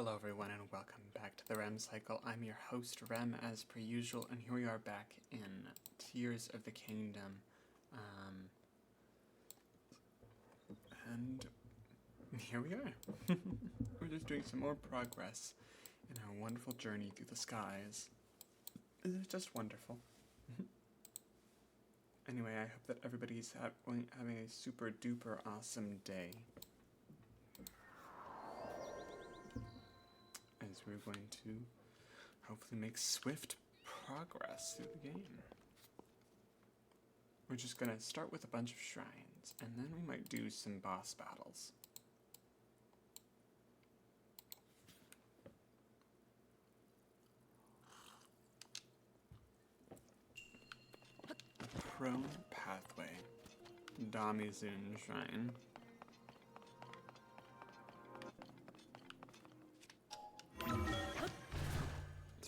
Hello everyone and welcome back to the REM cycle. I'm your host REM as per usual, and here we are back in Tears of the Kingdom. And here we are. We're just doing some more progress in our wonderful journey through the skies. It's just wonderful. Anyway, I hope that everybody's having a super duper awesome day. As we're going to hopefully make swift progress through the game. We're just going to start with a bunch of shrines, and then we might do some boss battles. Prone Pathway. Damizun Shrine.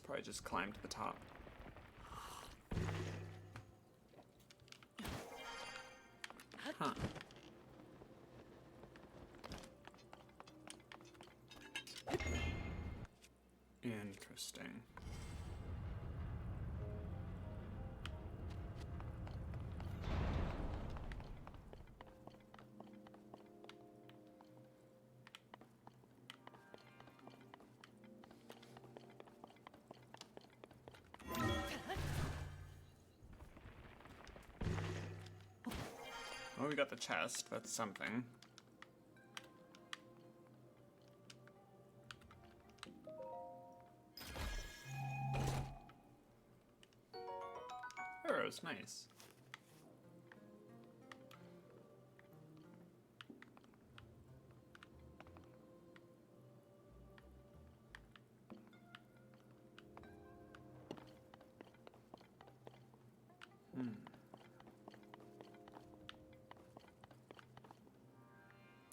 Probably just climb to the top. Huh. Interesting. Oh, we got the chest. That's something. Arrows, nice.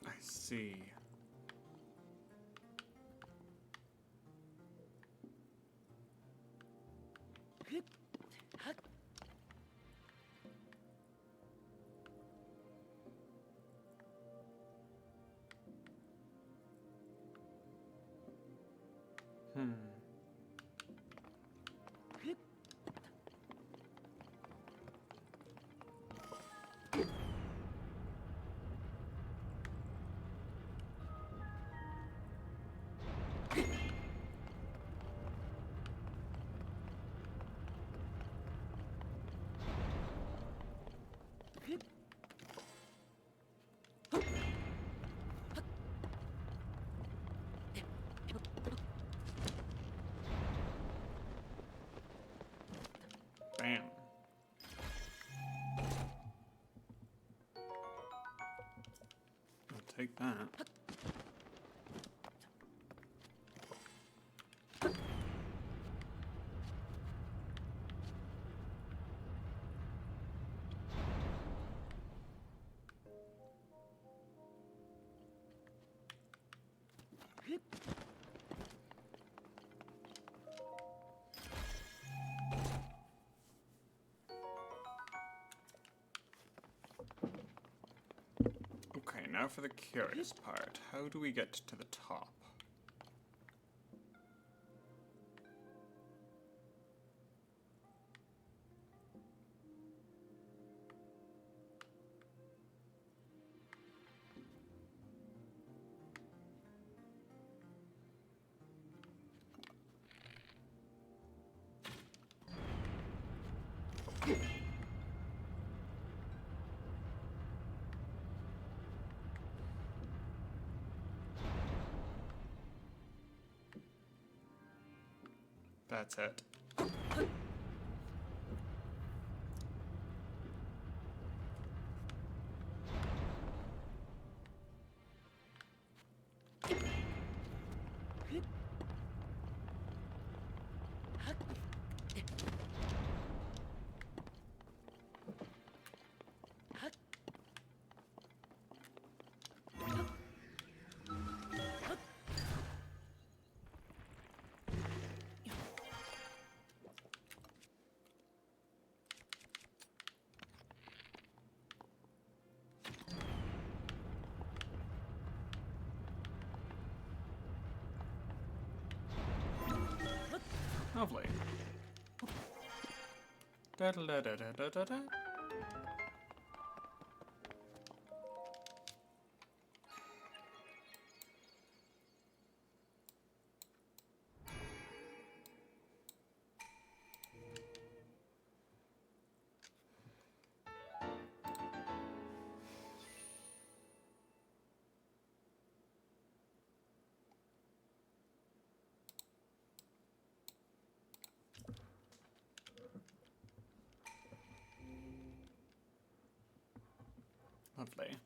I see. Bam. I'll take that. Okay, now for the curious part. How do we get to the top? That's it. Lovely. Da da da da da da da. Lovely.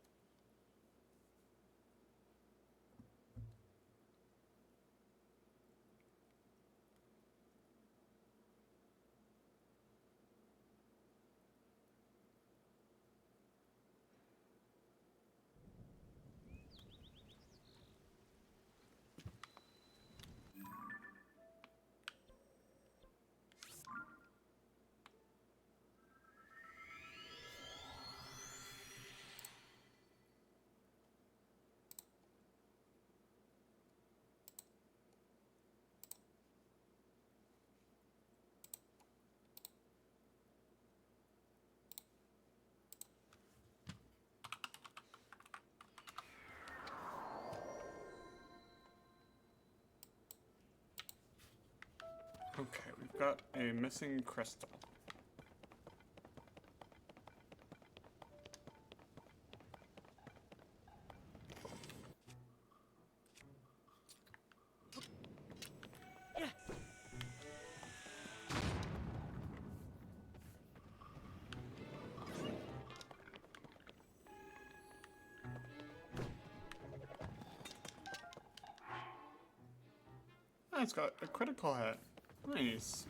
Okay, we've got a missing crystal. Oh, it's got a critical hit. Nice.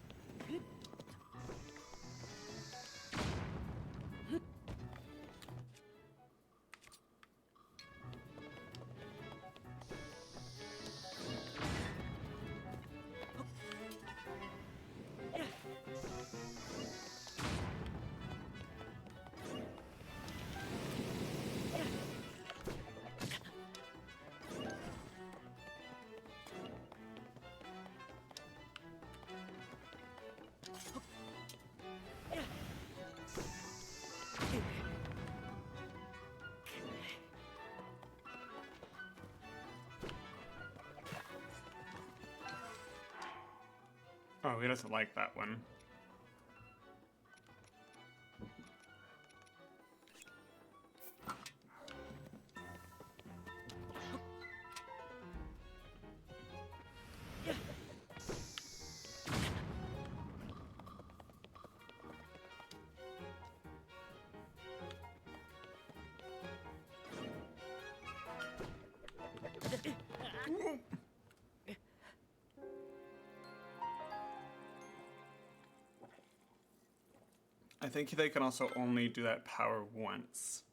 Oh, he doesn't like that one. I think they can also only do that power once.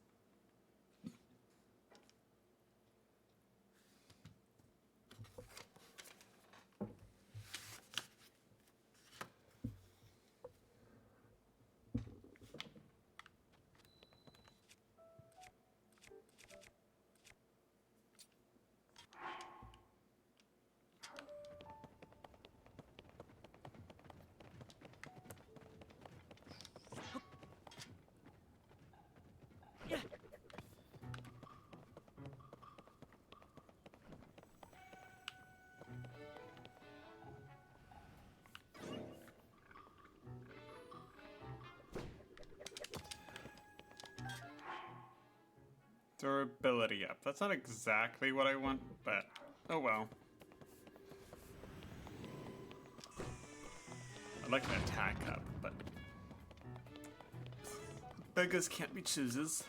Durability up. That's not exactly what I want, but oh well. I'd like an attack up, but beggars can't be choosers.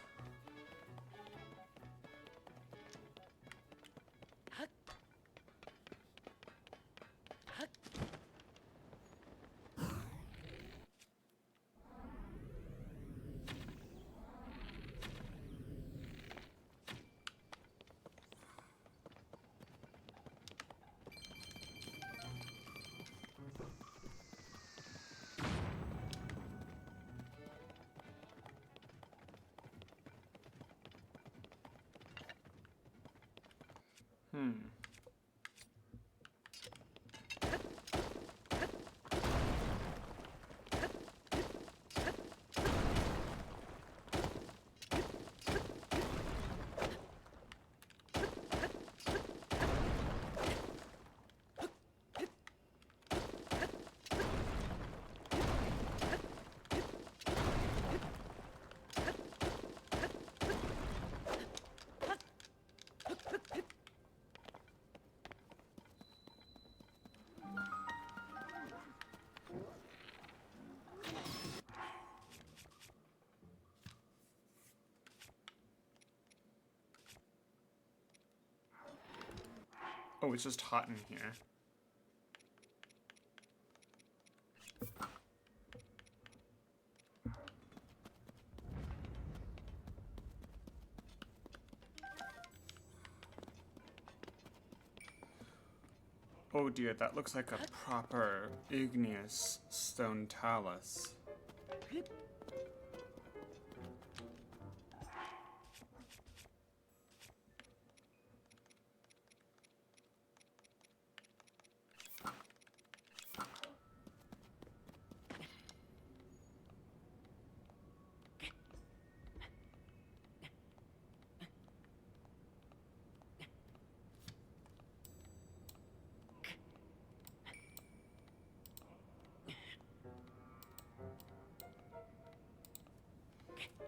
Oh, it's just hot in here. Oh dear, that looks like a proper igneous stone talus.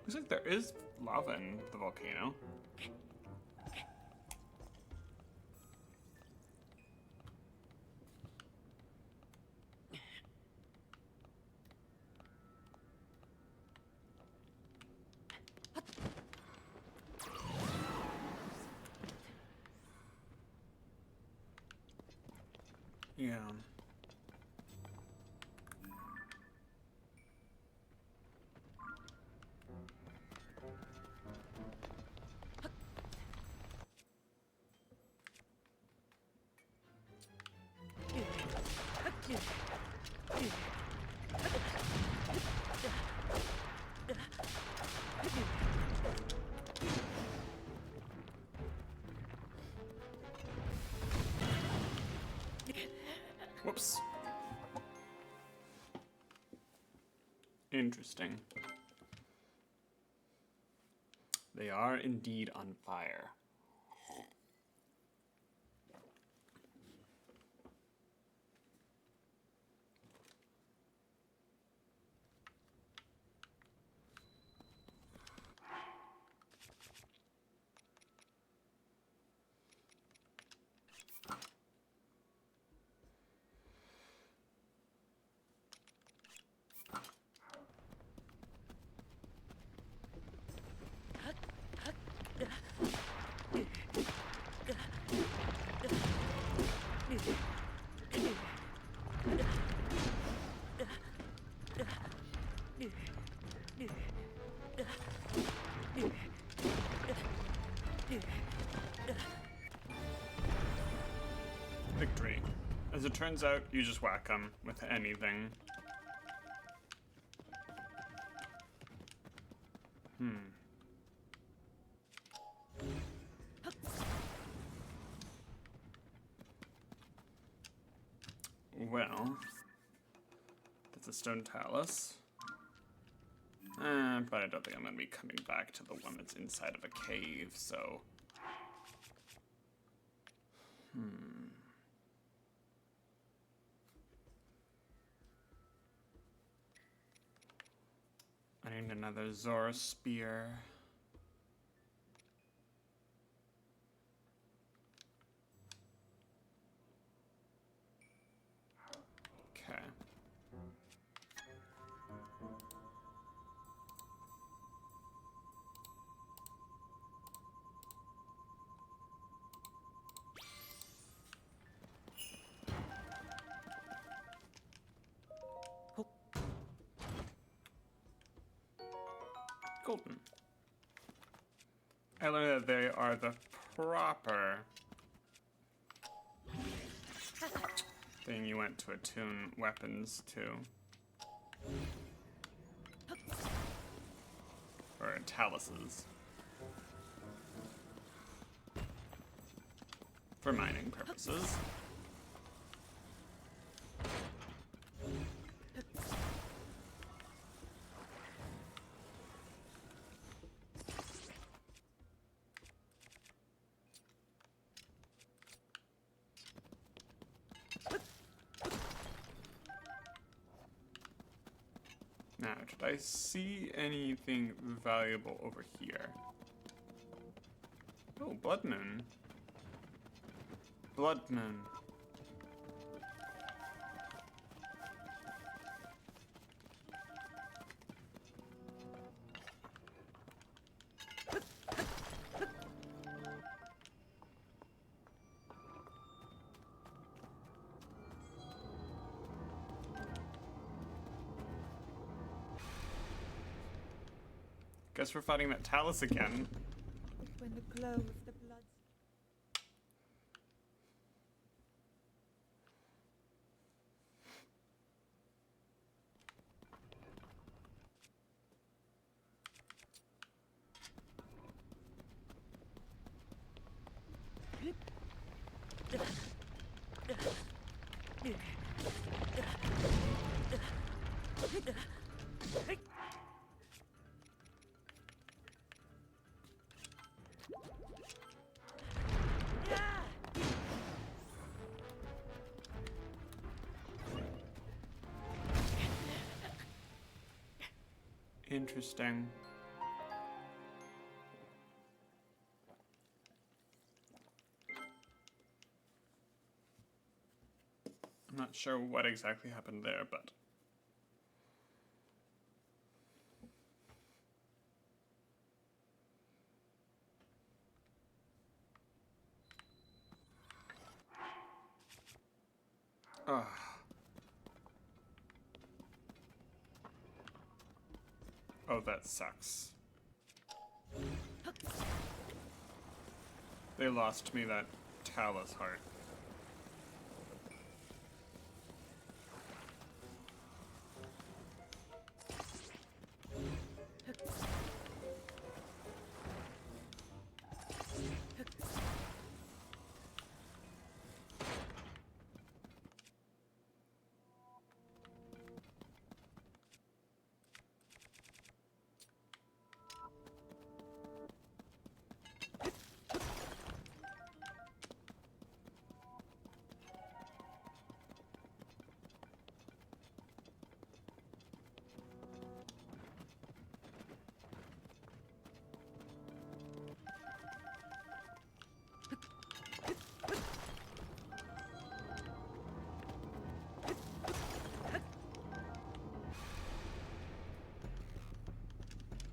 Looks like there is lava in the volcano. Yeah. Whoops. Interesting. They are indeed on fire. Victory. As it turns out, you just whack them with anything. Well, that's a stone talus. But I don't think I'm going to be coming back to the one that's inside of a cave, so... I need another Zora spear. Okay. Golden. I learned that they are the proper thing you went to attune weapons to. Or taluses. For mining purposes. Now, did I see anything valuable over here? Oh, Blood Moon. Blood Moon. Guess we're fighting that Talus again. When the glow of the blood... Interesting. I'm not sure what exactly happened there, but... Ugh. Oh, that sucks. They lost me that Talus heart.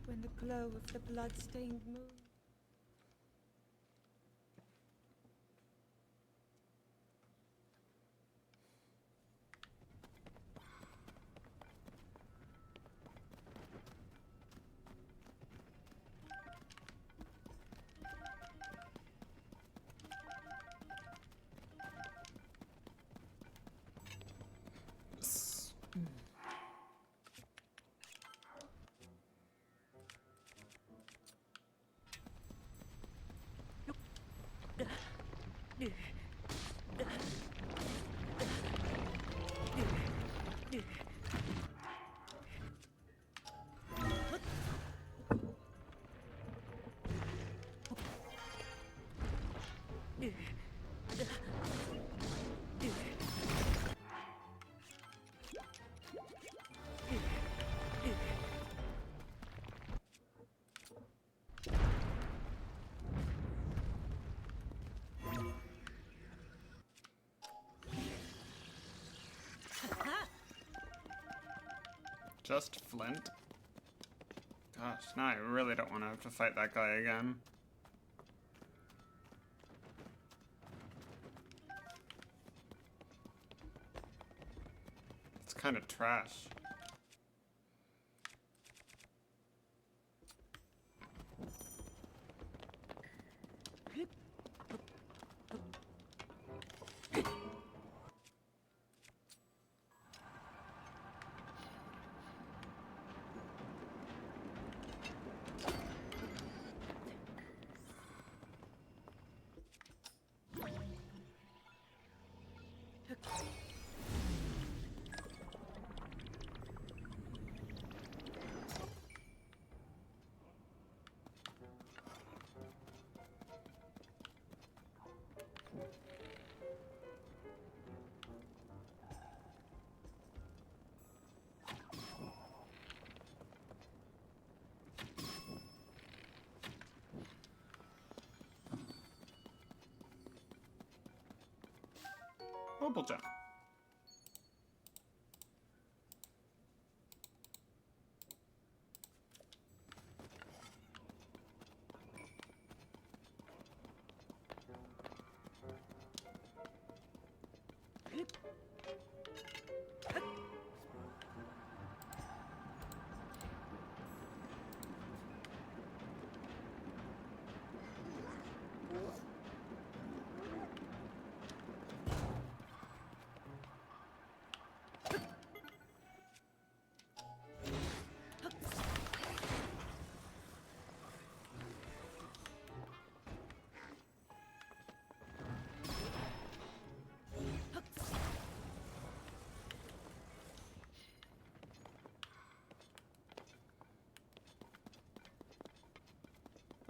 When the glow of the blood-stained moon... Just Flint? Gosh, now I really don't want to have to fight that guy again. It's kind of trash. Mobile jump.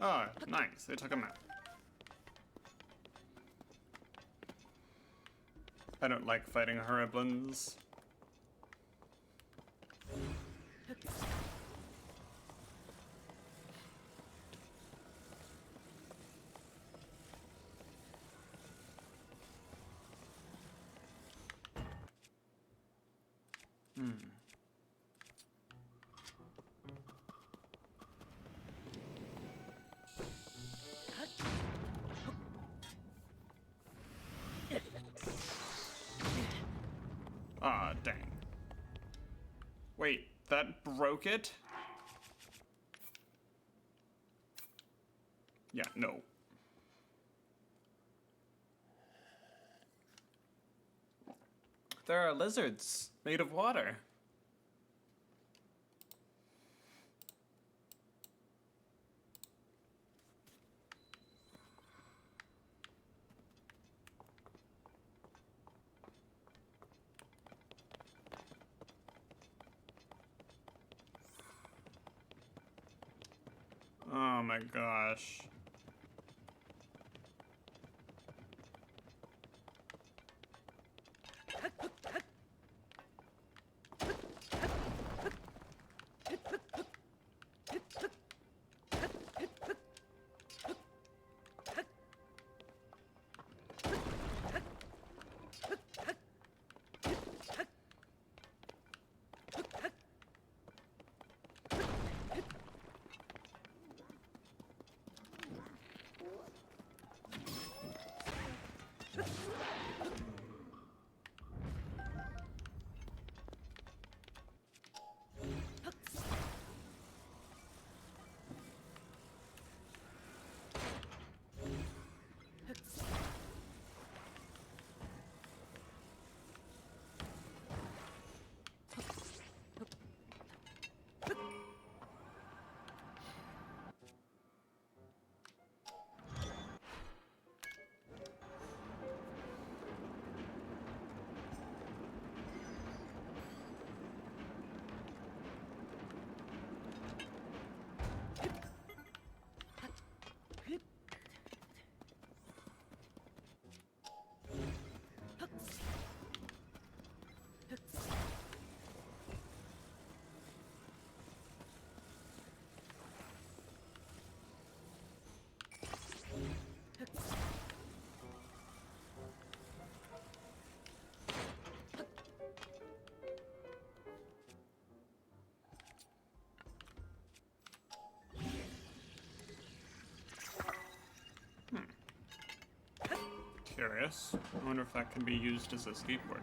Oh, nice. They took a map. I don't like fighting Hyrublins. Ah, dang. Wait, that broke it? Yeah, no. There are lizards made of water. Oh my gosh. Curious. I wonder if that can be used as a skateboard.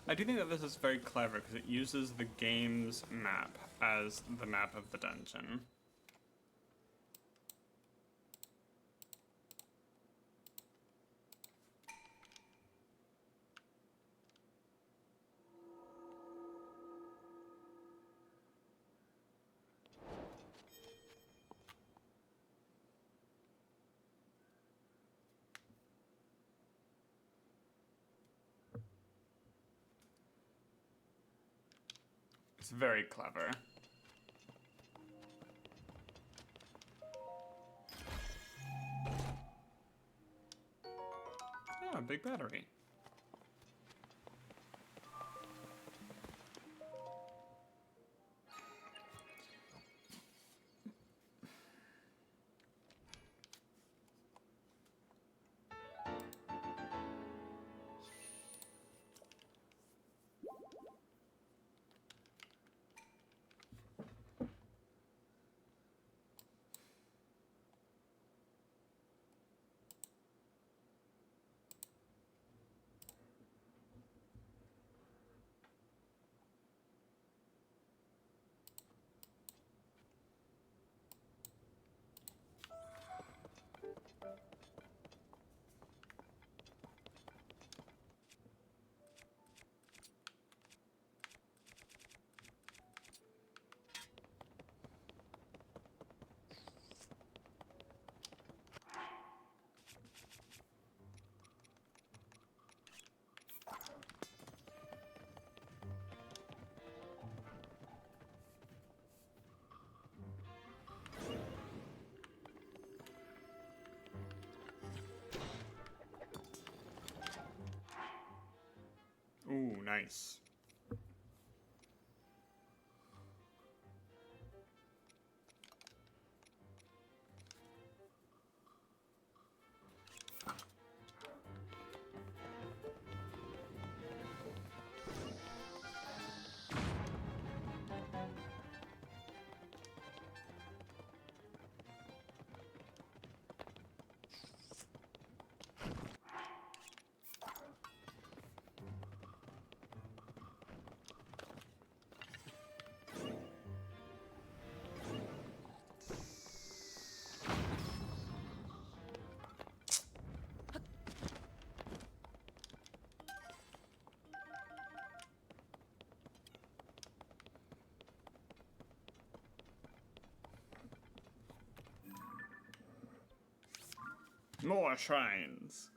I do think that this is very clever because it uses the game's map as the map of the dungeon. It's very clever. Oh, a big battery. Ooh, nice. More shrines.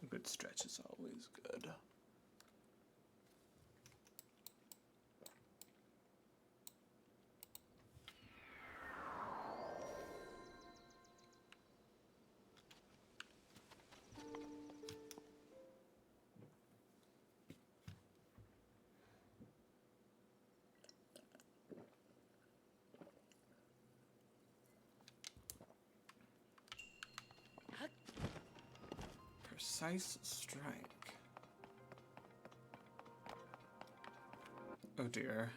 A good stretch is always good. Precise strike. Oh dear.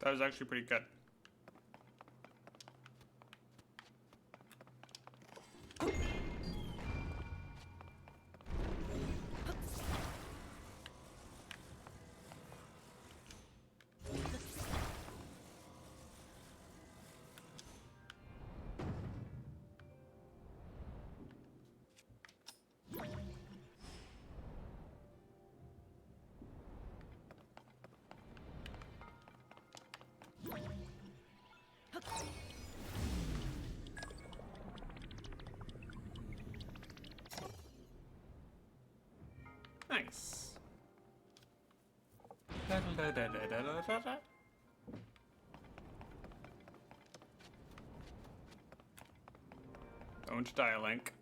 That was actually pretty good. Nice. Da-da-da-da-da-da-da-da. Don't die, Link.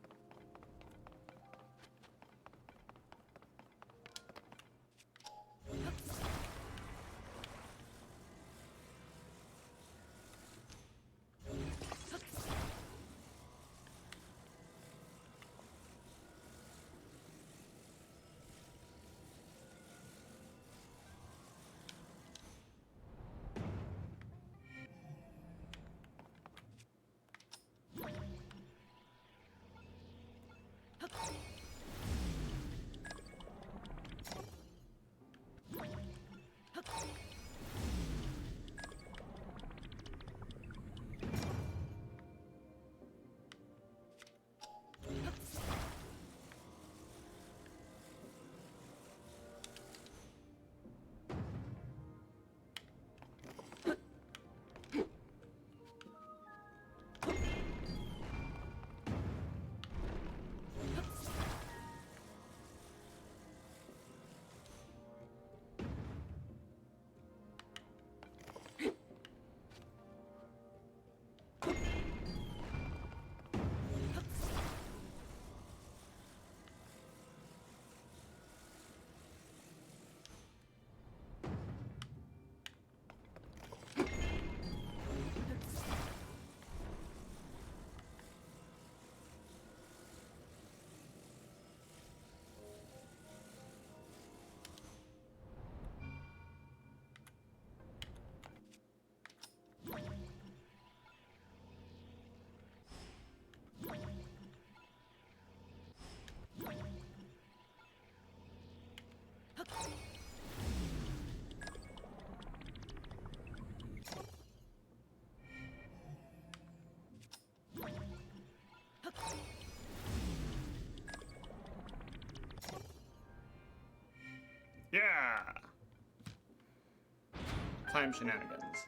climb shenanigans.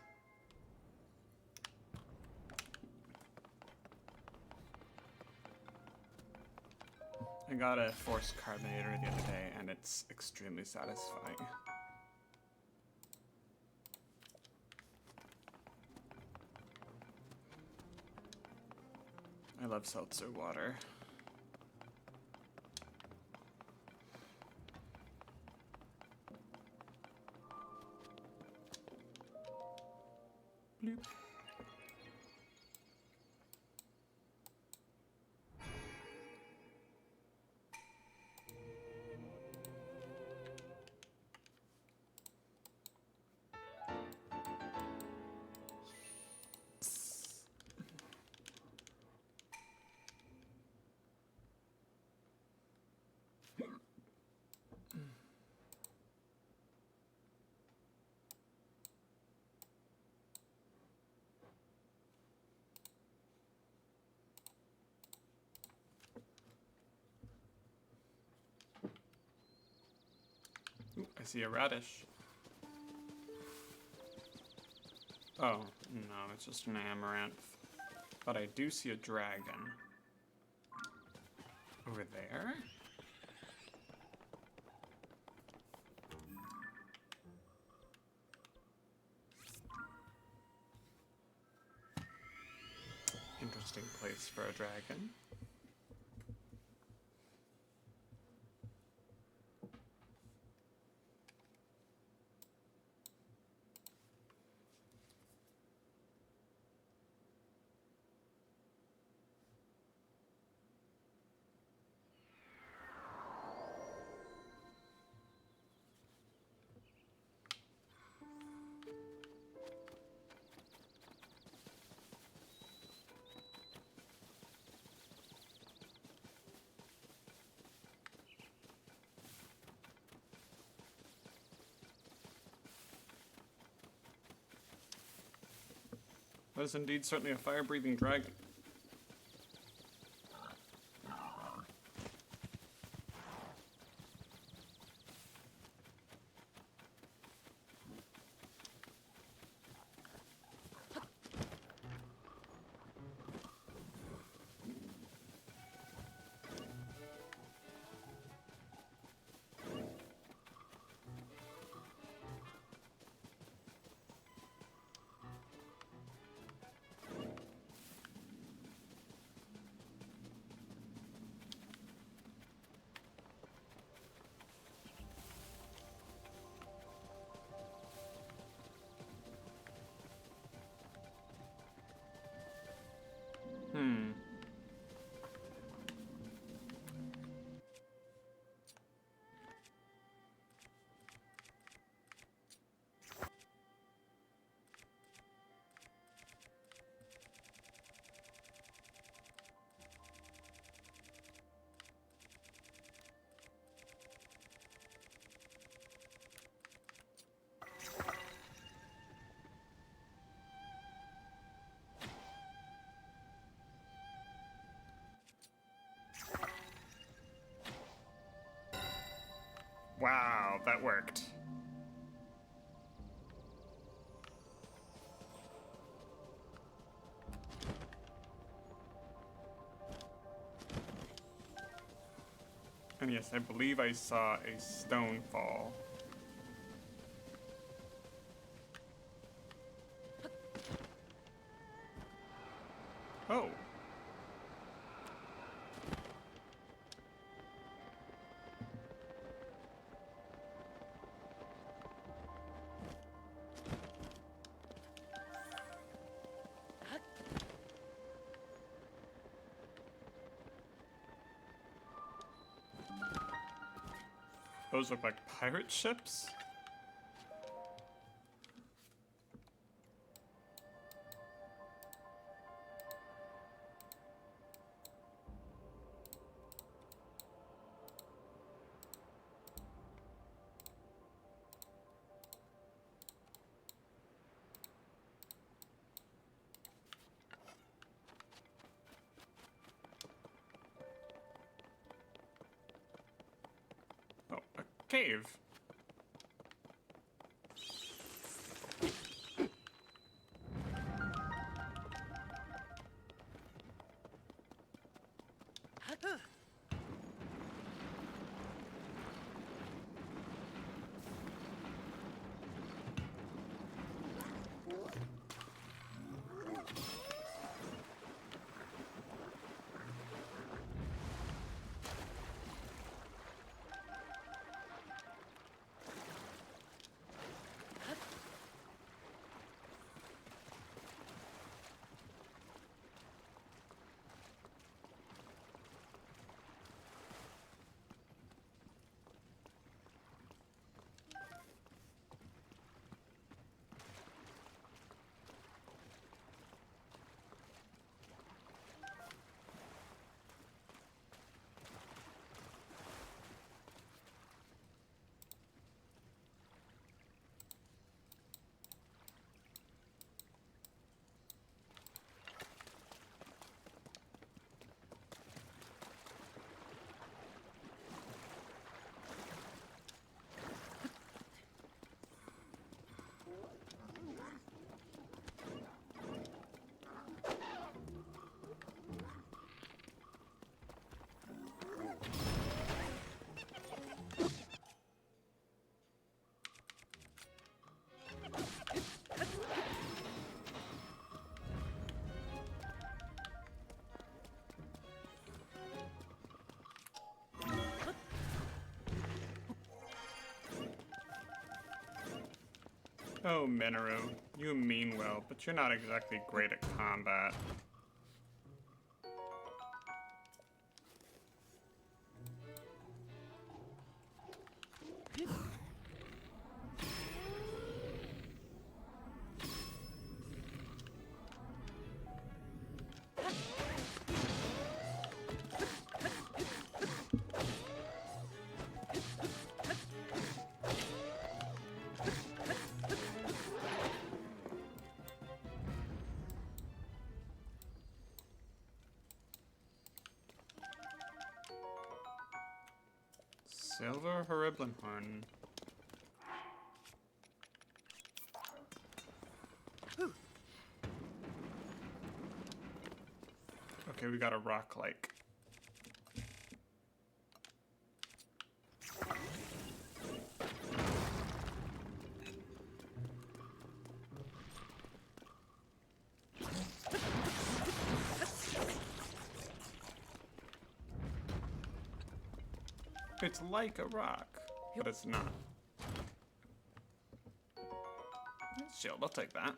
I got a force carbonator the other day, and it's extremely satisfying. I love seltzer water. Bloop. Ooh, I see a radish. Oh, no, it's just an amaranth. But I do see a dragon. Over there? Interesting place for a dragon. That is indeed certainly a fire-breathing dragon. Wow, that worked. And yes, I believe I saw a stone fall. Oh. Those look like pirate ships? Oh, a cave. Oh, Minoru, you mean well, but you're not exactly great at combat. Silver Hyrule horn. Okay, we got a rock like. It's like a rock, but it's not. Shield, I'll take that.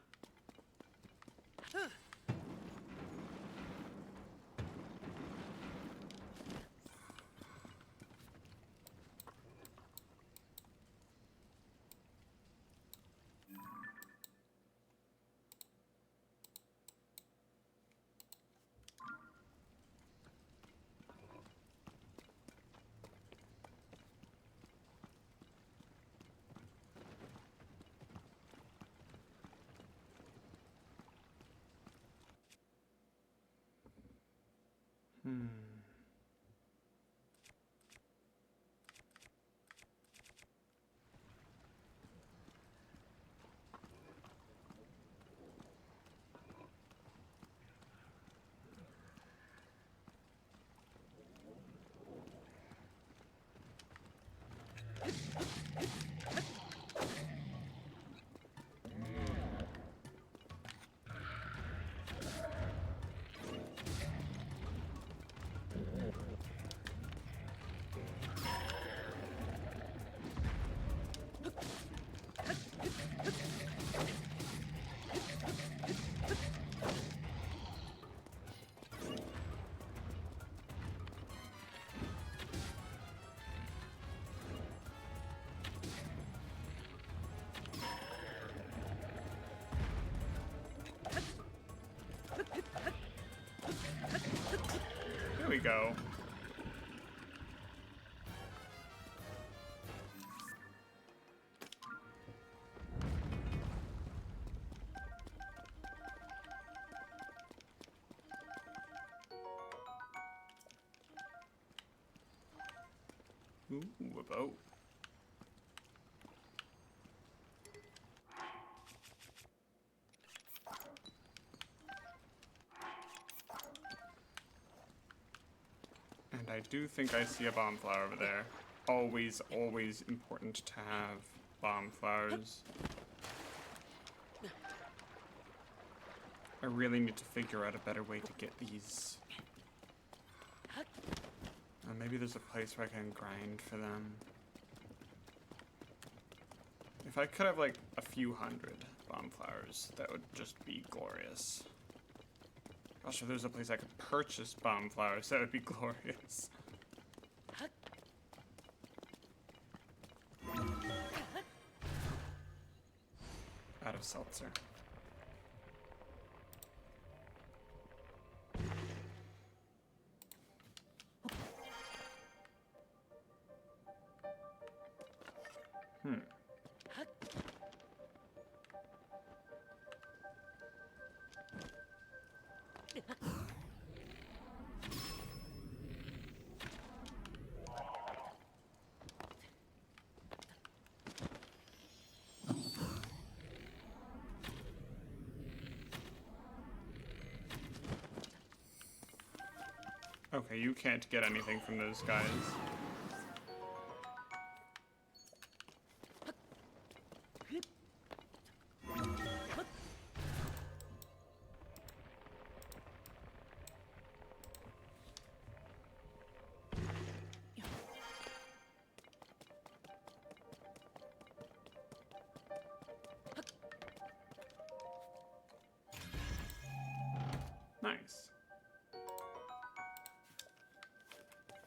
Here we go. Ooh, a boat. And I do think I see a bomb flower over there. Always, always important to have bomb flowers. I really need to figure out a better way to get these. Maybe there's a place where I can grind for them. If I could have like a few hundred bomb flowers, that would just be glorious. Gosh, if there's a place I could purchase bomb flowers, that would be glorious. Out of seltzer. Okay, you can't get anything from those guys. Nice.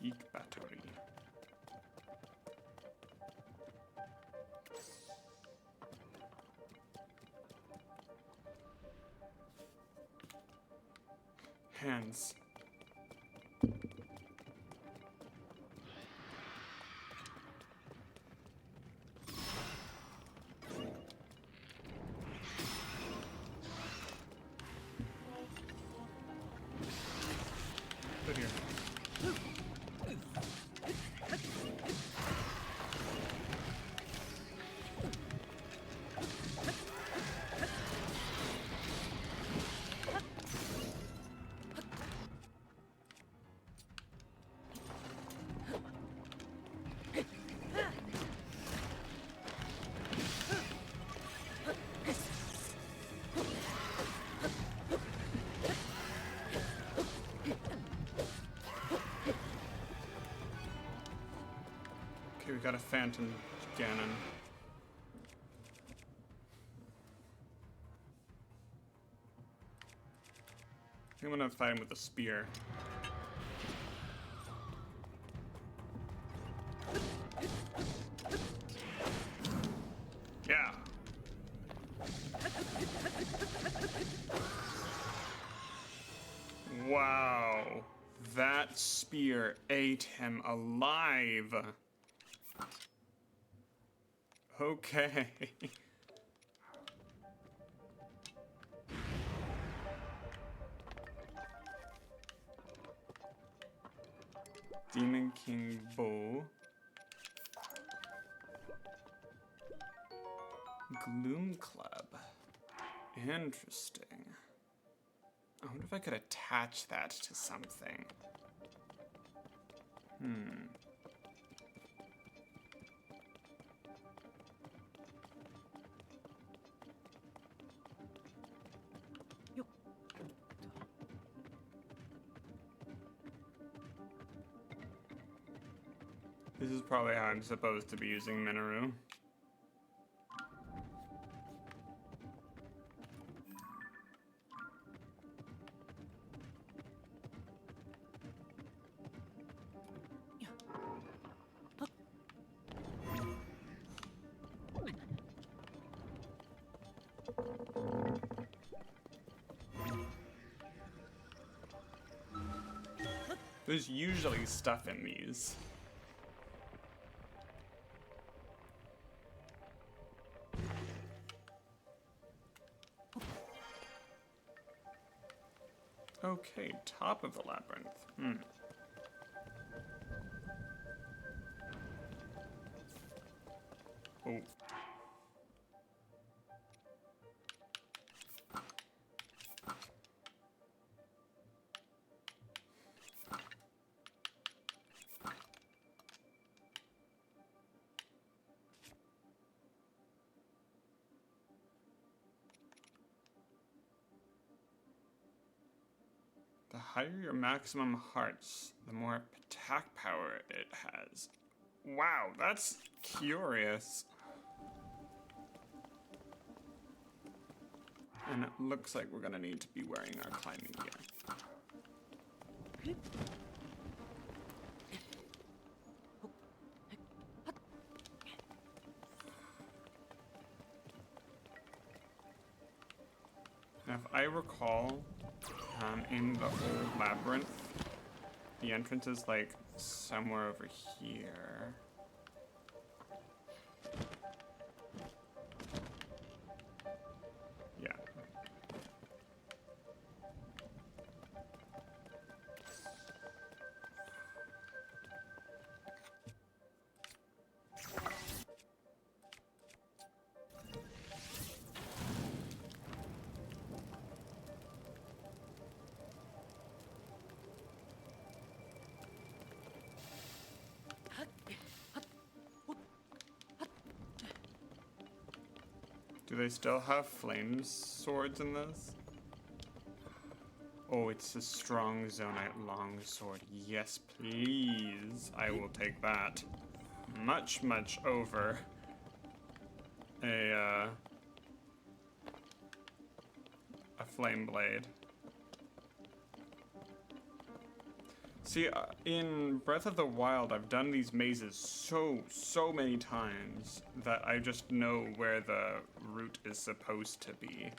Eek battery. Hands. Good here. Okay, we got a Phantom Ganon. I'm gonna fight him with a spear. Yeah. Wow. That spear ate him alive. Okay. Demon King Bow. Gloom Club. Interesting. I wonder if I could attach that to something. This is probably how I'm supposed to be using Minoru. There's usually stuff in these. Okay, top of the labyrinth. Oh. The higher your maximum hearts, the more attack power it has. Wow, that's curious. And it looks like we're gonna need to be wearing our climbing gear. Now, if I recall, in the old labyrinth, the entrance is like somewhere over here. Yeah. Do they still have flame swords in this? Oh, it's a strong Zonite longsword. Yes, please. I will take that. Much, much over a flame blade. See, in Breath of the Wild, I've done these mazes so many times that I just know where the route is supposed to be.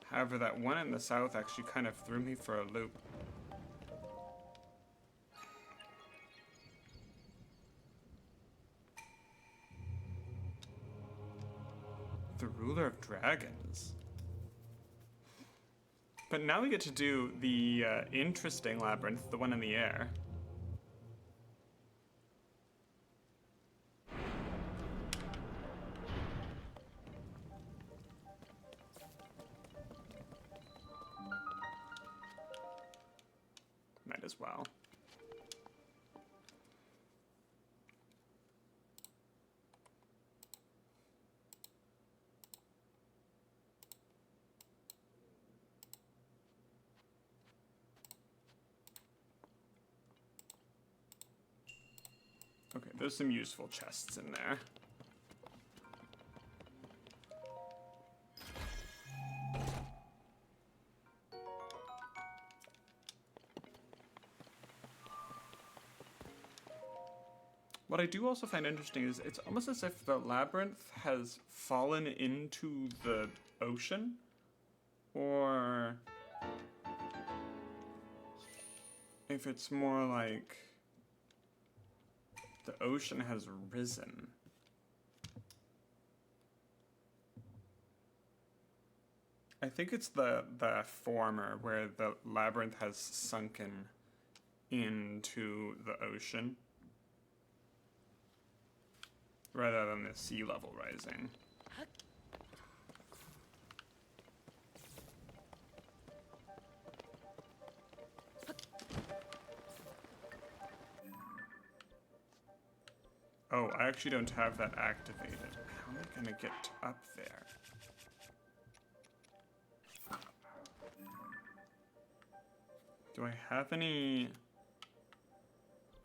However, that one in the south actually kind of threw me for a loop. The Ruler of Dragons. But now we get to do the interesting labyrinth, the one in the air. Might as well. Okay, there's some useful chests in there. What I do also find interesting is it's almost as if the labyrinth has fallen into the ocean, or if it's more like the ocean has risen. I think it's the former, where the labyrinth has sunken into the ocean, rather than the sea level rising. Oh, I actually don't have that activated. How am I gonna get up there? Do I have any?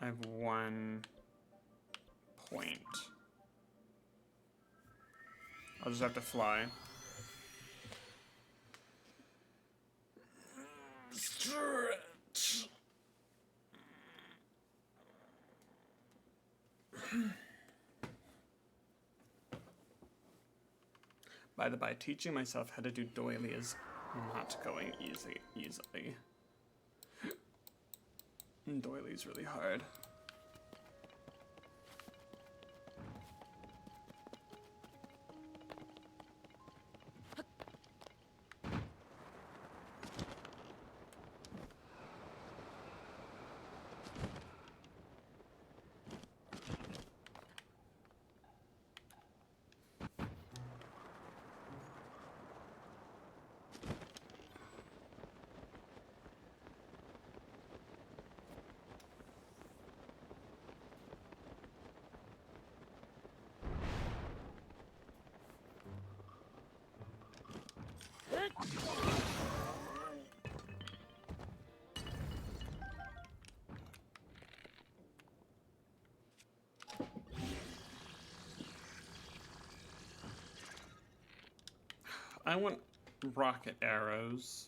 I have 1 point. I'll just have to fly. Stretch. By the by, teaching myself how to do doily is not going easily. Doily's really hard. I want rocket arrows.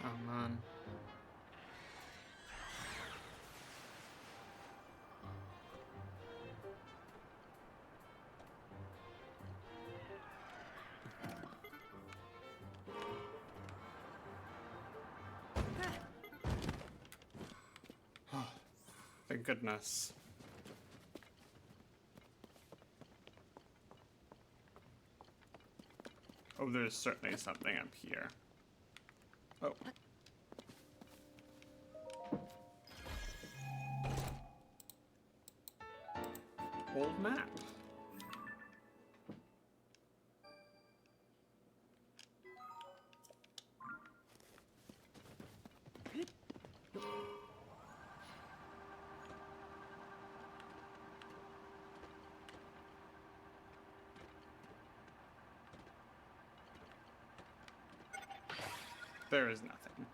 Come on. Thank goodness. Oh, there's certainly something up here. Oh. Old map. There is nothing.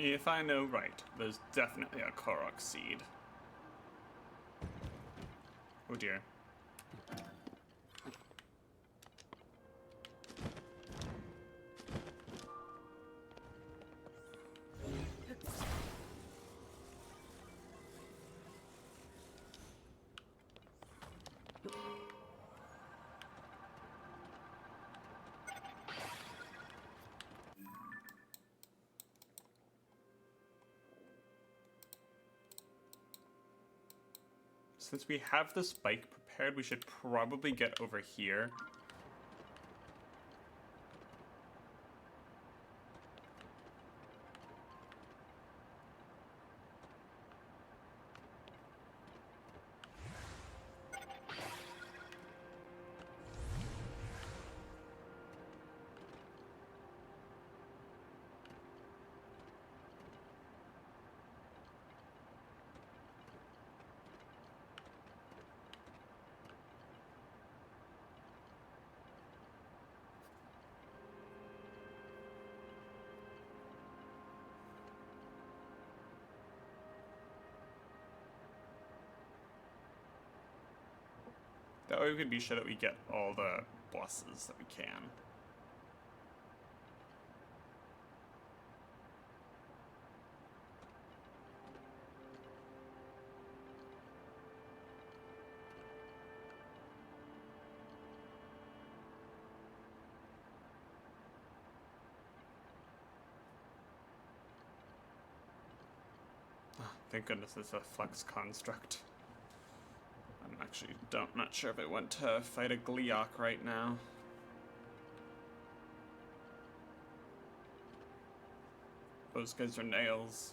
If I know right, there's definitely a Korok seed. Oh dear. Since we have the spike prepared, we should probably get over here. That way we can be sure that we get all the bosses that we can. Thank goodness it's a flux construct. I'm actually not sure if I want to fight a Gleeok right now. Those guys are nails.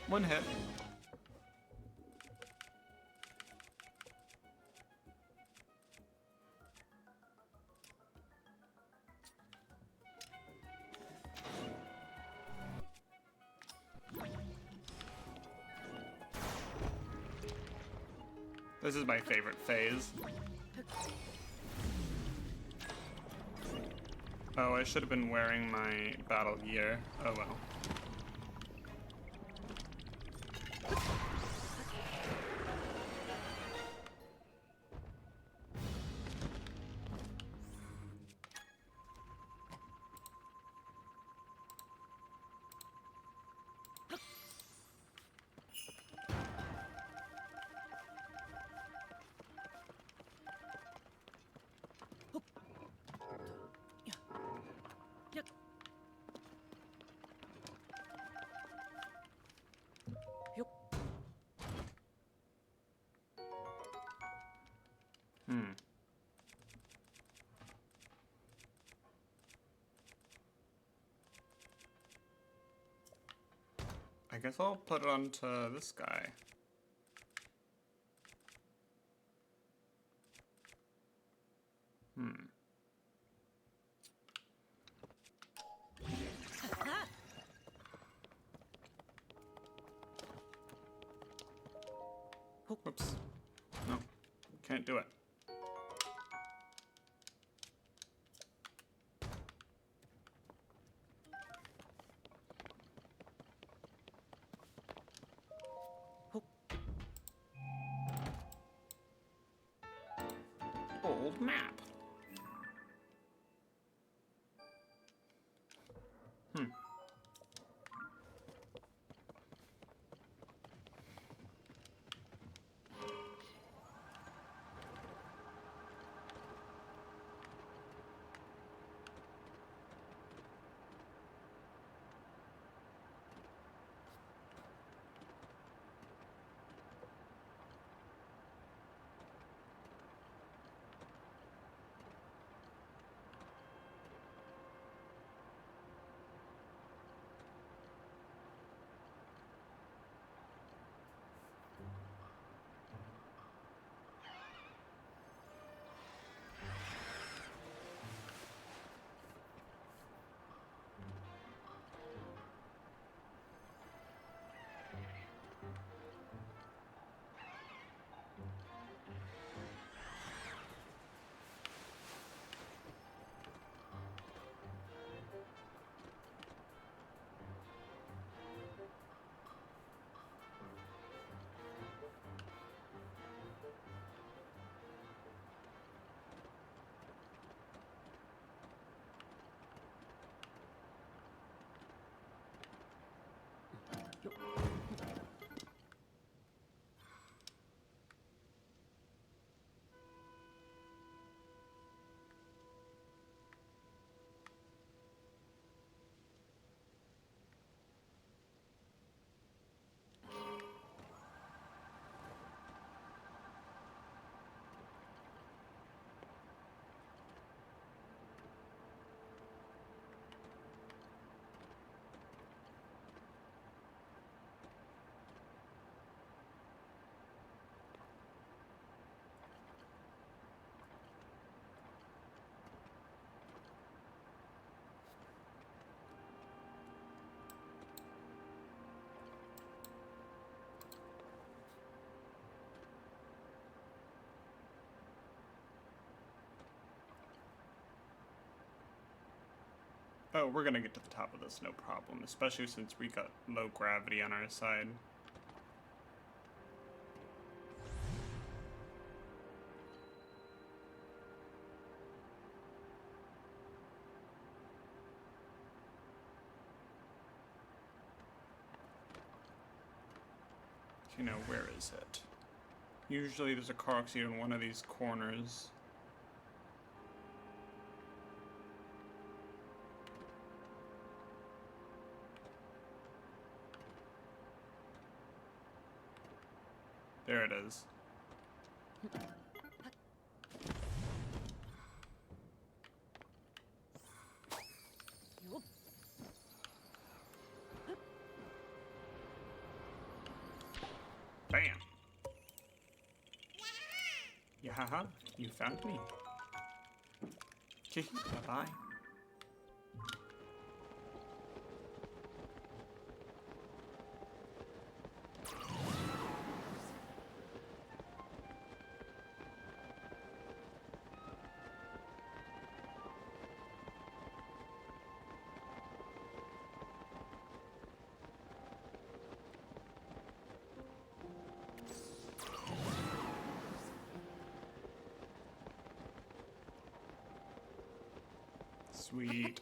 One hit. This is my favorite phase. Oh, I should have been wearing my battle gear. Oh well. I guess I'll put it onto this guy. Whoops. No, can't do it. Old map. Oh, we're gonna get to the top of this, no problem. Especially since we got low gravity on our side. You know, where is it? Usually there's a Korok seed in one of these corners. There it is. Bam! Yahaha, you found me. Bye-bye. Sweet.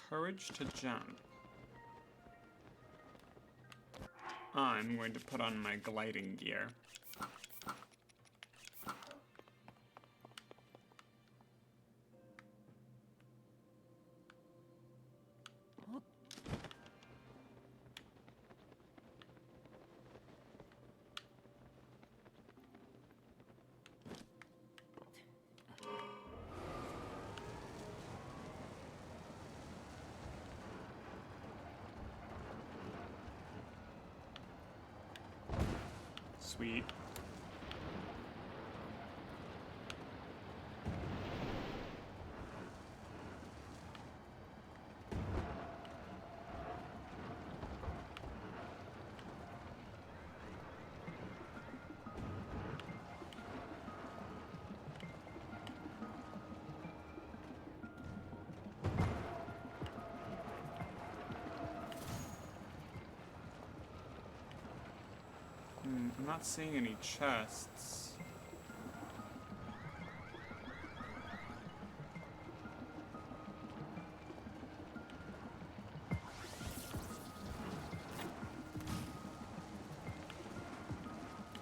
Courage to jump. I'm going to put on my gliding gear. Sweet. I'm not seeing any chests.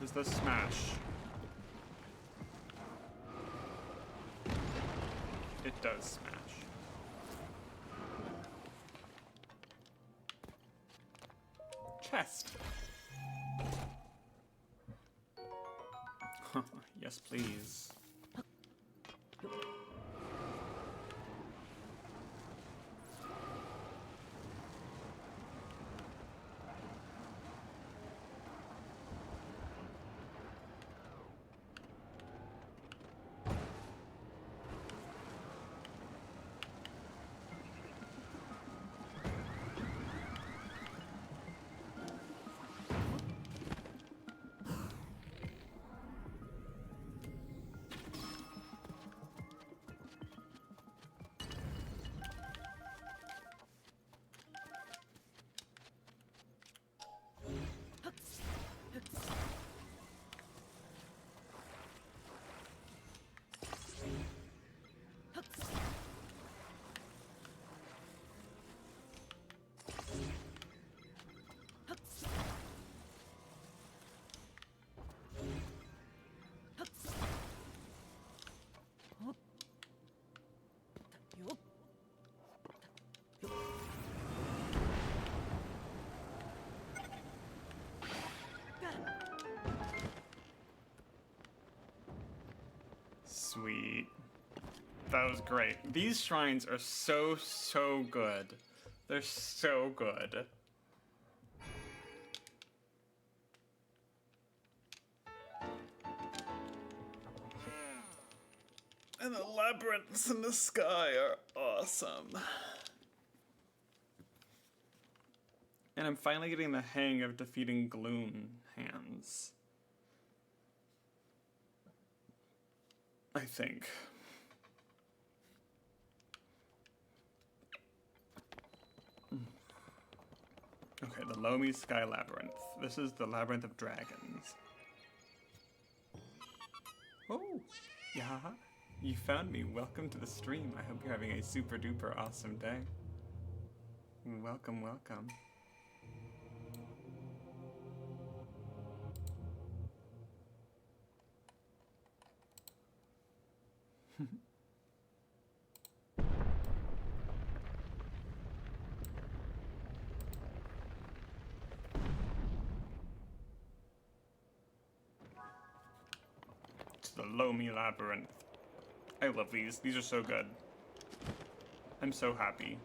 Is this smash? It does smash. Chest. Yes, please. Sweet. That was great. These shrines are so good. They're so good. And the labyrinths in the sky are awesome. And I'm finally getting the hang of defeating Gloom hands. I think. Okay, the Lomi Sky Labyrinth. This is the Labyrinth of Dragons. Oh, yeah. You found me. Welcome to the stream. I hope you're having a super duper awesome day. Welcome, welcome. To the Lomi Labyrinth. I love these. These are so good. I'm so happy.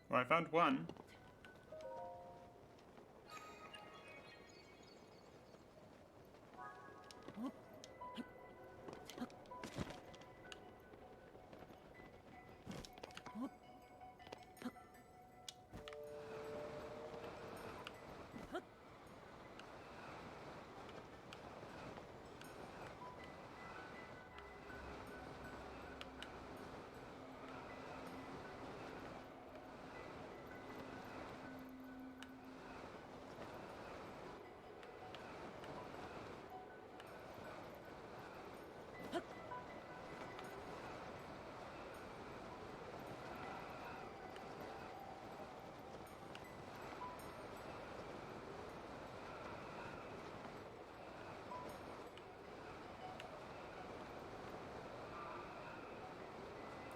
Well, I found one.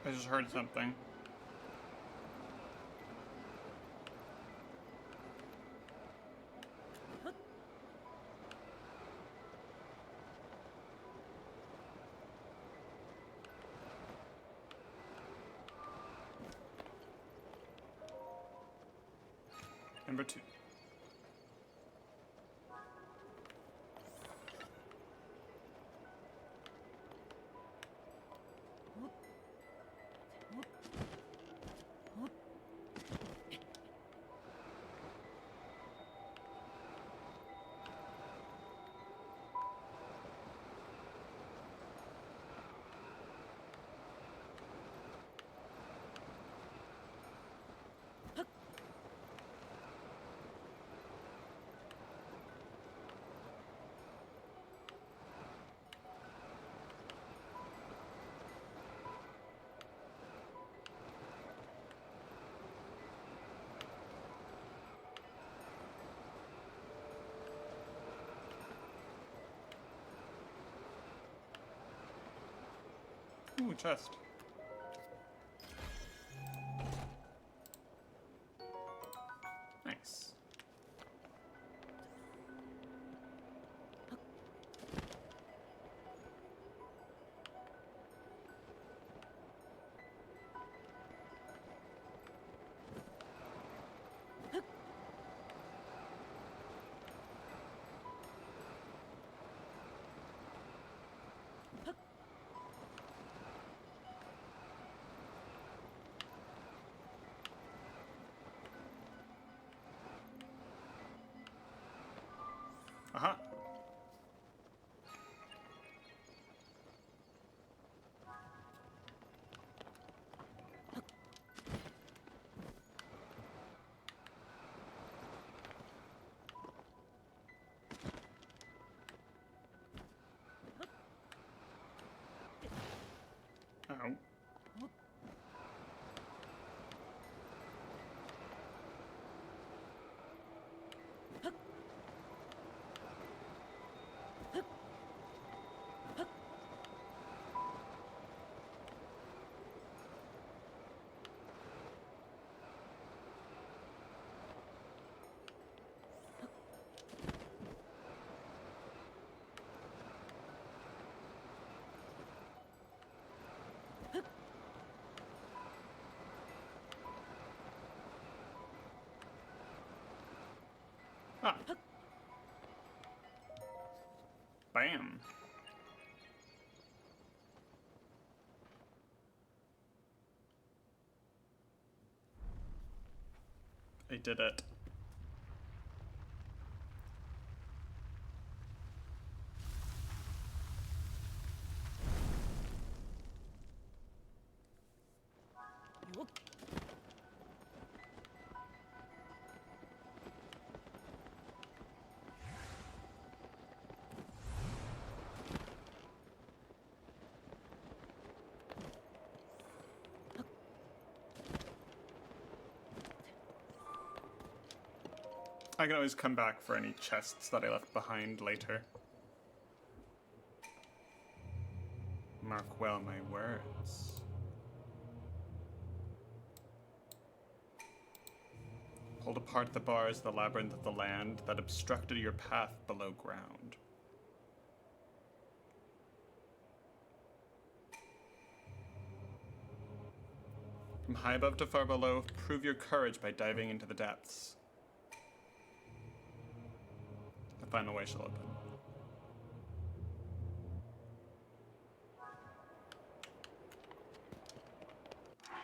I just heard something. Number 2. Ooh, chest. Nice. Bam. I did it. I can always come back for any chests that I left behind later. Mark well my words. Pulled apart the bars of the labyrinth of the land that obstructed your path below ground. From high above to far below, prove your courage by diving into the depths. The final way shall open.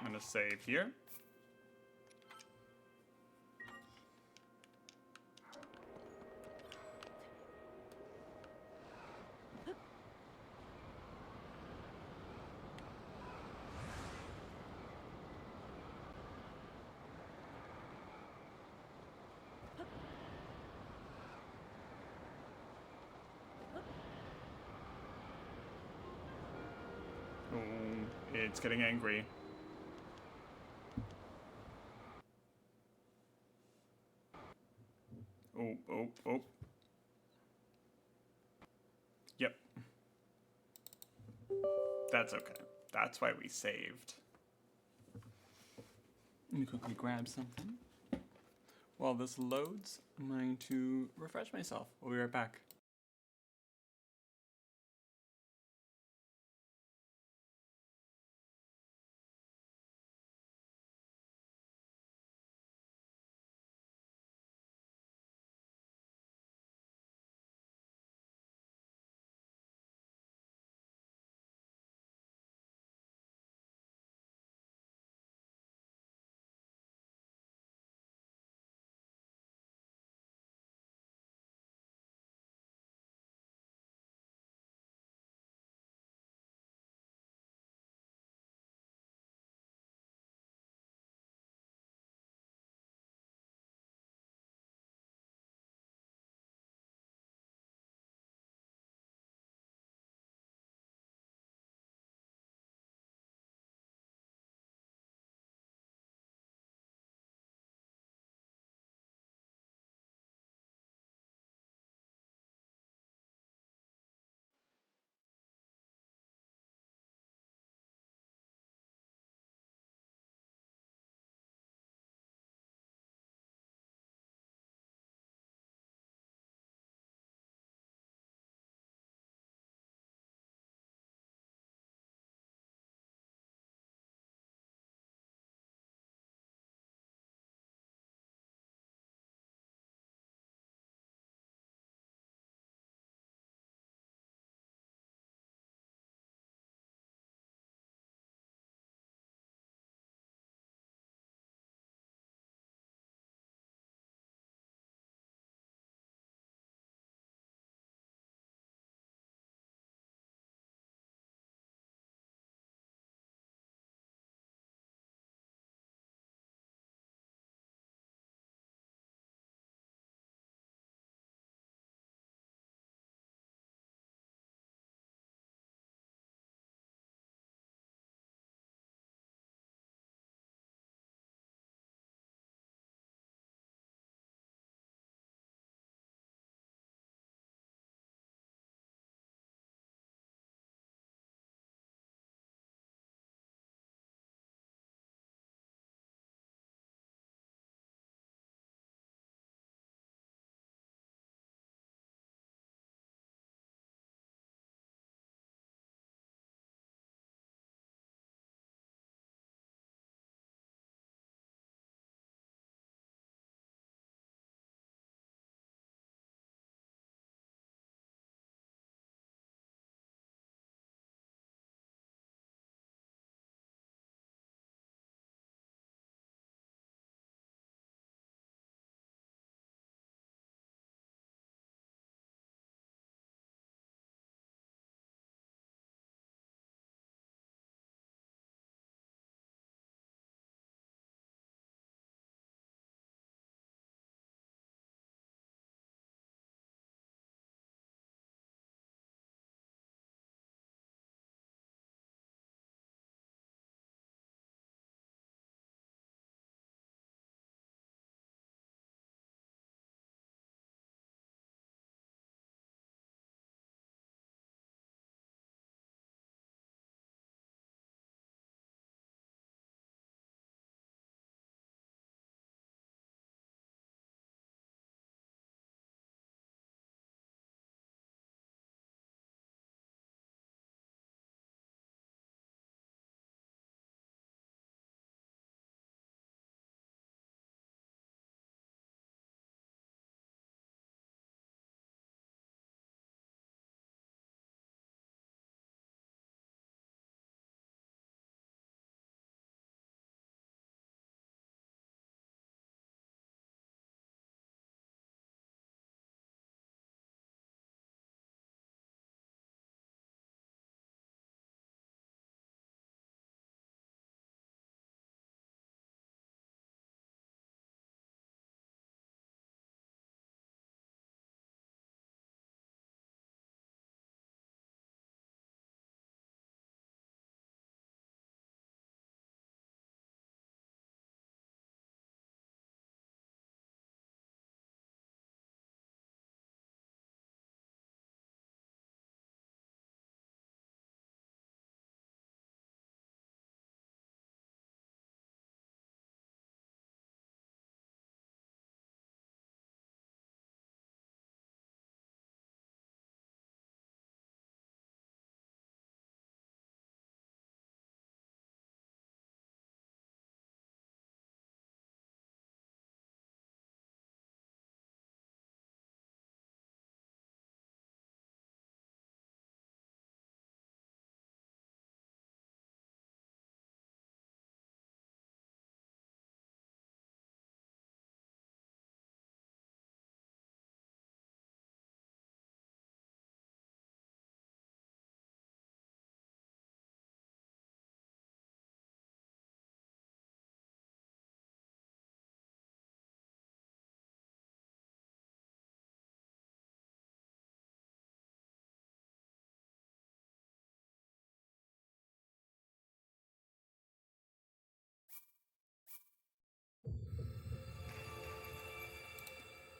I'm gonna save here. Oh, it's getting angry. Oh. Yep. That's okay. That's why we saved. Let me quickly grab something. While this loads, I'm going to refresh myself. We'll be right back.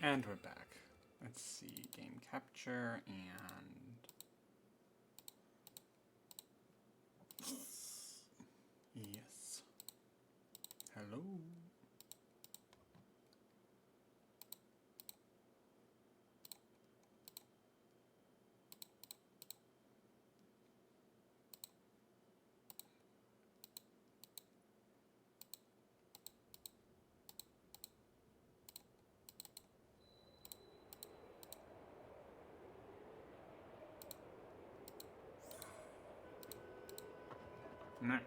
And we're back. Let's see, game capture and... Yes. Hello? No.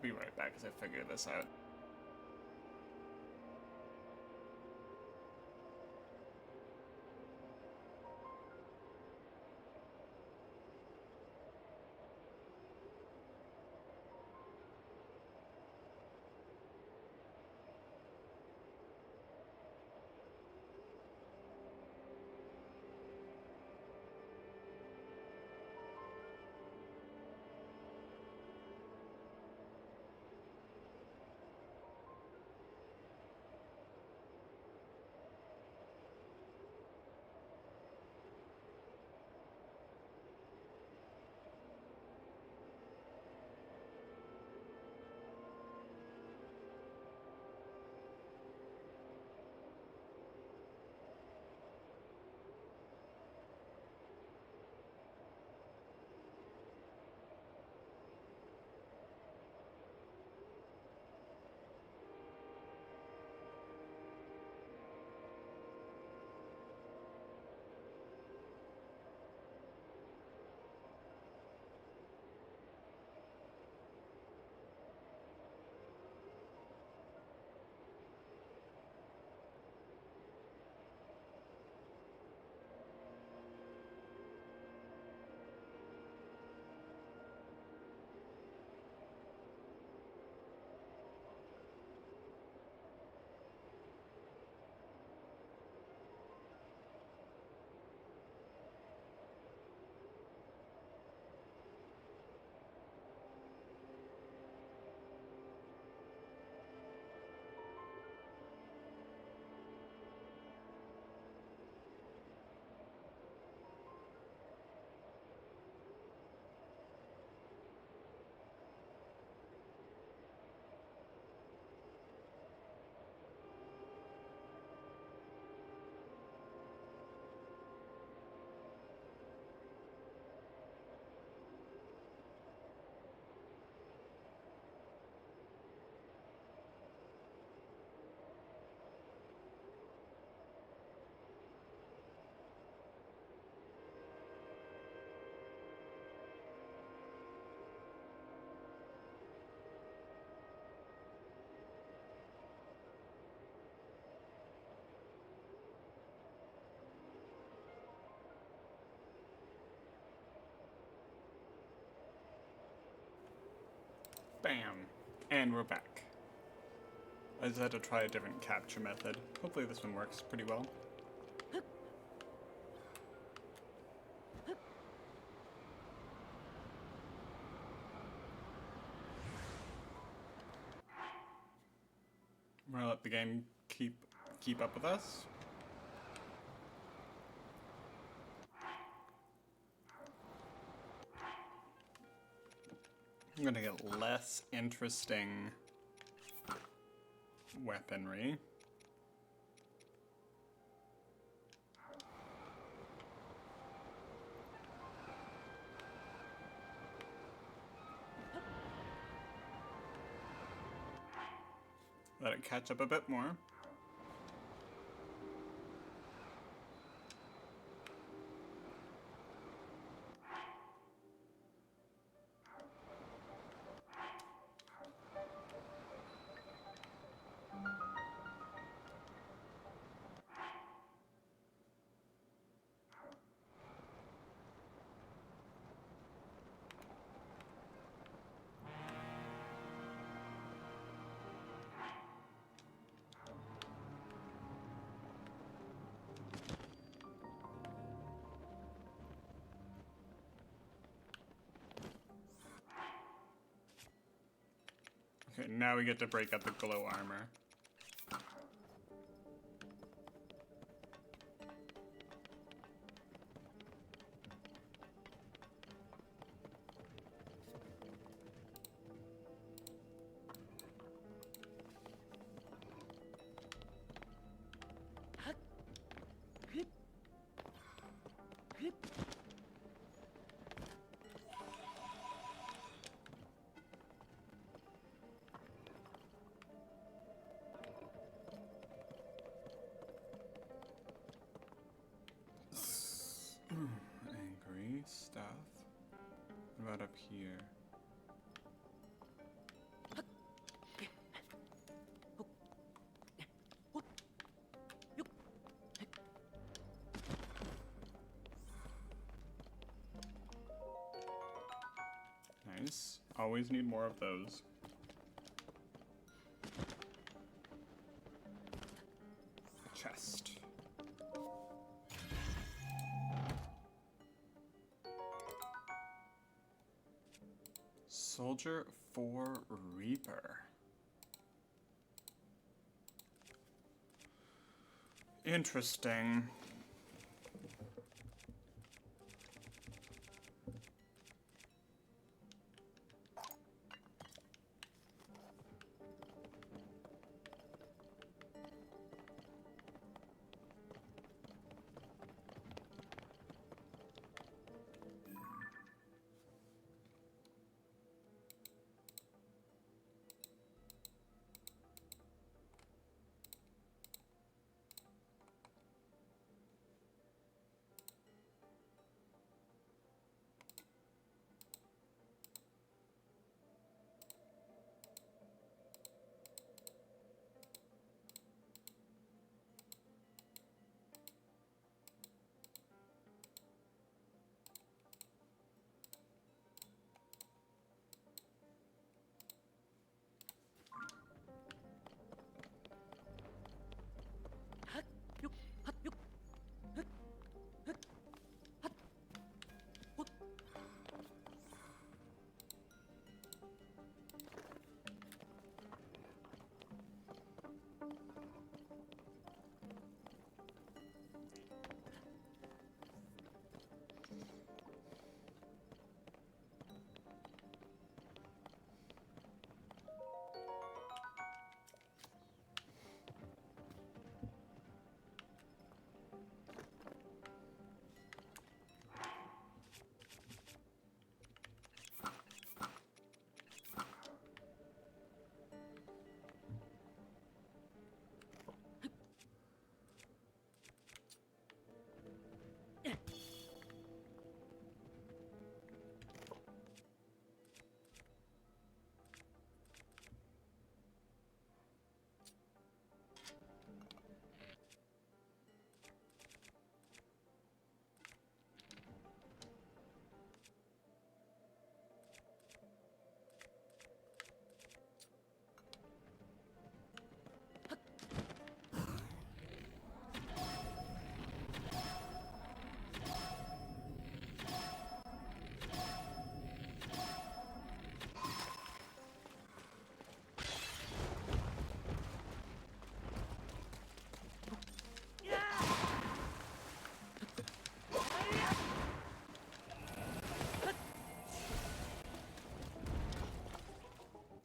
Be right back as I figure this out. Bam! And we're back. I just had to try a different capture method. Hopefully this one works pretty well. We're gonna let the game keep up with us. I'm gonna get less interesting weaponry. Let it catch up a bit more. Okay, now we get to break out the glow armor. Angry stuff. What about up here? Nice. Always need more of those. Chest. Soldier 4 Reaper. Interesting.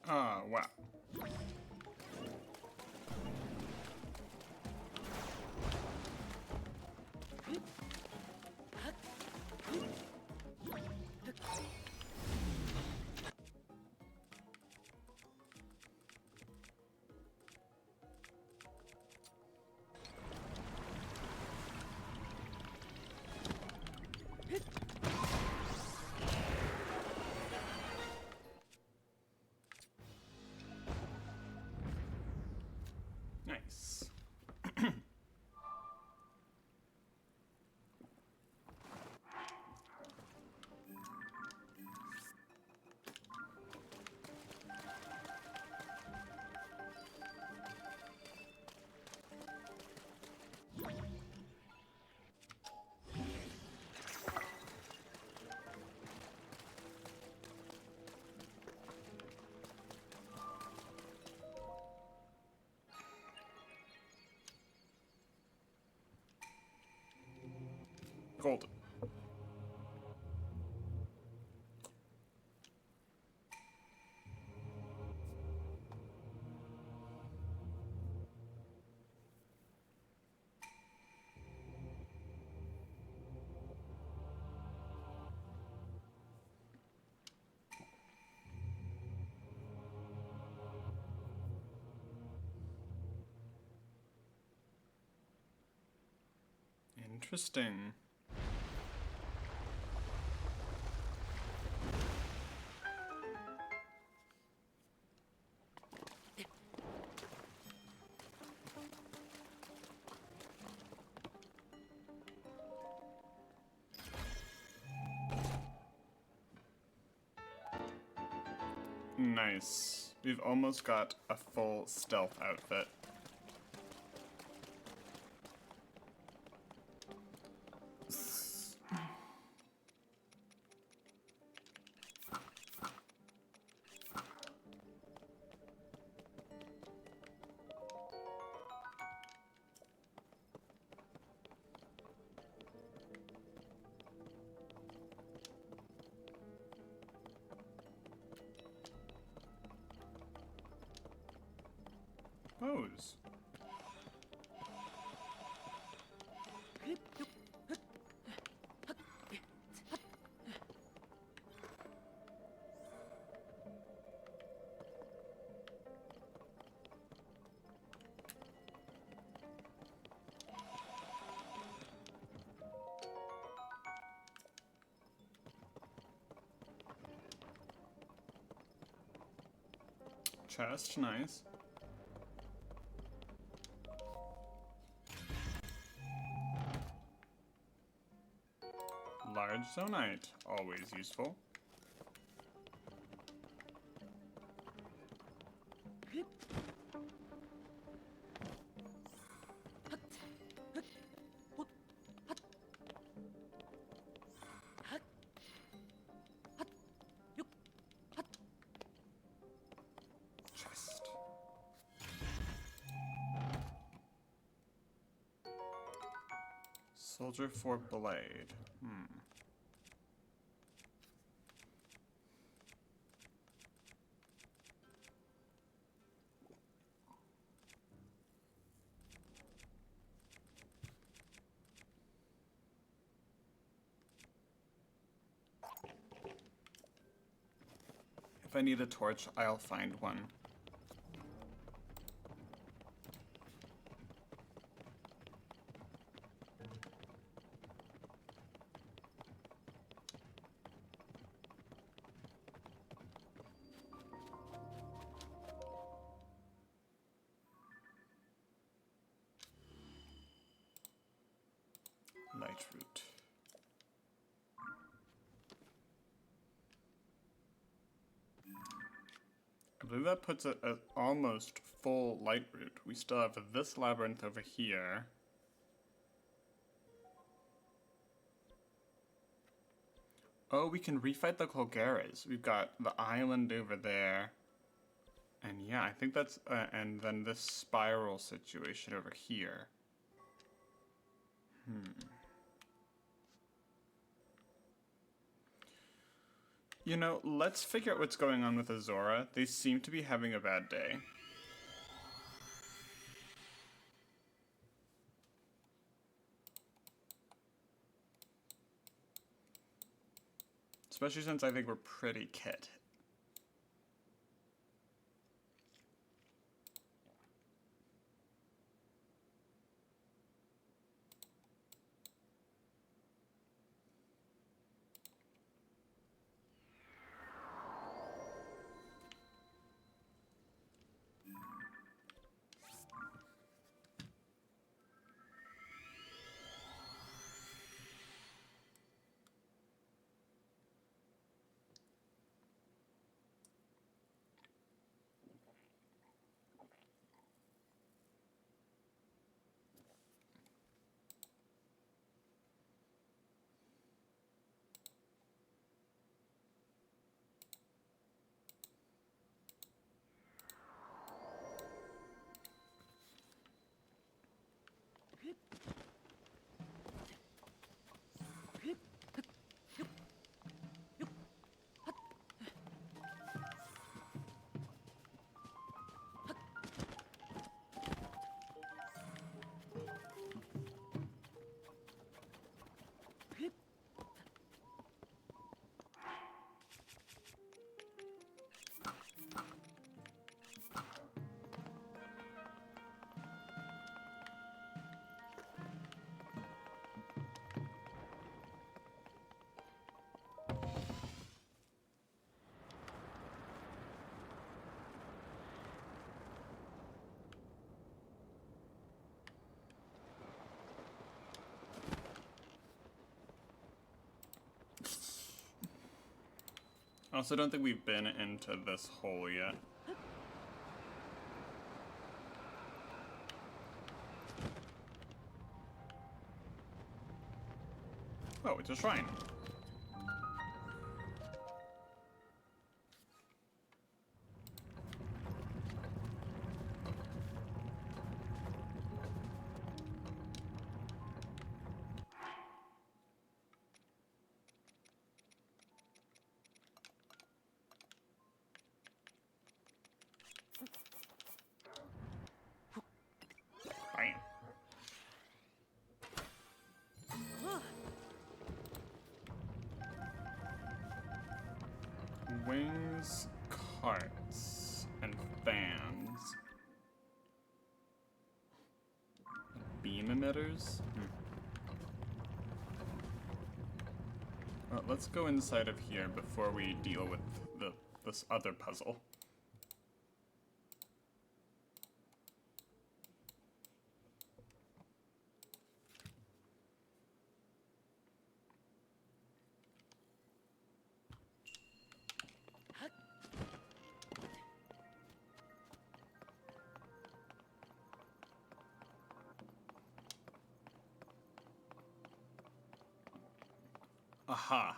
Oh, wow. Gold. Interesting. Nice. We've almost got a full stealth outfit. Pose. Chest, nice. Large zonite, always useful. Chest. Soldier for blade. If I need a torch, I'll find one. Light root. I believe that puts it at almost full light root. We still have this labyrinth over here. Oh, we can refight the Colgaras. We've got the island over there. And yeah, I think that's, and then this spiral situation over here. You know, let's figure out what's going on with Azora. They seem to be having a bad day. Especially since I think we're pretty kit. I also don't think we've been into this hole yet. Oh, it's a shrine. Bam. Wings, carts, and fans. Beam emitters? Well, let's go inside of here before we deal with this other puzzle. Aha.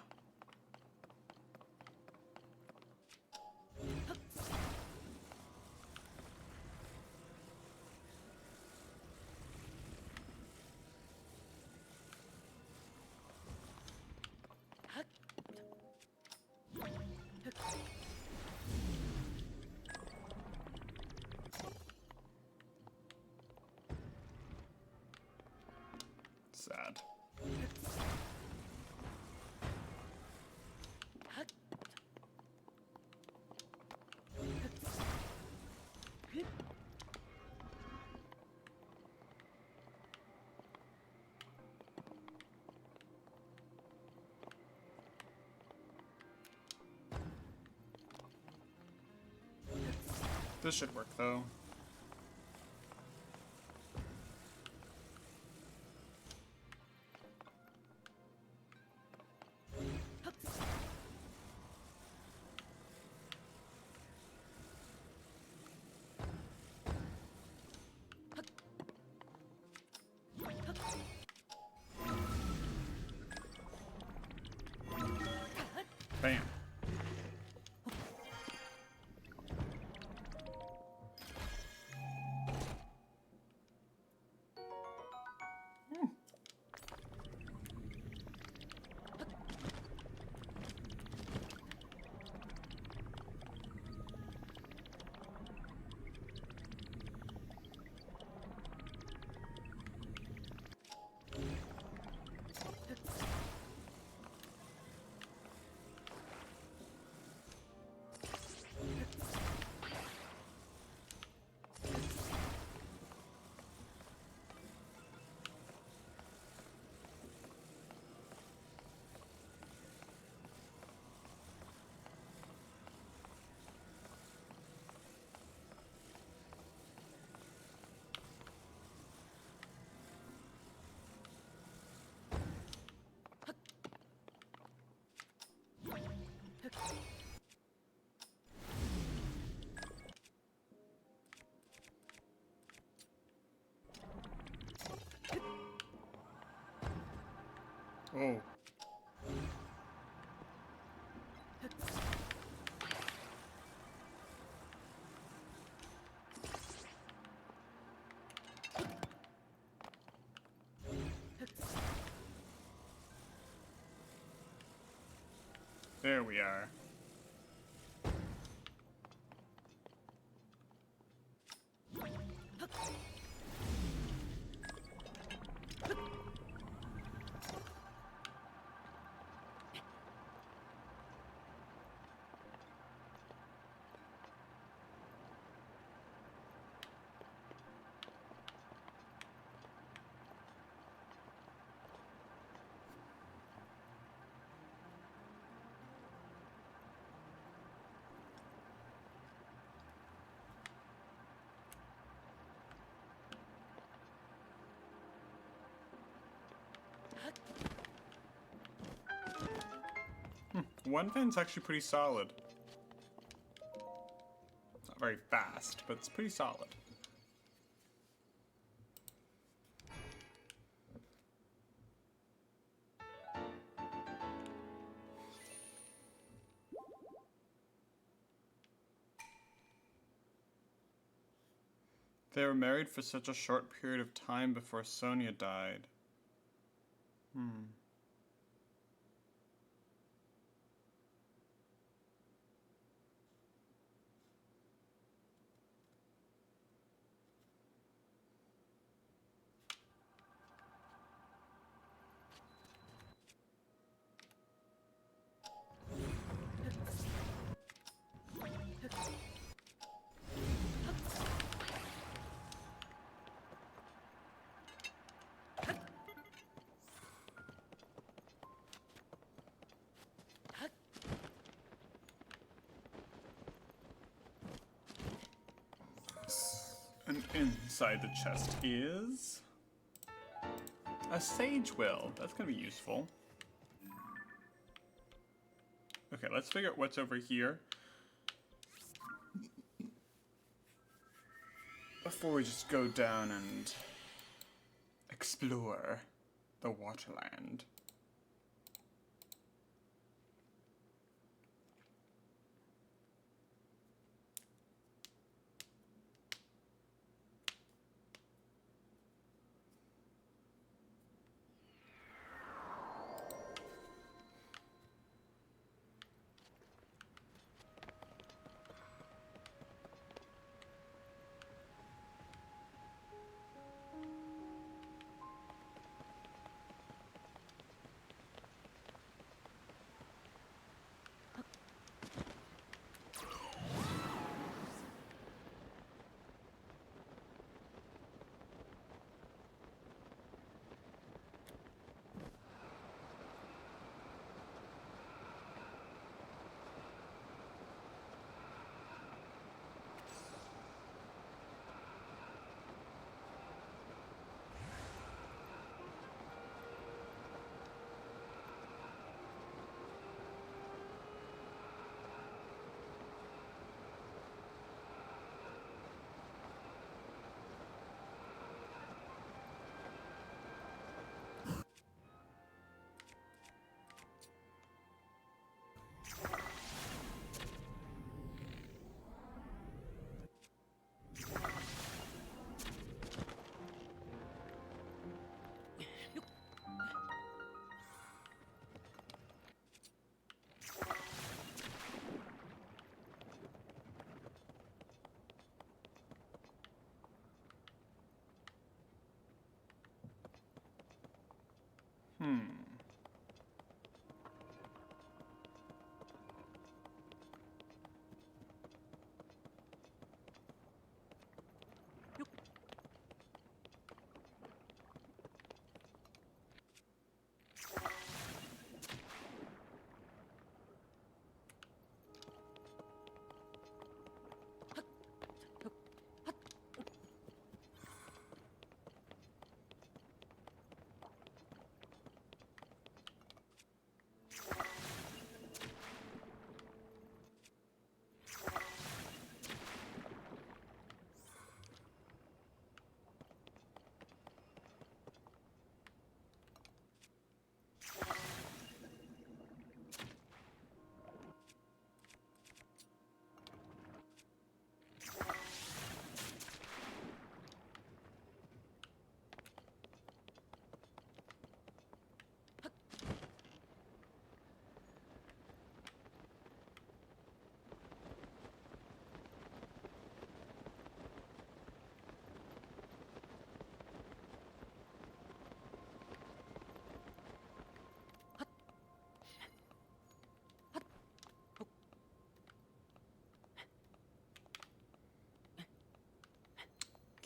Sad. This should work, though. Bam. Oh. There we are. One fan's actually pretty solid. It's not very fast, but it's pretty solid. They were married for such a short period of time before Sonia died. And inside the chest is a sage will. That's gonna be useful. Okay, let's figure out what's over here before we just go down and explore the Waterland.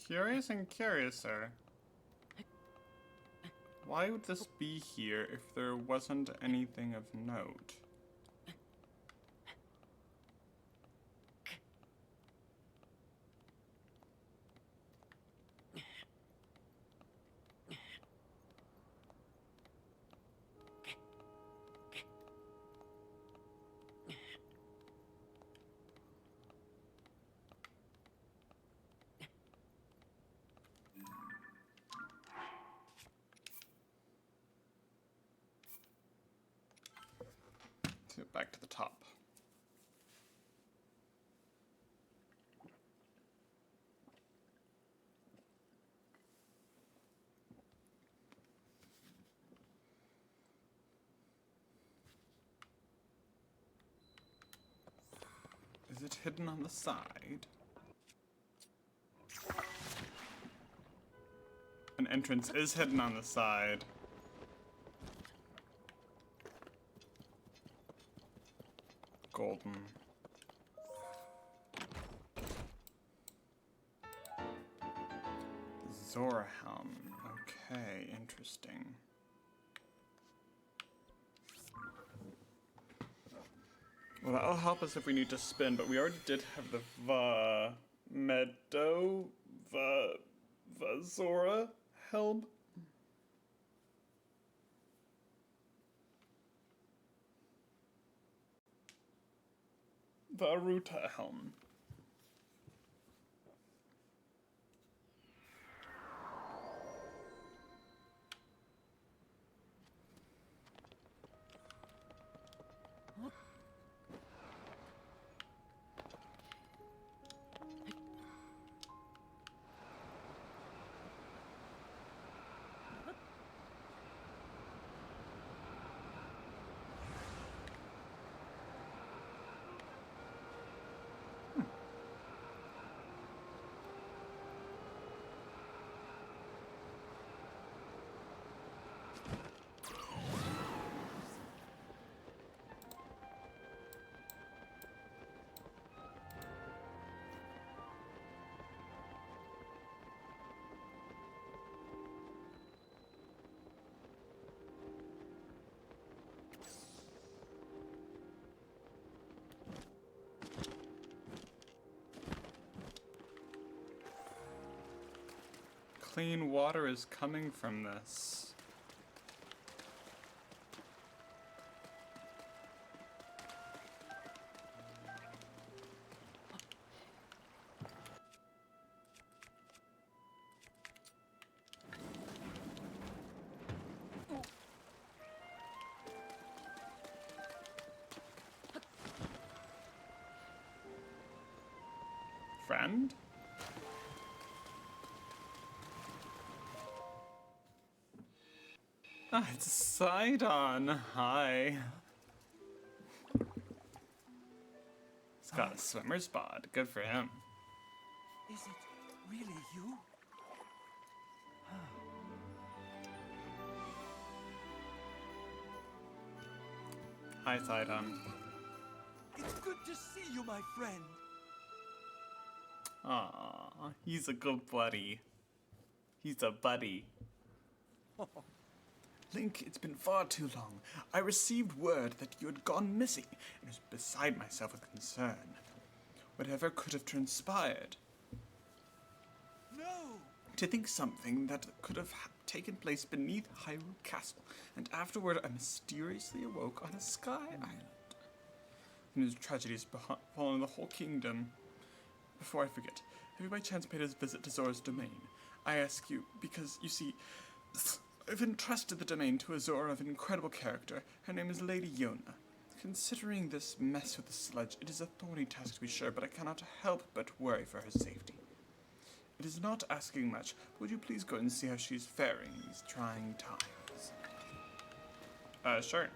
Curious and curiouser. Why would this be here if there wasn't anything of note? back to the top. Is it hidden on the side? An entrance is hidden on the side. Golden. Zora helm. Okay, interesting. Well, that'll help us if we need to spin, but we already did have the Zora helm. The Aruta helm. Clean water is coming from this. Friend? Ah, it's Sidon. Hi. He's got a swimmer's bod. Good for him. Is it really you? Hi, Sidon. It's good to see you, my friend. Aw, he's a good buddy. He's a buddy. Link, it's been far too long. I received word that you had gone missing and was beside myself with concern. Whatever could have transpired? No! To think something that could have taken place beneath Hyrule Castle, and afterward I mysteriously awoke on a sky island. And his tragedies befallen the whole kingdom. Before I forget, have you by chance paid a visit to Zora's domain? I ask you because, you see, I've entrusted the domain to a Zora of incredible character. Her name is Lady Yona. Considering this mess with the sledge, it is a thorny task to be sure, but I cannot help but worry for her safety. It is not asking much. Would you please go and see how she's faring in these trying times? Sure.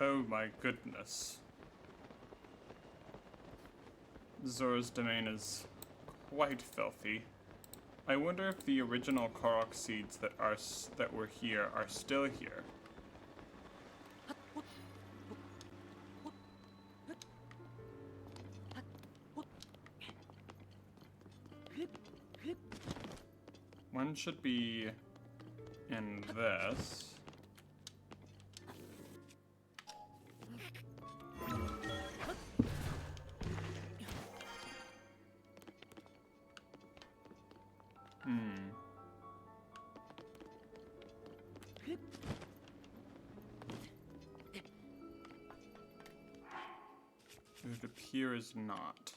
Oh my goodness. Zora's domain is quite filthy. I wonder if the original Korok seeds that were here are still here. One should be in this. It appears not.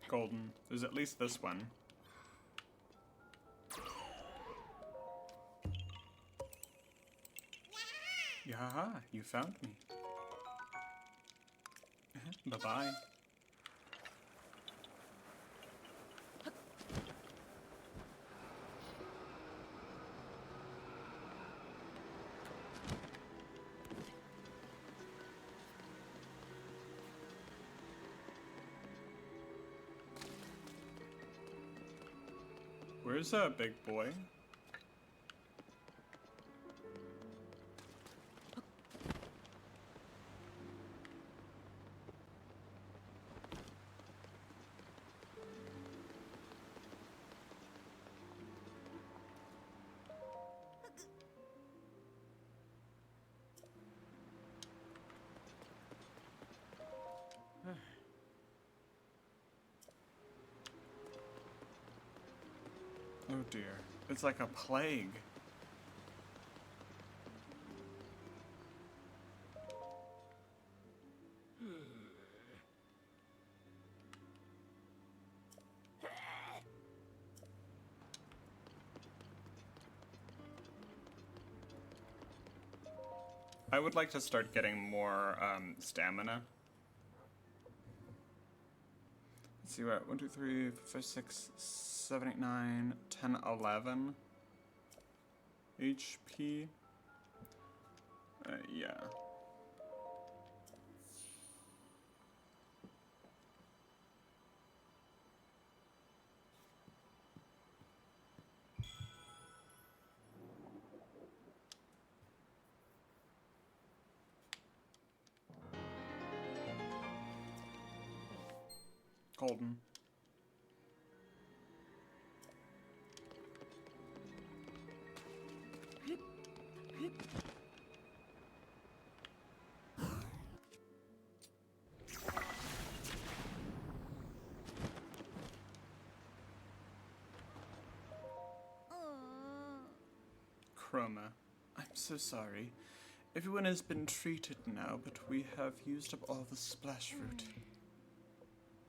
Golden. There's at least this one. Yaha, you found me. Bye-bye. Where's that big boy? Oh dear. It's like a plague. I would like to start getting more stamina. Let's see what, 1, 2, 3, 4, 5, 6, 7, 8, 9, 10, 11 HP. Yeah. Golden. Chroma. I'm so sorry. Everyone has been treated now, but we have used up all the splash fruit.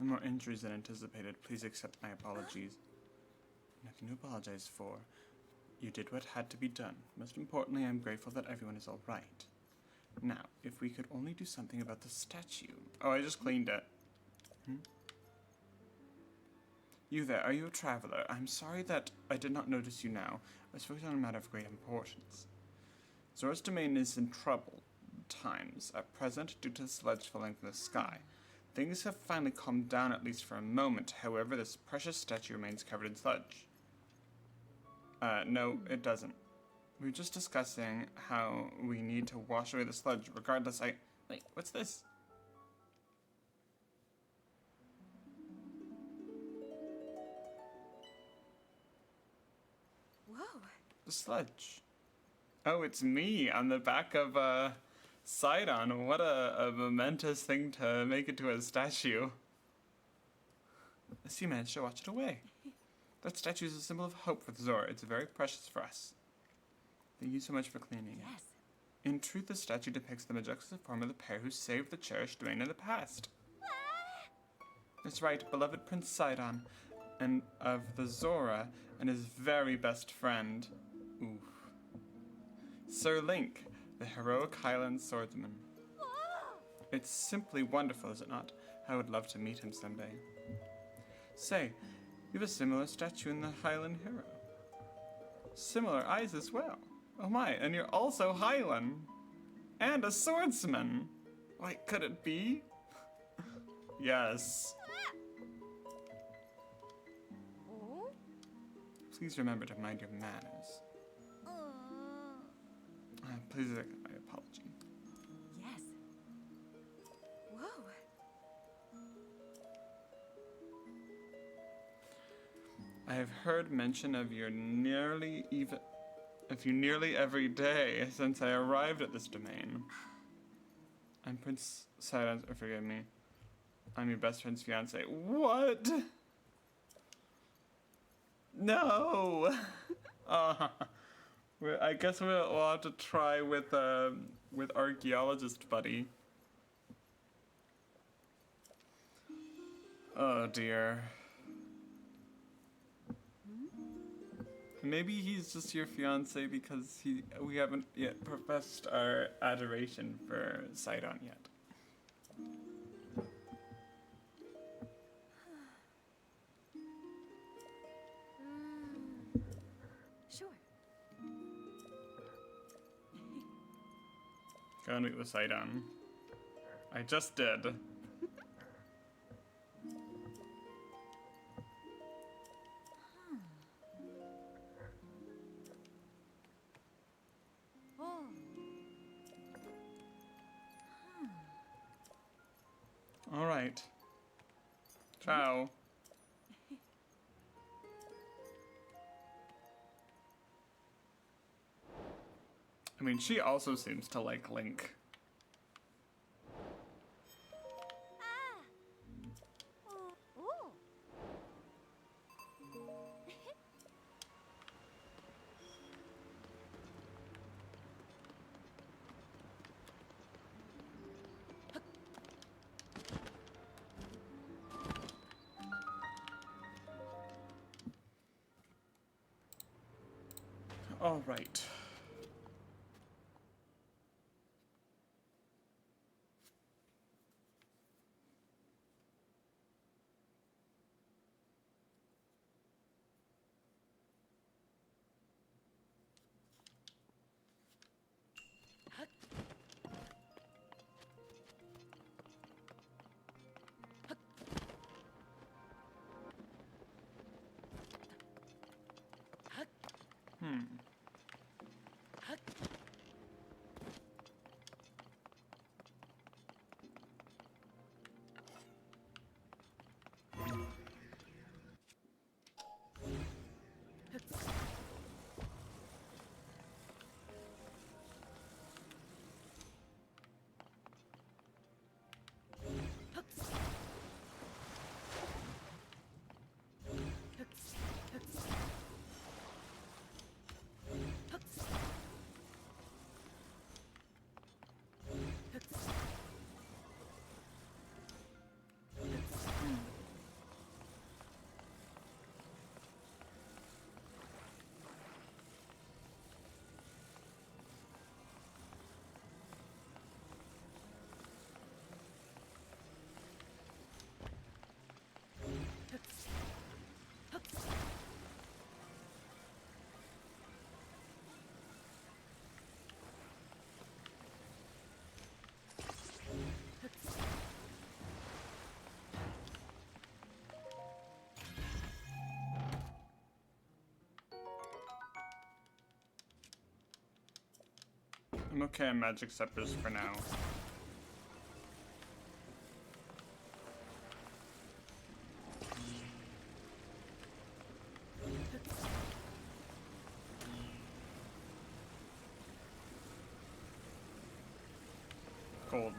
No more injuries than anticipated. Please accept my apologies. Nothing to apologize for. You did what had to be done. Most importantly, I'm grateful that everyone is alright. Now, if we could only do something about the statue. Oh, I just cleaned it. You there, are you a traveler? I'm sorry that I did not notice you now. I was focused on a matter of great importance. Zora's domain is in troubled times at present due to the sludge falling from the sky. Things have finally calmed down at least for a moment. However, this precious statue remains covered in sludge. No, it doesn't. We were just discussing how we need to wash away the sludge. Regardless, Wait, what's this? The sludge. Oh, it's me on the back of Sidon. What a momentous thing to make it to a statue. I see you managed to watch it away. That statue is a symbol of hope for the Zora. It's very precious for us. Thank you so much for cleaning it. Yes. In truth, the statue depicts the majestic form of the pair who saved the cherished domain in the past. That's right, beloved Prince Sidon, and of the Zora, and his very best friend. Oof. Sir Link, the heroic Highland swordsman. It's simply wonderful, is it not? I would love to meet him someday. Say, you have a similar statue in the Highland hero. Similar eyes as well. Oh my, and you're also Highland. And a swordsman. Wait, could it be? Yes. Oh? Please remember to mind your manners. Please accept my apology. Yes. Whoa. I have heard mention of you nearly every day since I arrived at this domain. I'm Prince Sidon, forgive me. I'm your best friend's fiance. What? No. I guess we'll have to try with archaeologist buddy. Oh dear. Maybe he's just your fiance because we haven't yet professed our adoration for Sidon yet. Sure. Go and meet with Sidon. I just did. Oh. All right. Ciao. I mean, she also seems to like Link. Oh. All right. I'm okay on magic scepters for now. golden.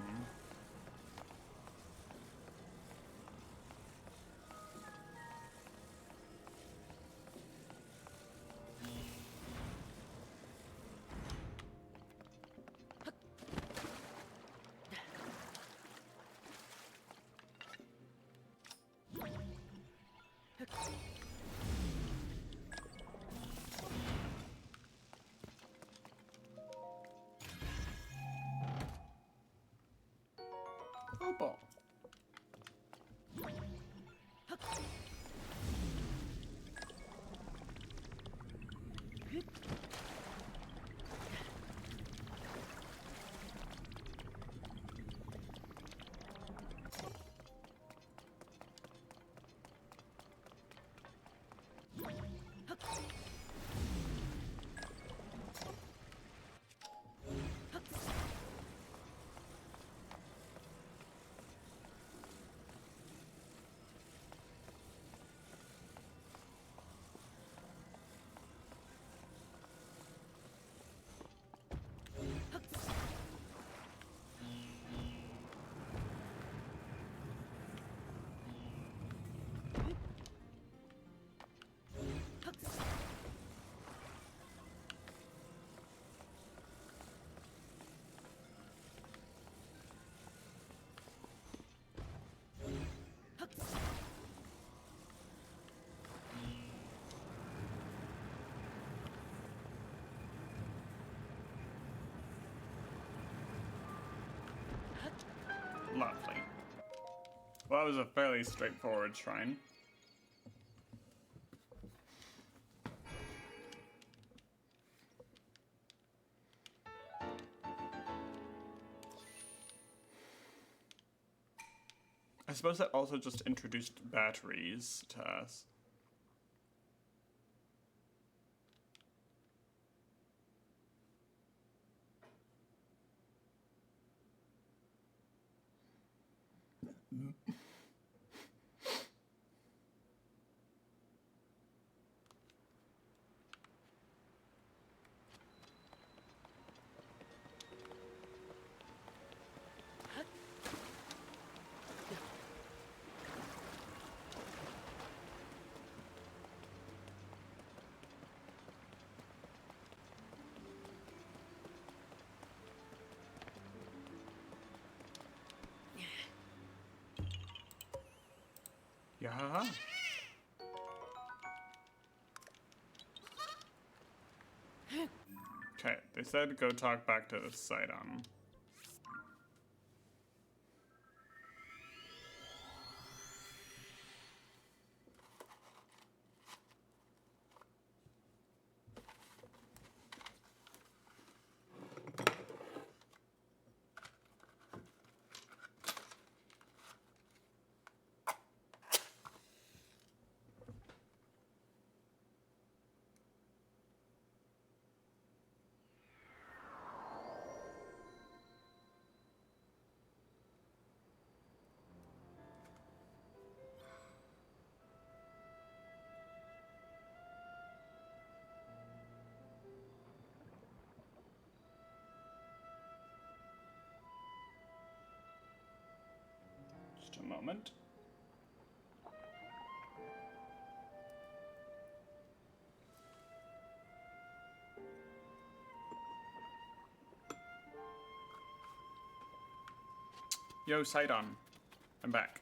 Opal. Lovely. Well, that was a fairly straightforward shrine. I suppose that also just introduced batteries to us. Yeah. Okay, they said go talk back to the Sidon. Just a moment. Yo, Sidon. I'm back.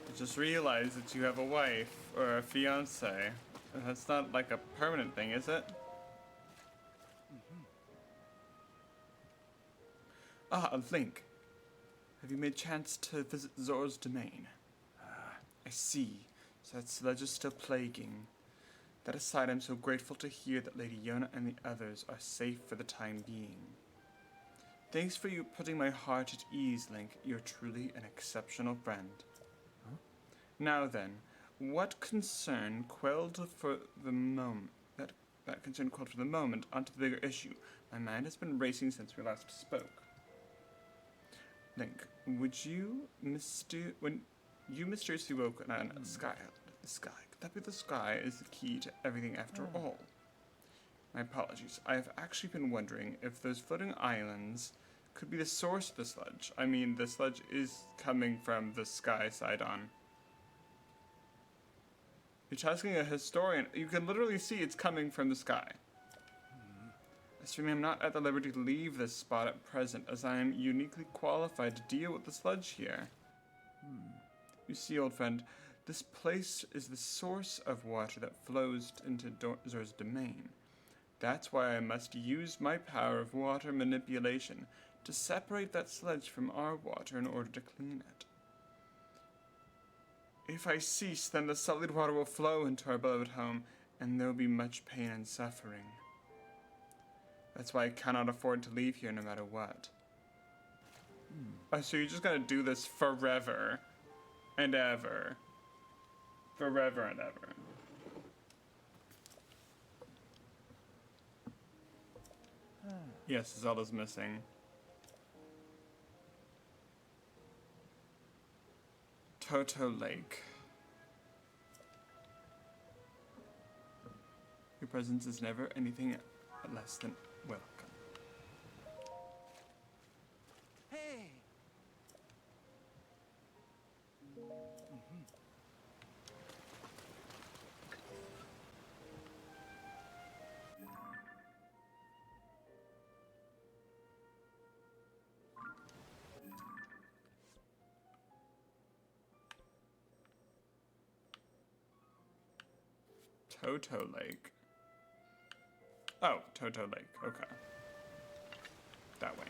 I just realized that you have a wife or a fiance. That's not like a permanent thing, is it? Ah, a link. Have you made chance to visit Zor's domain? Ah, I see. So that sledge is still plaguing. That aside, I'm so grateful to hear that Lady Yona and the others are safe for the time being. Thanks for you putting my heart at ease, Link. You're truly an exceptional friend. Huh? Now then, what concern quelled for the moment? That concern quelled for the moment. Onto the bigger issue. My mind has been racing since we last spoke. Link, when you mysteriously woke on the sky, could that be the sky is the key to everything after all? My apologies. I have actually been wondering if those floating islands could be the source of the sludge. I mean, the sludge is coming from the sky side on. You're asking a historian. You can literally see it's coming from the sky. As for me, I'm not at the liberty to leave this spot at present, as I am uniquely qualified to deal with the sludge here. You see, old friend, this place is the source of water that flows into Zor's domain. That's why I must use my power of water manipulation to separate that sludge from our water in order to clean it. If I cease, then the sullied water will flow into our beloved home, and there will be much pain and suffering. That's why I cannot afford to leave here no matter what. Oh, so you're just gonna do this forever and ever. Forever and ever. Yes, Zelda's missing. Toto Lake. Your presence is never anything less than welcome. Hey! Toto Lake. Oh, Toto Lake. Okay. That way.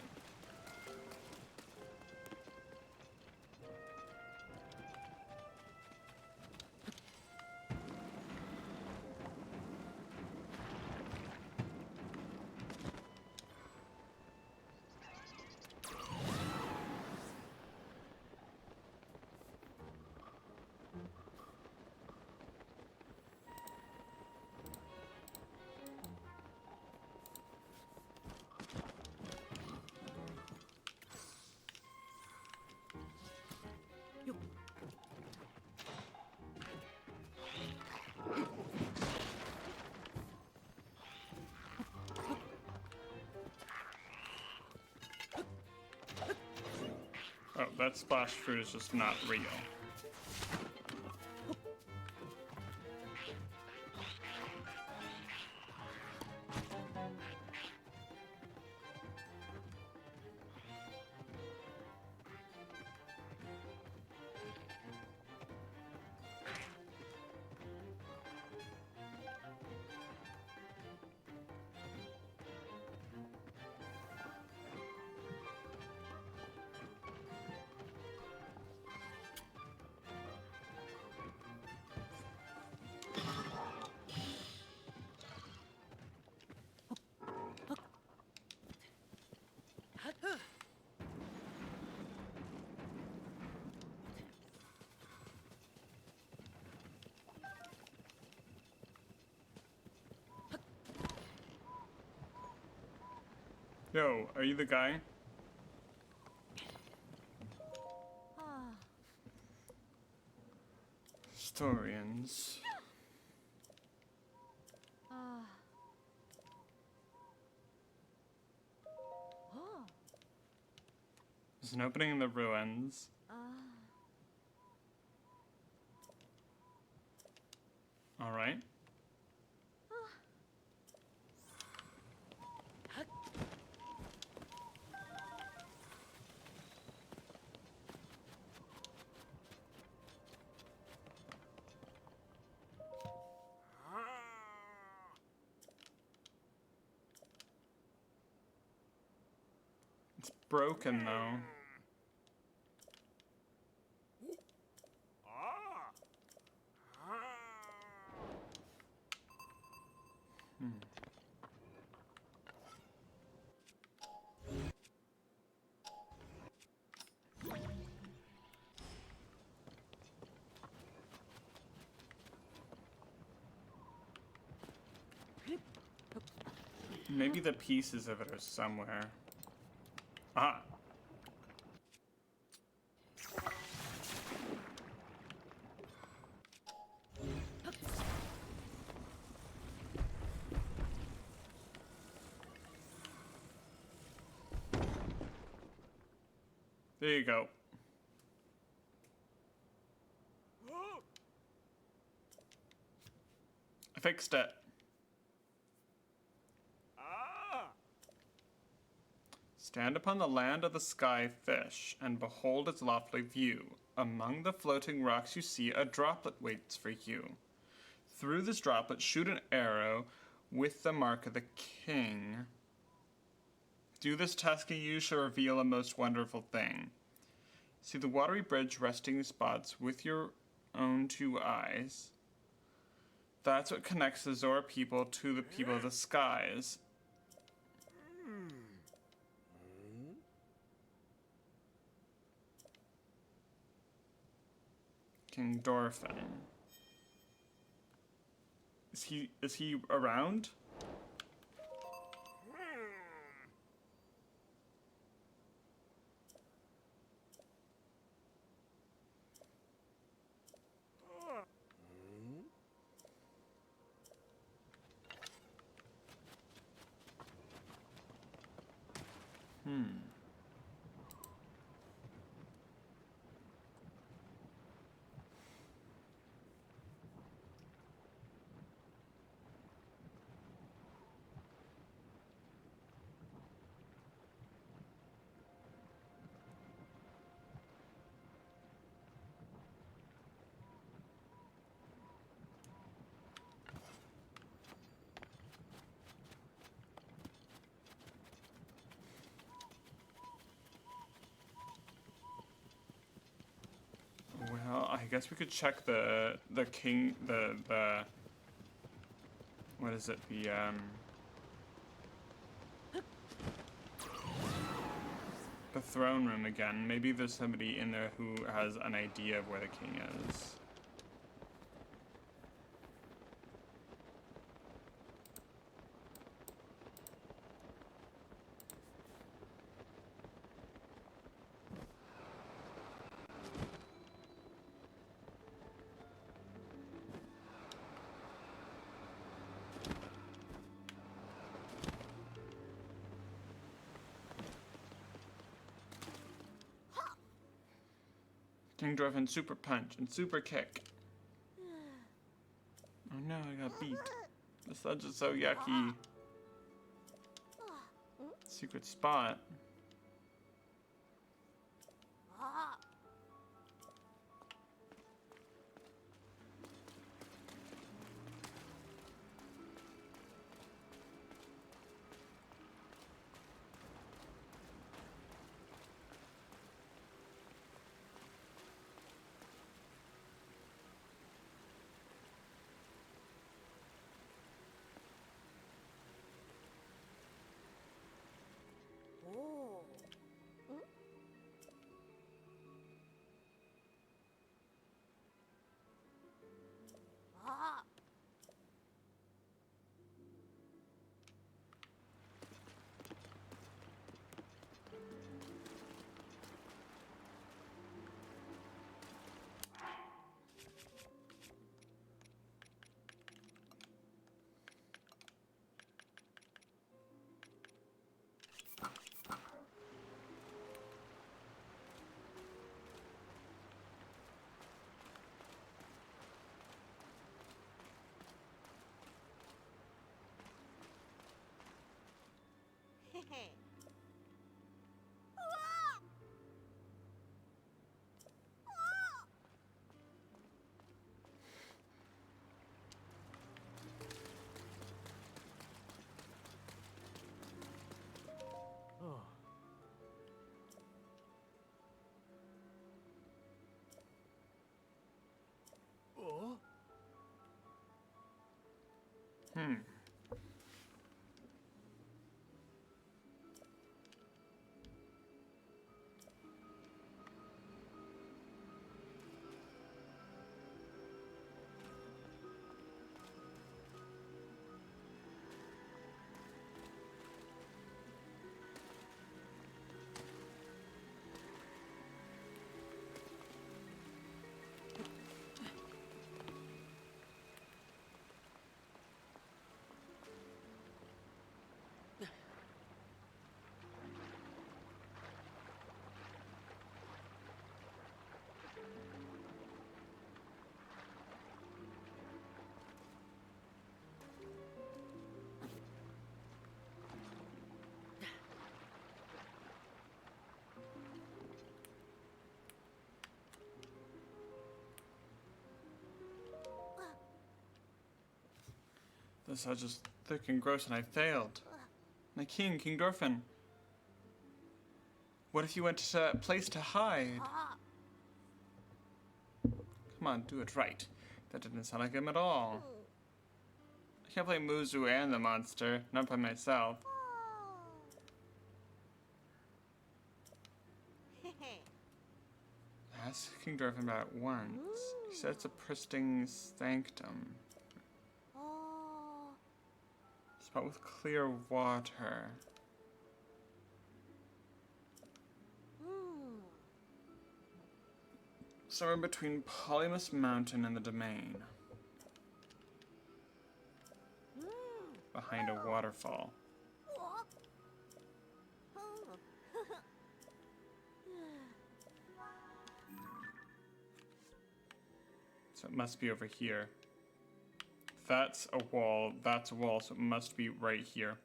Oh, that splash fruit is just not real. Yo, are you the guy? Historians. There's an opening in the ruins. Alright. It's broken though. Maybe the pieces of it are somewhere. Ah. There you go. I fixed it. Stand upon the land of the sky fish, and behold its lofty view. Among the floating rocks you see a droplet waits for you. Through this droplet shoot an arrow with the mark of the king. Do this task and you shall reveal a most wonderful thing. See the watery bridge resting spots with your own 2 eyes. That's what connects the Zora people to the people of the skies. King Dorfin. Is he around? Well, I guess we could check the king the what is it, the throne room again. Maybe there's somebody in there who has an idea of where the king is. King Dorfin super punch and super kick. Oh no, I got beat. This ledge is so yucky. Secret spot. The sludge is thick and gross and I failed. My king, King Dorfin. What if you went to a place to hide? Come on, do it right. That didn't sound like him at all. I can't play Muzu and the monster, not by myself. Ask King Dorfin about it once. He said it's a pristine sanctum. Spot with clear water. Somewhere between Polymus Mountain and the Domain. Behind a waterfall. So it must be over here. That's a wall, so it must be right here.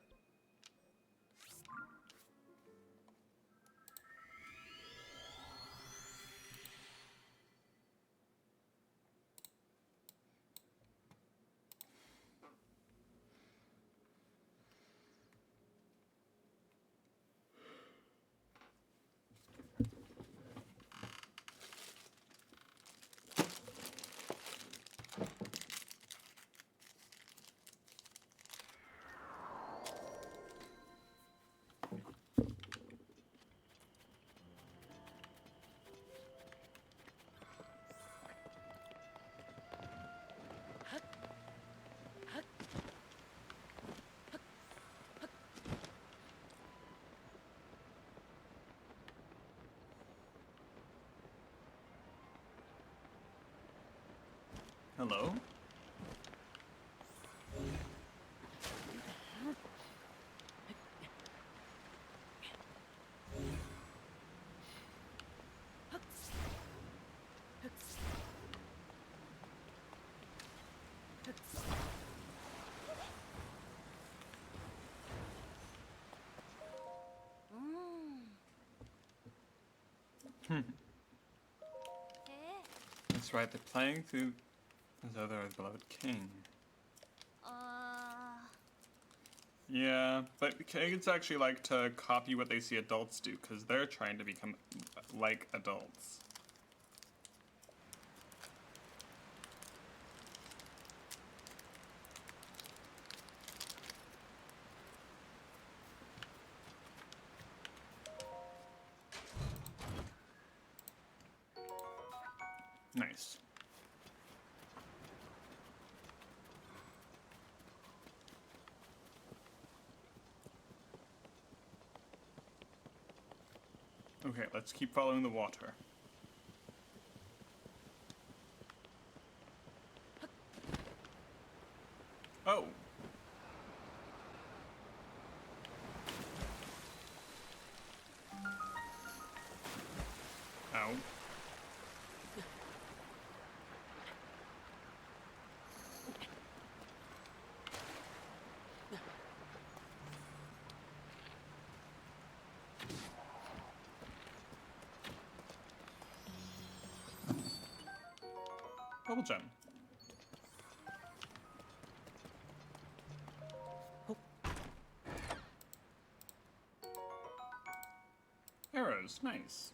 Hello? That's right, they're playing through as though they're a beloved king. Yeah, but kids actually like to copy what they see adults do, because they're trying to become like adults. Nice. Okay, let's keep following the water. Oh! Ow. Bubble gem. Arrows, nice.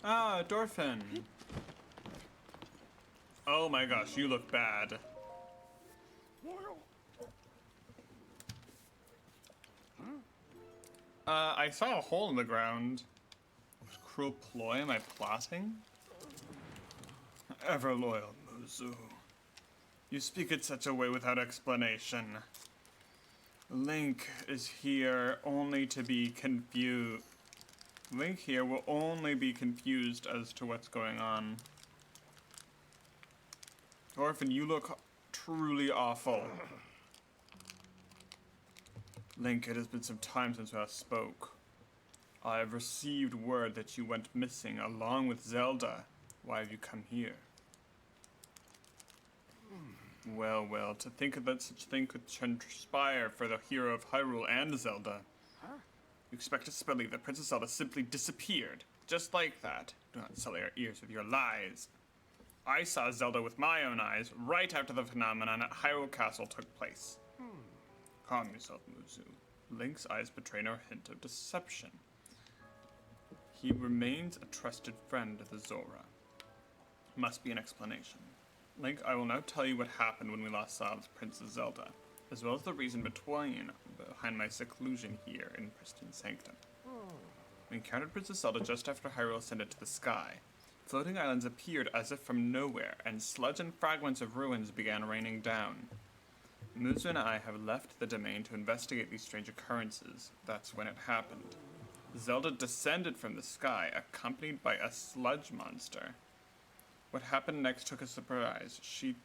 Ah, Dorfin. Oh my gosh, you look bad. I saw a hole in the ground. What cruel ploy am I plotting? Ever loyal, Muzu. You speak in such a way without explanation. Link is here only to be confused. Link here will only be confused as to what's going on. Orphan, you look truly awful. Link, it has been some time since we last spoke. I have received word that you went missing along with Zelda. Why have you come here? Well, well, to think that such a thing could transpire for the hero of Hyrule and Zelda. You expect us to believe that Princess Zelda simply disappeared, just like that. Do not sully our ears with your lies. I saw Zelda with my own eyes right after the phenomenon at Hyrule Castle took place. Calm yourself, Muzu. Link's eyes betray no hint of deception. He remains a trusted friend of the Zora. Must be an explanation. Link, I will now tell you what happened when we last saw Princess Zelda, as well as the reason behind my seclusion here in Pristine Sanctum. We encountered Princess Zelda just after Hyrule ascended to the sky. Floating islands appeared as if from nowhere, and sludge and fragments of ruins began raining down. Muzu and I have left the domain to investigate these strange occurrences. That's when it happened. Zelda descended from the sky, accompanied by a sludge monster. What happened next took us by surprise. She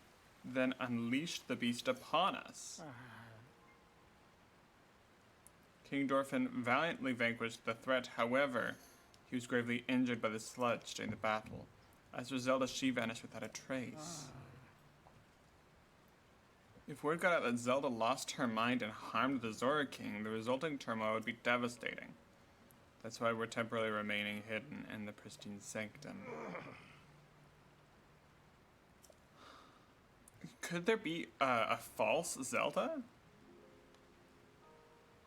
then unleashed the beast upon us. King Dorphin valiantly vanquished the threat. However, he was gravely injured by the sludge during the battle. As for Zelda, she vanished without a trace. If word got out that Zelda lost her mind and harmed the Zora King, the resulting turmoil would be devastating. That's why we're temporarily remaining hidden in the Pristine Sanctum. Could there be a false Zelda?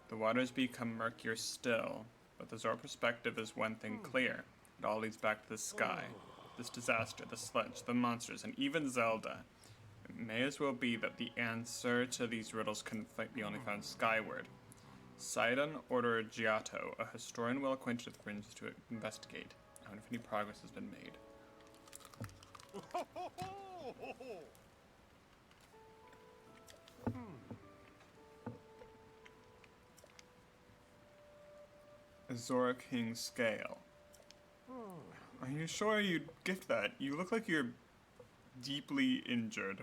The waters become murkier still, but the Zora perspective is one thing clear. It all leads back to the sky. This disaster, the sludge, the monsters, and even Zelda. It may as well be that the answer to these riddles can be only found skyward. Sidon ordered Giotto, a historian well acquainted with ruins, to investigate. I wonder if any progress has been made. A Zora King scale. Are you sure you'd gift that? You look like you're deeply injured.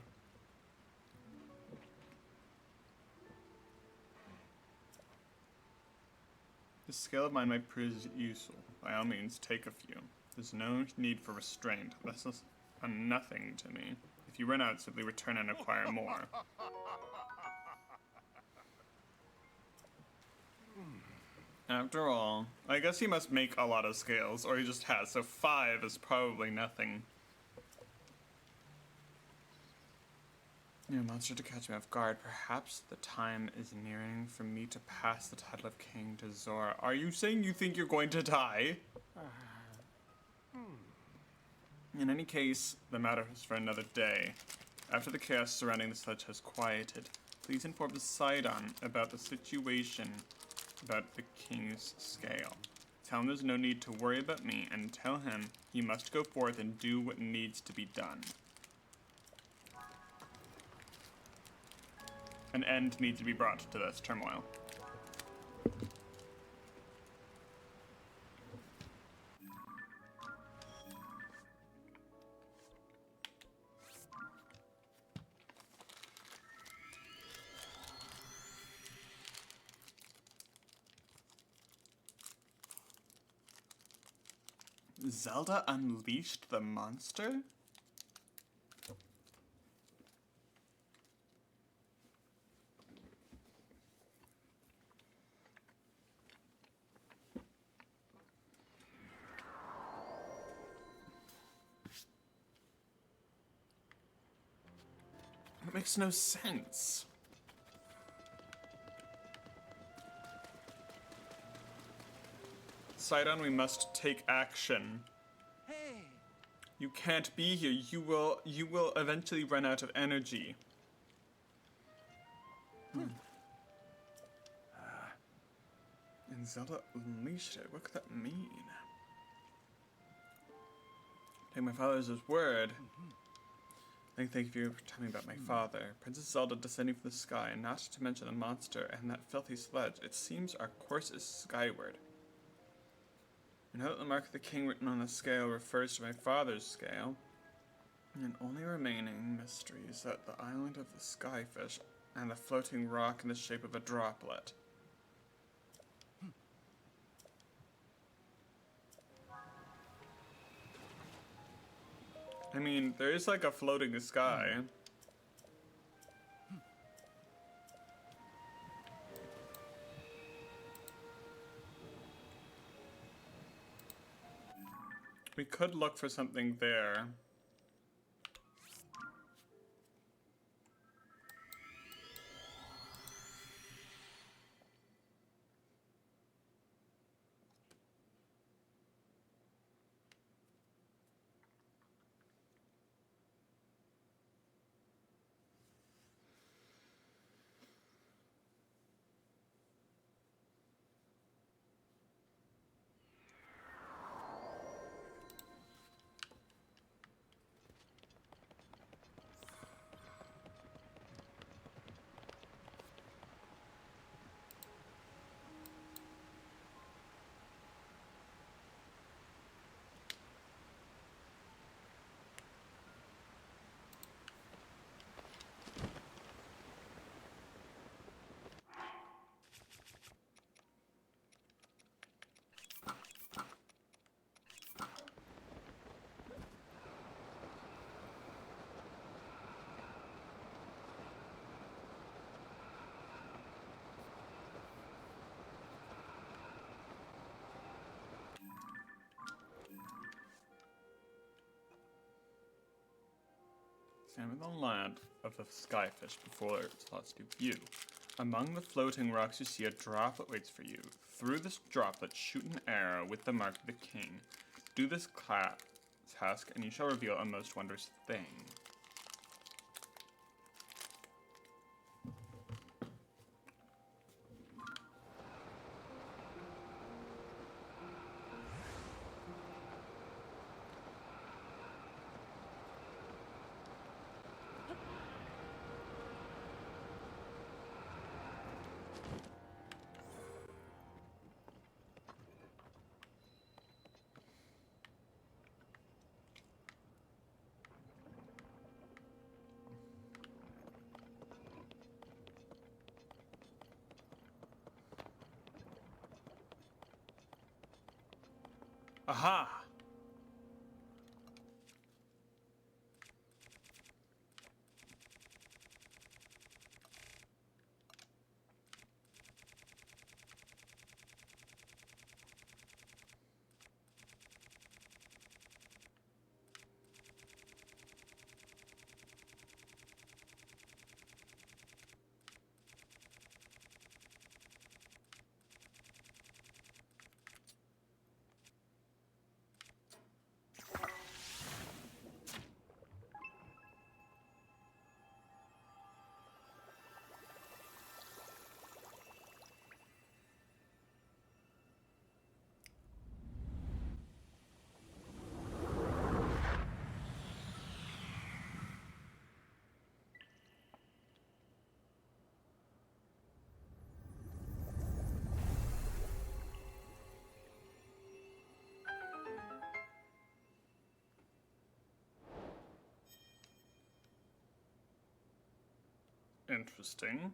This scale of mine might prove useful. By all means, take a few. There's no need for restraint. This is a nothing to me. If you run out, simply return and acquire more. After all, I guess he must make a lot of scales, or he just has, so 5 is probably nothing. You're a monster to catch me off guard. Perhaps the time is nearing for me to pass the title of king to Zora. Are you saying you think you're going to die? In any case, the matter is for another day. After the chaos surrounding the sludge has quieted, please inform Sidon about the situation about the king's scale. Tell him there's no need to worry about me, and tell him he must go forth and do what needs to be done. An end needs to be brought to this turmoil. Zelda unleashed the monster? It makes no sense. Sidon, we must take action. Hey! You can't be here. You will eventually run out of energy. And Zelda unleashed it. What could that mean? Take my father as his word. Thank you for telling me about my father. Princess Zelda descending from the sky, not to mention the monster and that filthy sledge. It seems our course is skyward. I know that the mark of the king written on the scale refers to my father's scale. And only remaining mystery is that the island of the skyfish and the floating rock in the shape of a droplet. I mean, there is like a floating sky. We could look for something there. Examine the land of the skyfish before it's lost to view. Among the floating rocks you see a droplet waits for you. Through this droplet shoot an arrow with the mark of the king. Do this task and you shall reveal a most wondrous thing. Aha! Interesting.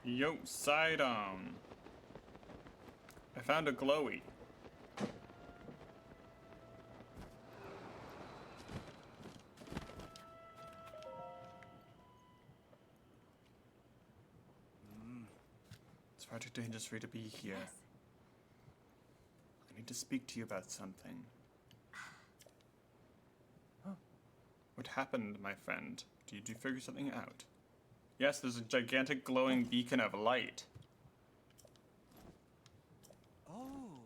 Yo, side on. I found a glowy. It's far too dangerous for you to be here. Yes. I need to speak to you about something. What happened, my friend? Did you figure something out? Yes, there's a gigantic glowing beacon of light. Oh.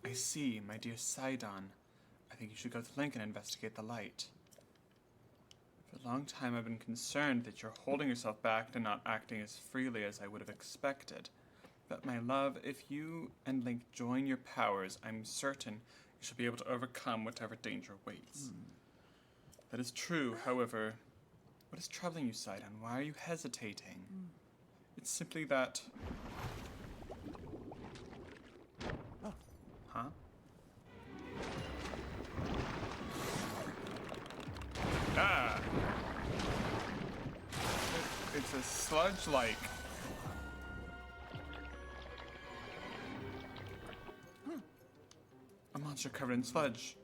I see, my dear Sidon. I think you should go to the link and investigate the light. For a long time I've been concerned that you're holding yourself back and not acting as freely as I would have expected. But my love, if you and Link join your powers, I'm certain You shall be able to overcome whatever danger waits. That is true, however. What is troubling you, Sidon? Why are you hesitating? It's simply that... Huh? Ah! It's a sludge-like. A monster covered in sludge.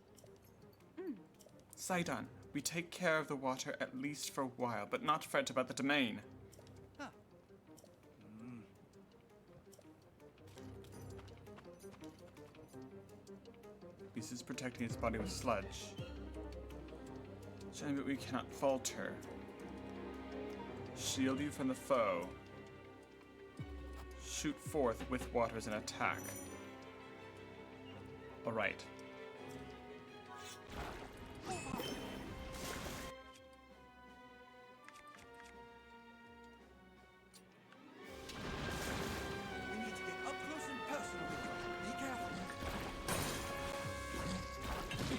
Sidon, we take care of the water at least for a while, but not fret about the domain. Beast is protecting his body with sludge. Shame that we cannot falter. Shield you from the foe. Shoot forth with water as an attack. Alright. We need to get up close and personal with you. Be careful. Leave it to me.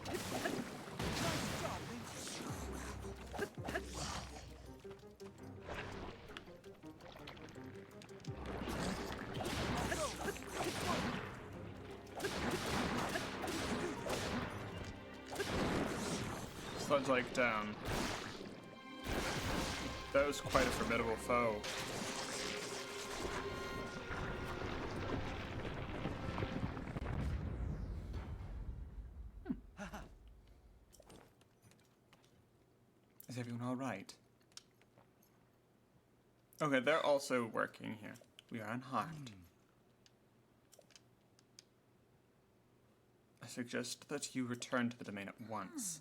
Nice job, Link. Sludge like down. That was quite a formidable foe. Is everyone all right? Okay, they're also working here. We are unharmed. I suggest that you return to the domain at once.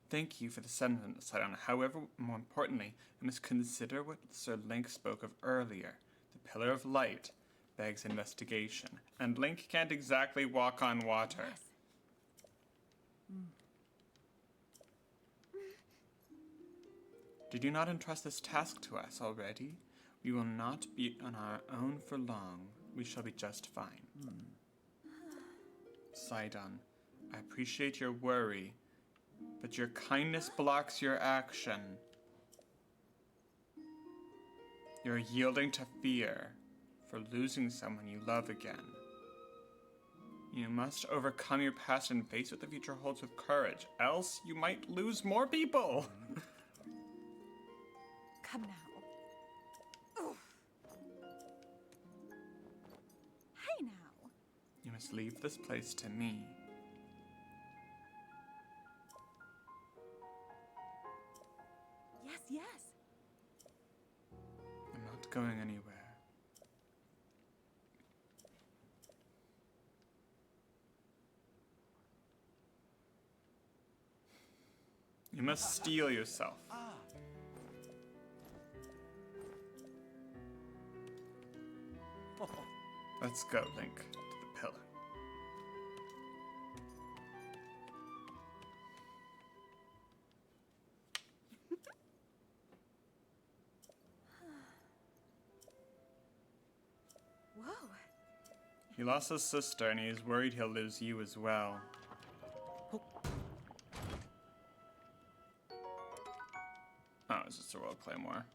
Thank you for the sentiment, Sidon. However, more importantly, I must consider what Sir Link spoke of earlier. The Pillar of Light begs investigation, and Link can't exactly walk on water. Yes. Did you not entrust this task to us already? We will not be on our own for long. We shall be just fine. Sidon, I appreciate your worry, but your kindness blocks your action. You're yielding to fear for losing someone you love again. You must overcome your past and face what the future holds with courage, else you might lose more people. Come now. Oof. Hey now. You must leave this place to me. Yes, yes. I'm not going anywhere. You must steel yourself. Let's go, Link, to the pillar. Whoa. He lost his sister and he is worried he'll lose you as well. Oh, it's just a Royal Claymore.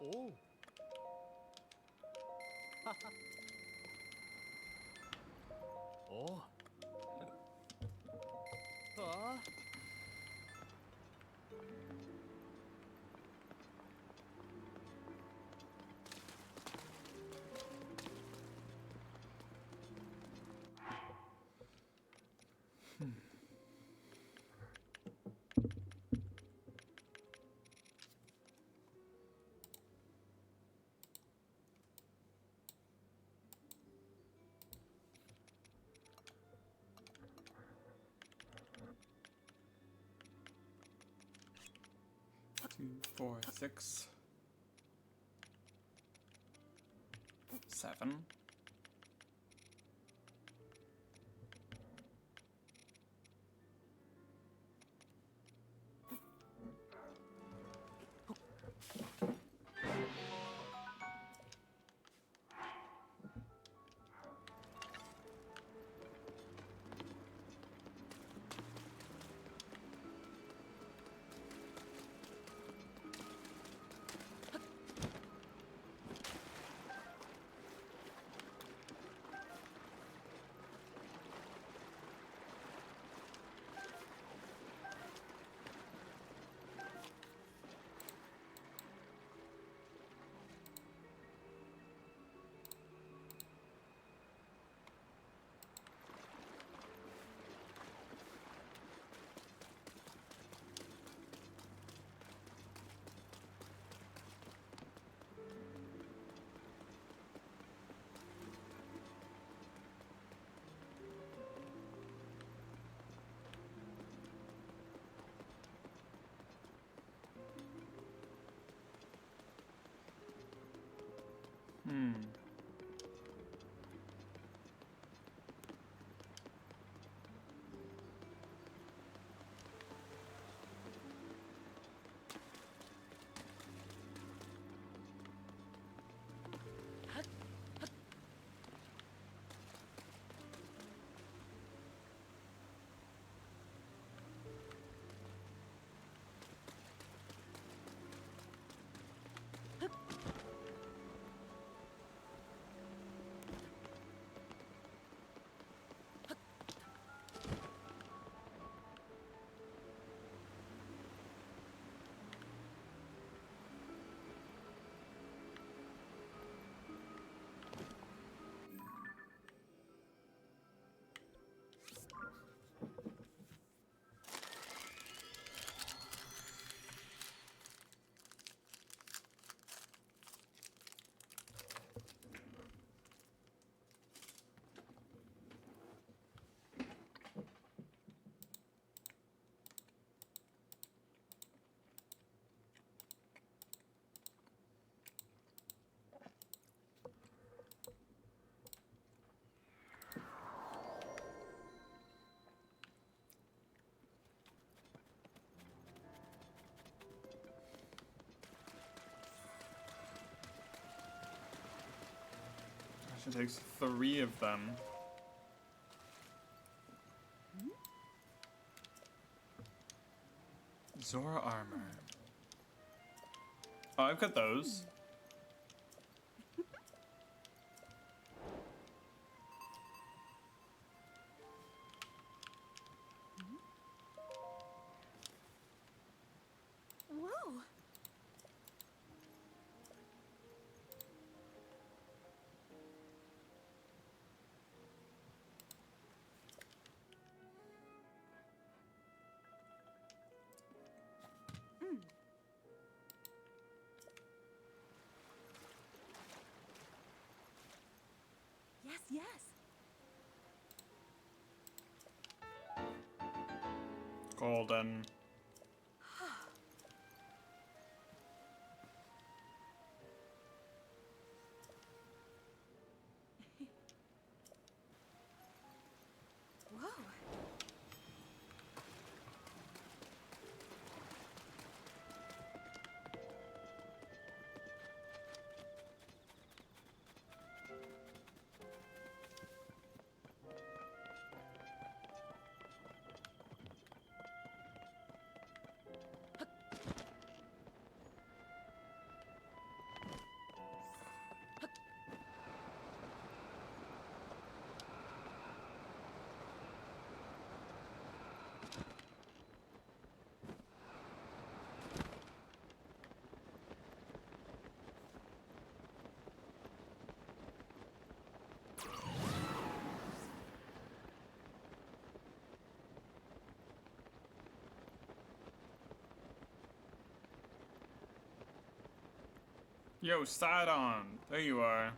Oh. Oh. Ah. Two, 4, 6, 7. Gosh, it takes 3 of them. Zora armor. Oh, I've got those. Whoa. Yes, yes. Golden. Whoa. Yo, Sidon! There you are.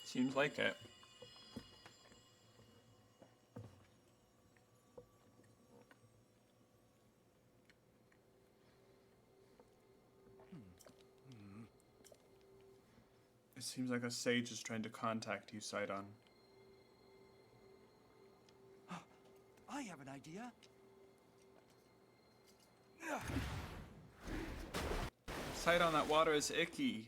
Seems like it. It seems like a sage is trying to contact you, Sidon. I have an idea. Sidon, that water is icky.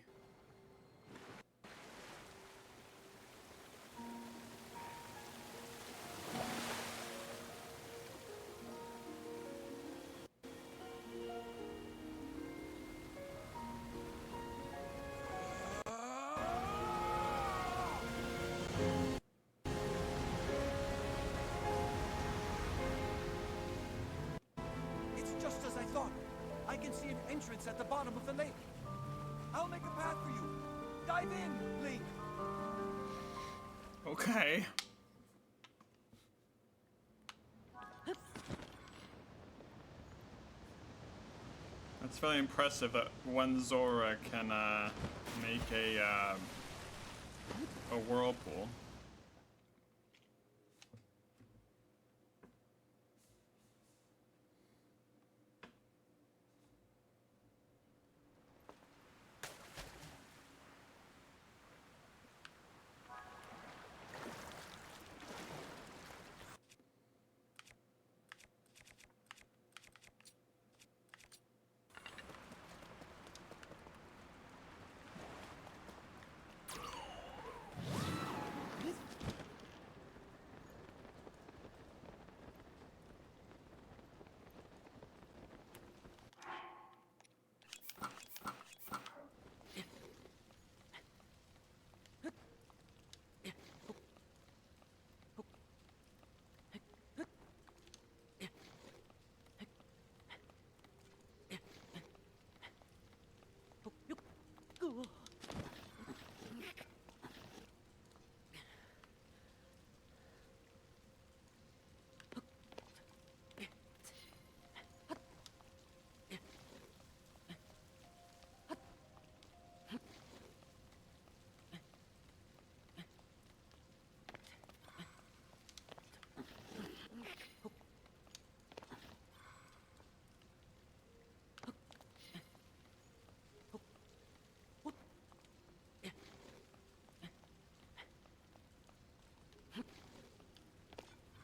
It's just as I thought. I can see an entrance at the bottom of the lake. I'll make a path for you. Dive in, Link. Okay. That's really impressive that one Zora can make a whirlpool.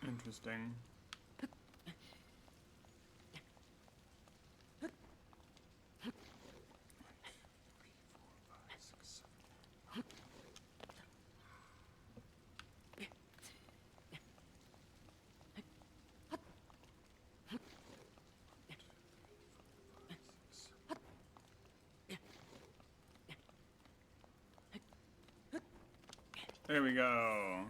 Interesting. There we go.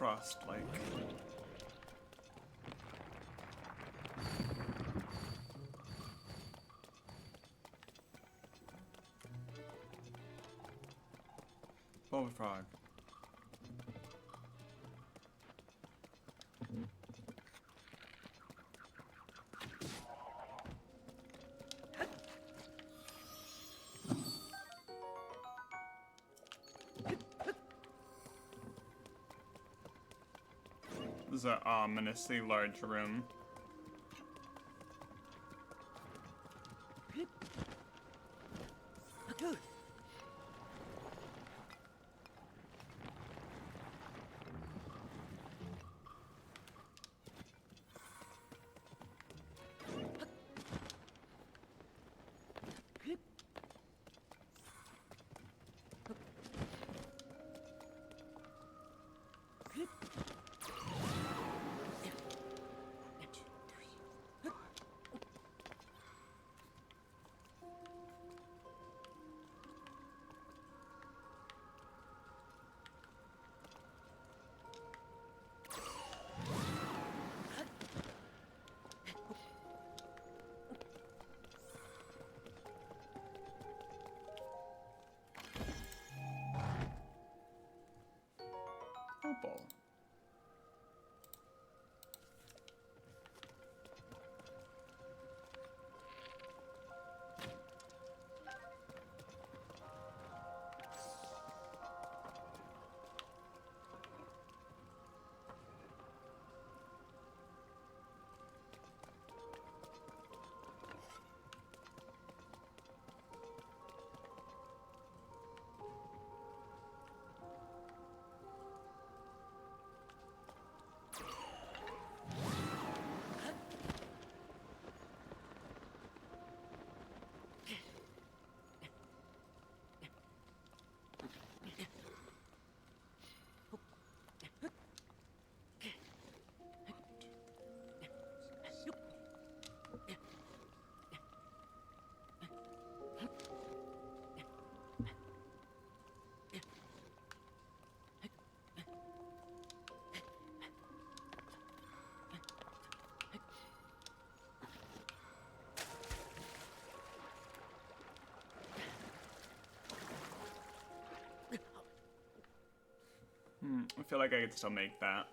frost-like. Bullfrog. This is an ominously large room. Opal. I feel like I could still make that.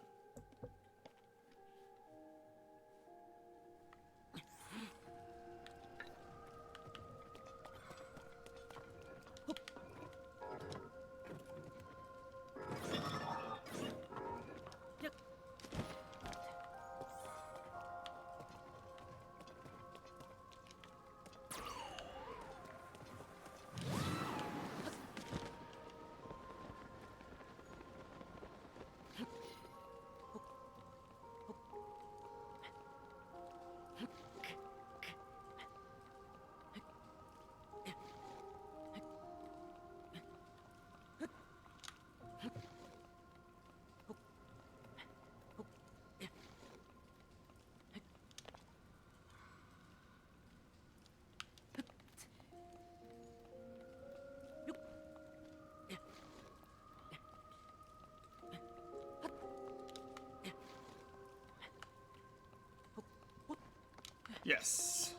Yes.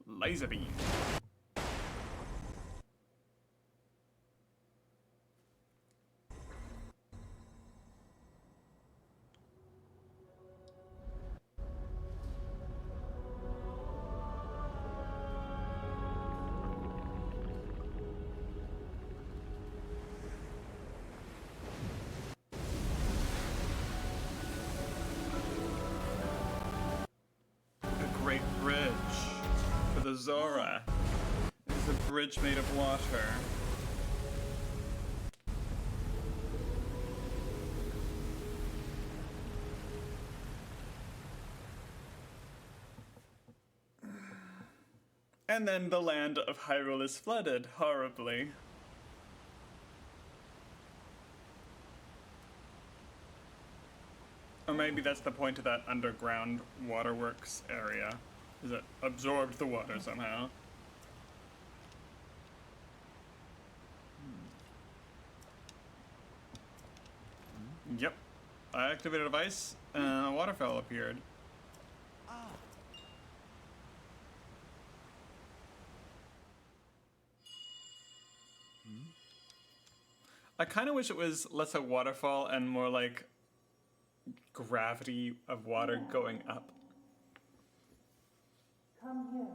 Laser beam. A great bridge for the Zora. It's a bridge made of water. And then the land of Hyrule is flooded horribly. Or maybe that's the point of that underground waterworks area, is it absorbed the water somehow. Yep. I activated a device and a waterfall appeared. Ah. I kind of wish it was less a waterfall and more like gravity of water going up. Come here.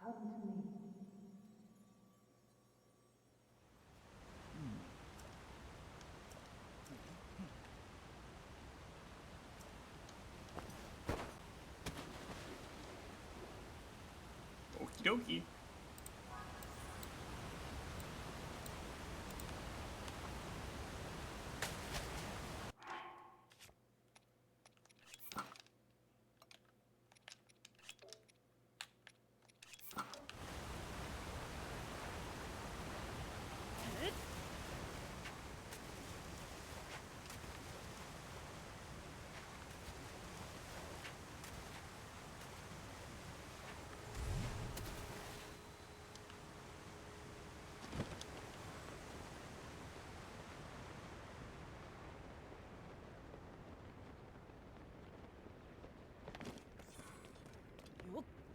Come to me. Okie dokie.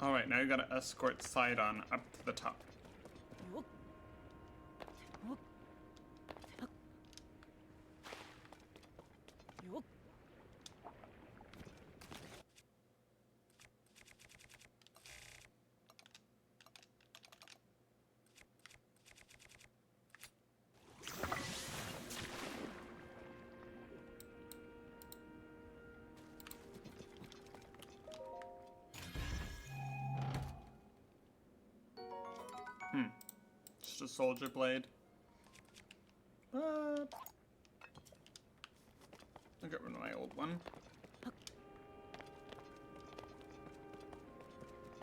Alright, now you gotta escort Sidon up to the top. Just a soldier blade. I'll get rid of my old one.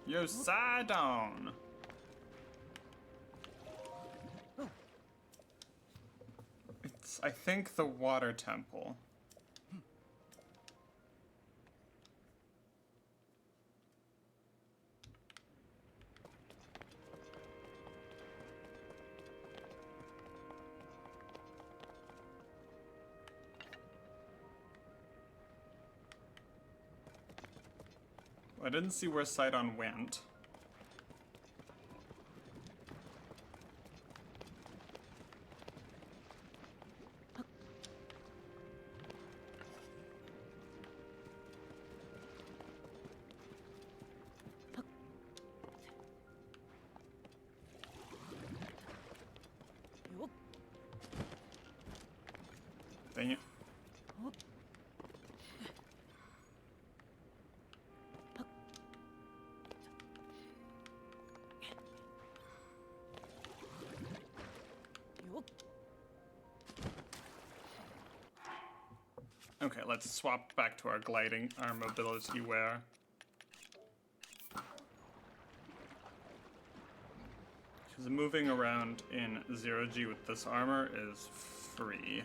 Yo, Sidon! It's, I think, the water temple. I didn't see where Sidon went. Dang it. Okay, let's swap back to our gliding, our mobility wear. Because moving around in 0G with this armor is free.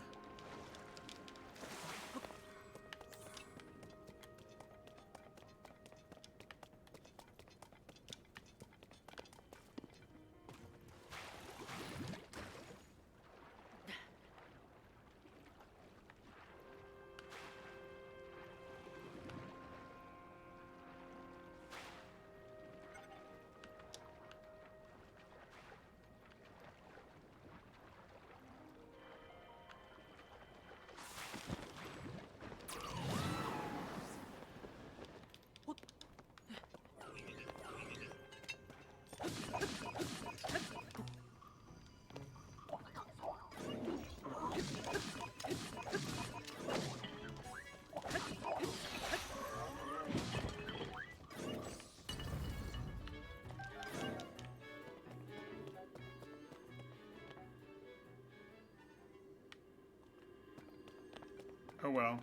Oh well.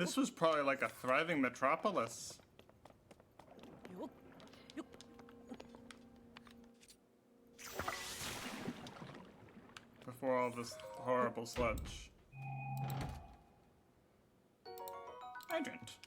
This was probably like a thriving metropolis. Before all this horrible sludge. Hydrant.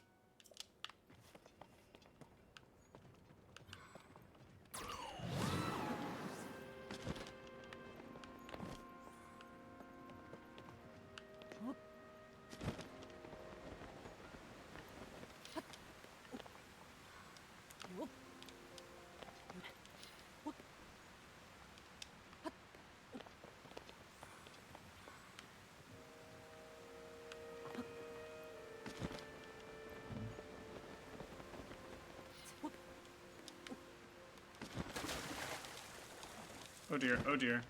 Oh dear, oh dear.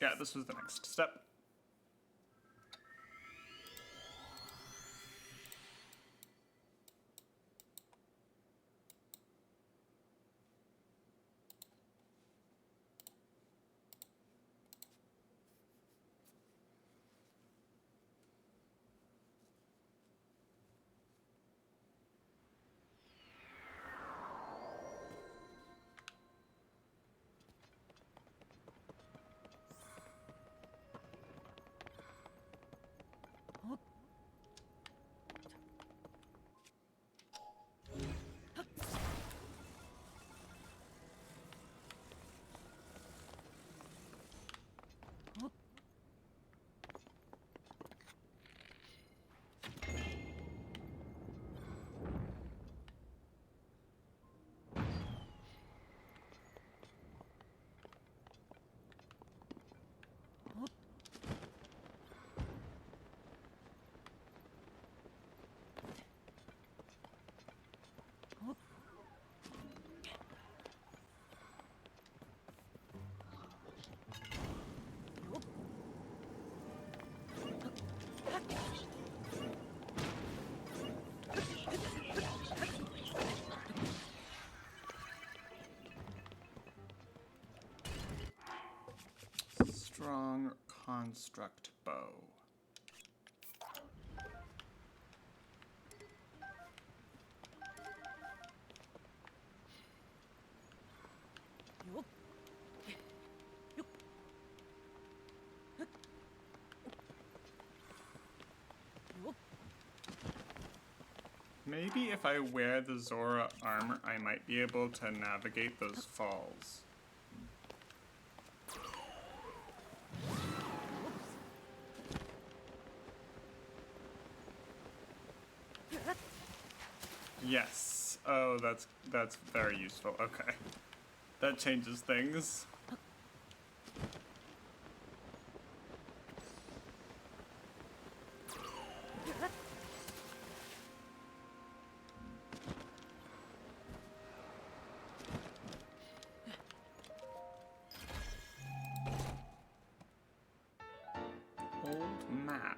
Yeah, this was the next step. Strong construct bow. Maybe if I wear the Zora armor, I might be able to navigate those falls. Yes. Oh, that's very useful. Okay. That changes things. Old map.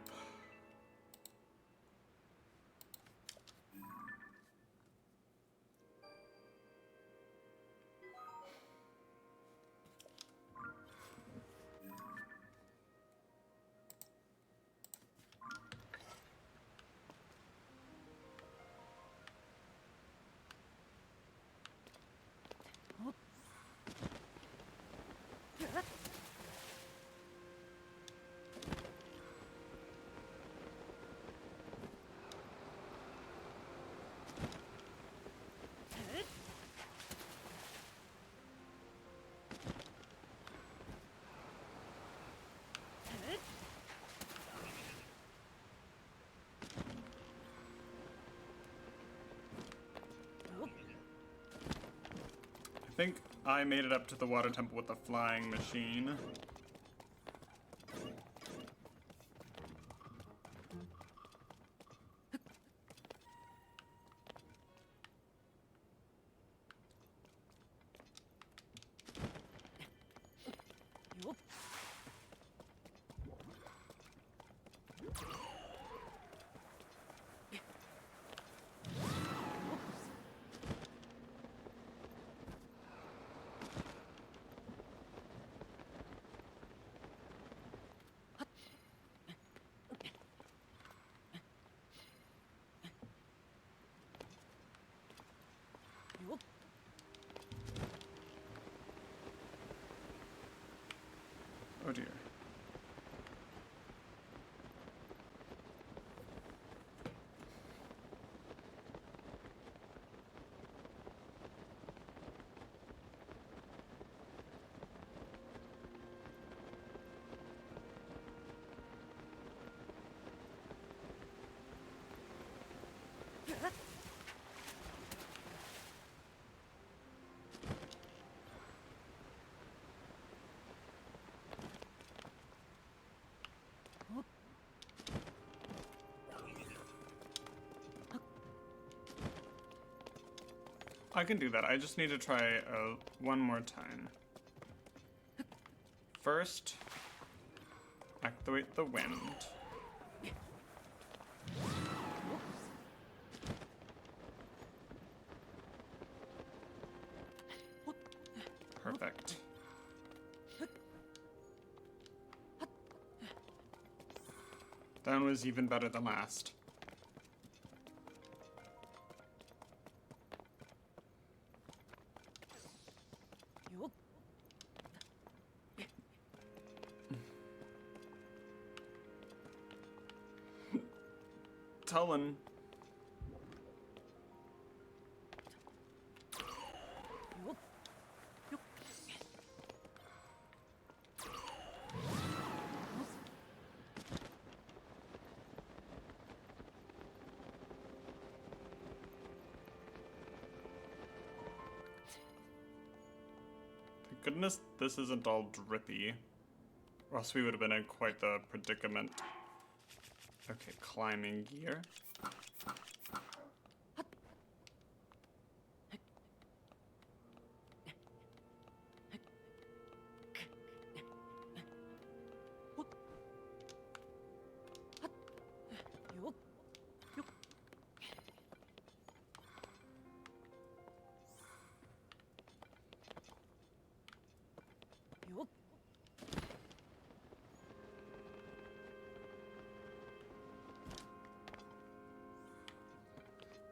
I think I made it up to the water temple with the flying machine. Oh dear. I can do that. I just need to try one more time. First, activate the wind. Perfect. That was even better than last. Tullen. Thank goodness this isn't all drippy, or else we would have been in quite the predicament. Okay, climbing gear.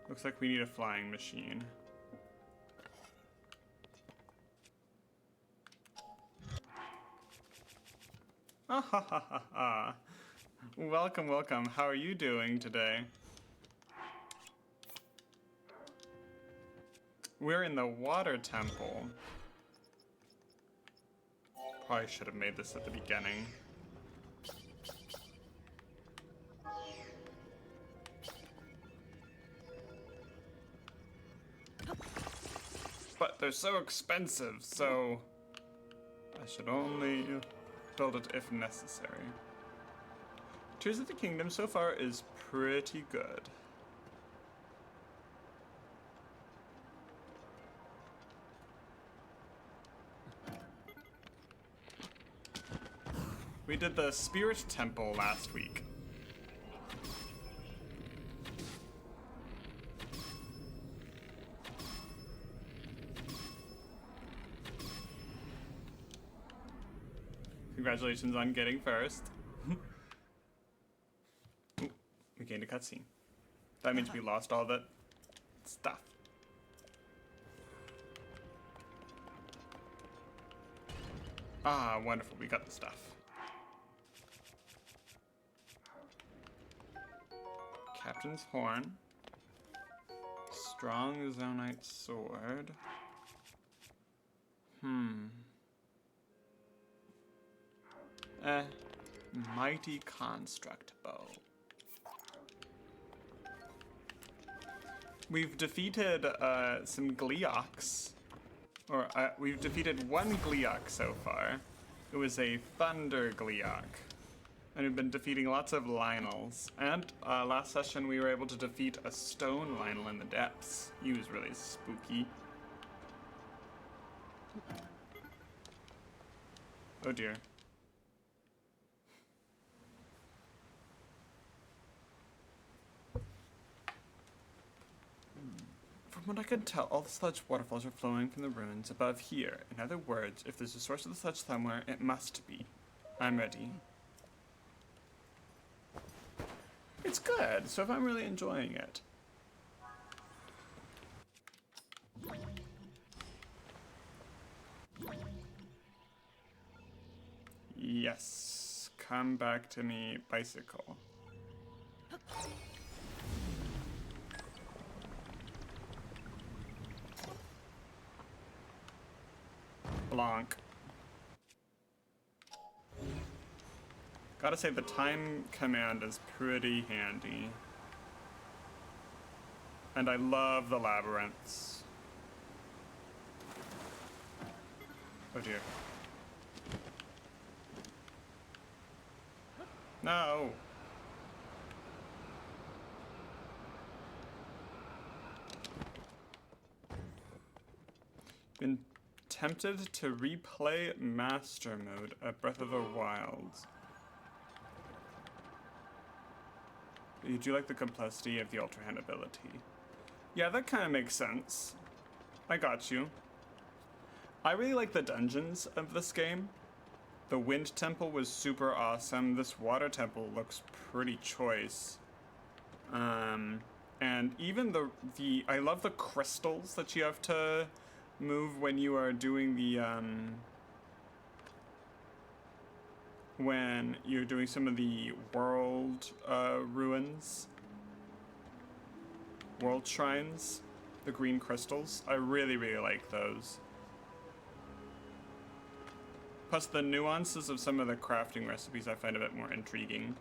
Looks like we need a flying machine. Ah ha ha ha ha. Welcome, welcome. How are you doing today? We're in the water temple. Probably should have made this at the beginning. But they're so expensive, so I should only build it if necessary. Tears of the Kingdom so far is pretty good. We did the Spirit Temple last week. Congratulations on getting first. Ooh, we gained a cutscene. That means we lost all that stuff. Ah, wonderful. We got the stuff. Captain's Horn. Strong Zonite Sword. Mighty Construct Bow. We've defeated some Gleeoks. Or we've defeated one Gleeok so far. It was a Thunder Gleeok. And we've been defeating lots of Lionels. And last session we were able to defeat a stone Lionel in the depths. He was really spooky. Oh dear. From what I can tell, all the sludge waterfalls are flowing from the ruins above here. In other words, if there's a source of the sludge somewhere, it must be. I'm ready. It's good, so if I'm really enjoying it. Yes. Come back to me, bicycle. Blanc. Gotta say, the time command is pretty handy. And I love the labyrinths. Oh dear. No! Been tempted to replay Master Mode at Breath of the Wild. You do like the complexity of the Ultra Hand ability. Yeah, that kind of makes sense. I got you. I really like the dungeons of this game. The Wind Temple was super awesome. This Water Temple looks pretty choice. And even I love the crystals that you have to move when you are doing the, when you're doing some of the world, ruins. World shrines. The green crystals. I really, really like those. Plus the nuances of some of the crafting recipes I find a bit more intriguing.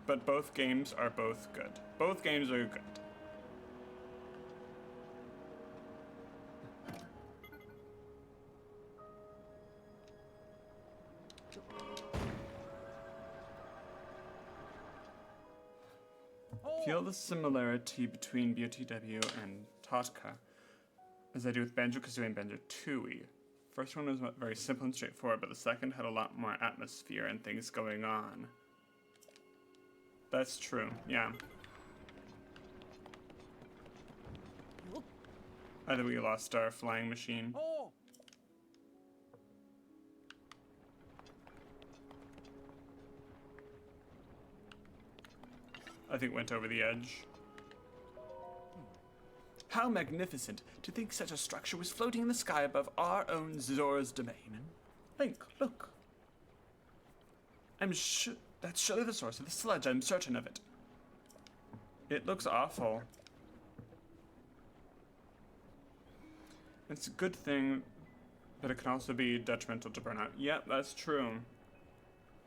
But both games are both good. Both games are good. Feel the similarity between BOTW and Totka, as I do with Banjo-Kazooie and Banjo-Tooie. First one was very simple and straightforward, but the second had a lot more atmosphere and things going on. That's true, yeah. I think we lost our flying machine. Oh! I think went over the edge. How magnificent to think such a structure was floating in the sky above our own Zora's domain. Link, look. That's surely the source of the sludge, I'm certain of it. It looks awful. It's a good thing, but it can also be detrimental to burnout. Yep, that's true.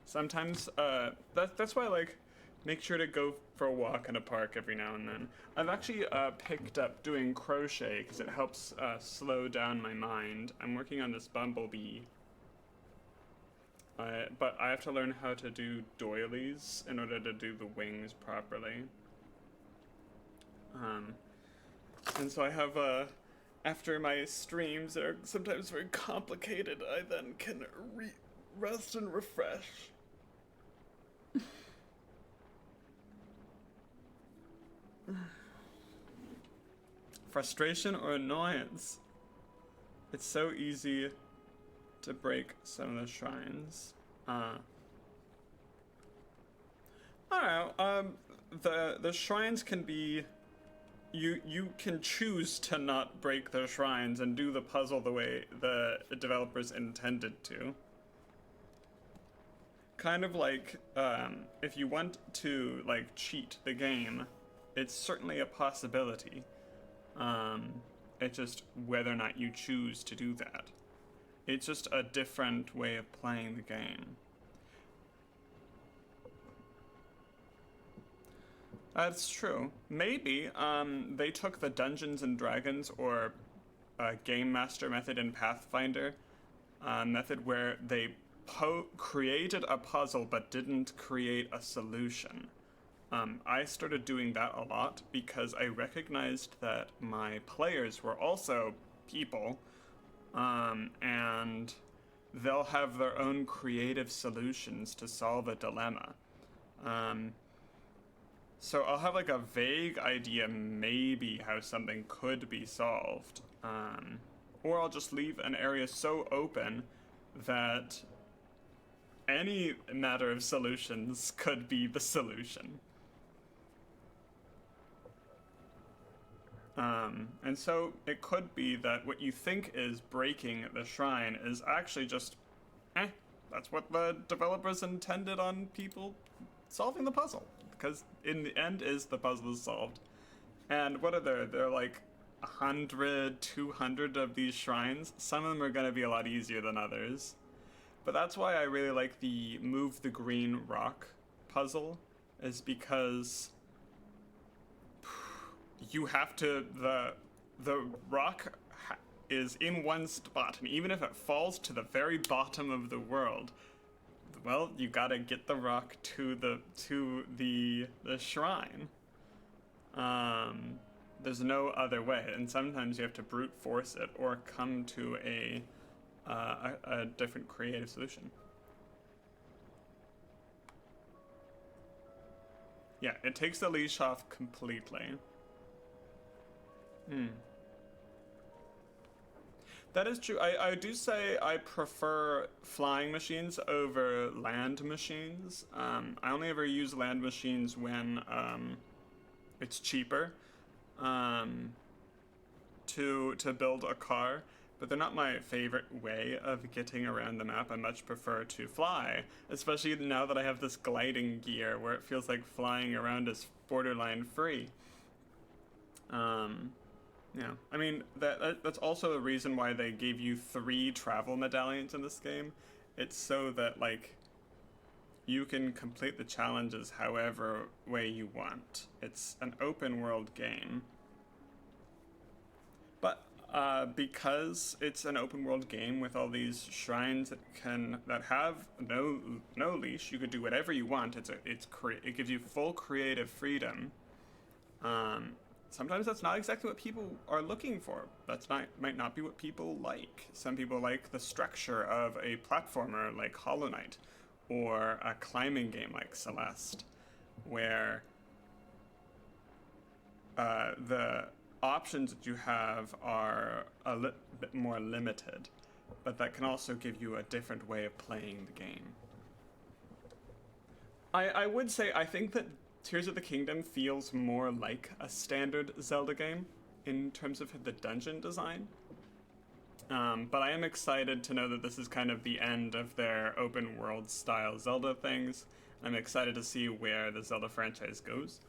Sometimes, that's why I like, make sure to go for a walk in a park every now and then. I've actually picked up doing crochet because it helps slow down my mind. I'm working on this bumblebee. But I have to learn how to do doilies in order to do the wings properly. And so I have, after my streams that are sometimes very complicated, I then can rest and refresh. Frustration or annoyance. It's so easy to break some of the shrines. I don't know, the shrines can be, you can choose to not break the shrines and do the puzzle the way the developers intended to. Kind of like, if you want to, like, cheat the game, it's certainly a possibility. It's just whether or not you choose to do that. It's just a different way of playing the game. That's true. Maybe, they took the Dungeons and Dragons or Game Master method in Pathfinder method where they created a puzzle but didn't create a solution. I started doing that a lot because I recognized that my players were also people, and they'll have their own creative solutions to solve a dilemma. So I'll have like a vague idea maybe how something could be solved, or I'll just leave an area so open that any matter of solutions could be the solution. And so it could be that what you think is breaking the shrine is actually just That's what the developers intended on people solving the puzzle. Because in the end is the puzzle is solved. And what are there? There are like 100, 200 of these shrines. Some of them are going to be a lot easier than others. But that's why I really like the move the green rock puzzle, is because you have to, the rock is in one spot, and even if it falls to the very bottom of the world, well, you gotta get the rock to the shrine. There's no other way, and sometimes you have to brute force it or come to a different creative solution. Yeah, it takes the leash off completely. That is true. I do say I prefer flying machines over land machines. I only ever use land machines when it's cheaper to build a car, but they're not my favorite way of getting around the map. I much prefer to fly, especially now that I have this gliding gear where it feels like flying around is borderline free. Yeah, I mean, that's also the reason why they gave you 3 travel medallions in this game. It's so that, like, you can complete the challenges however way you want. It's an open world game. But because it's an open world game with all these shrines that have no leash, you could do whatever you want. It gives you full creative freedom. Sometimes that's not exactly what people are looking for. Might not be what people like. Some people like the structure of a platformer like Hollow Knight, or a climbing game like Celeste, where the options that you have are a bit more limited, but that can also give you a different way of playing the game. I would say I think that Tears of the Kingdom feels more like a standard Zelda game in terms of the dungeon design. But I am excited to know that this is kind of the end of their open world style Zelda things. I'm excited to see where the Zelda franchise goes.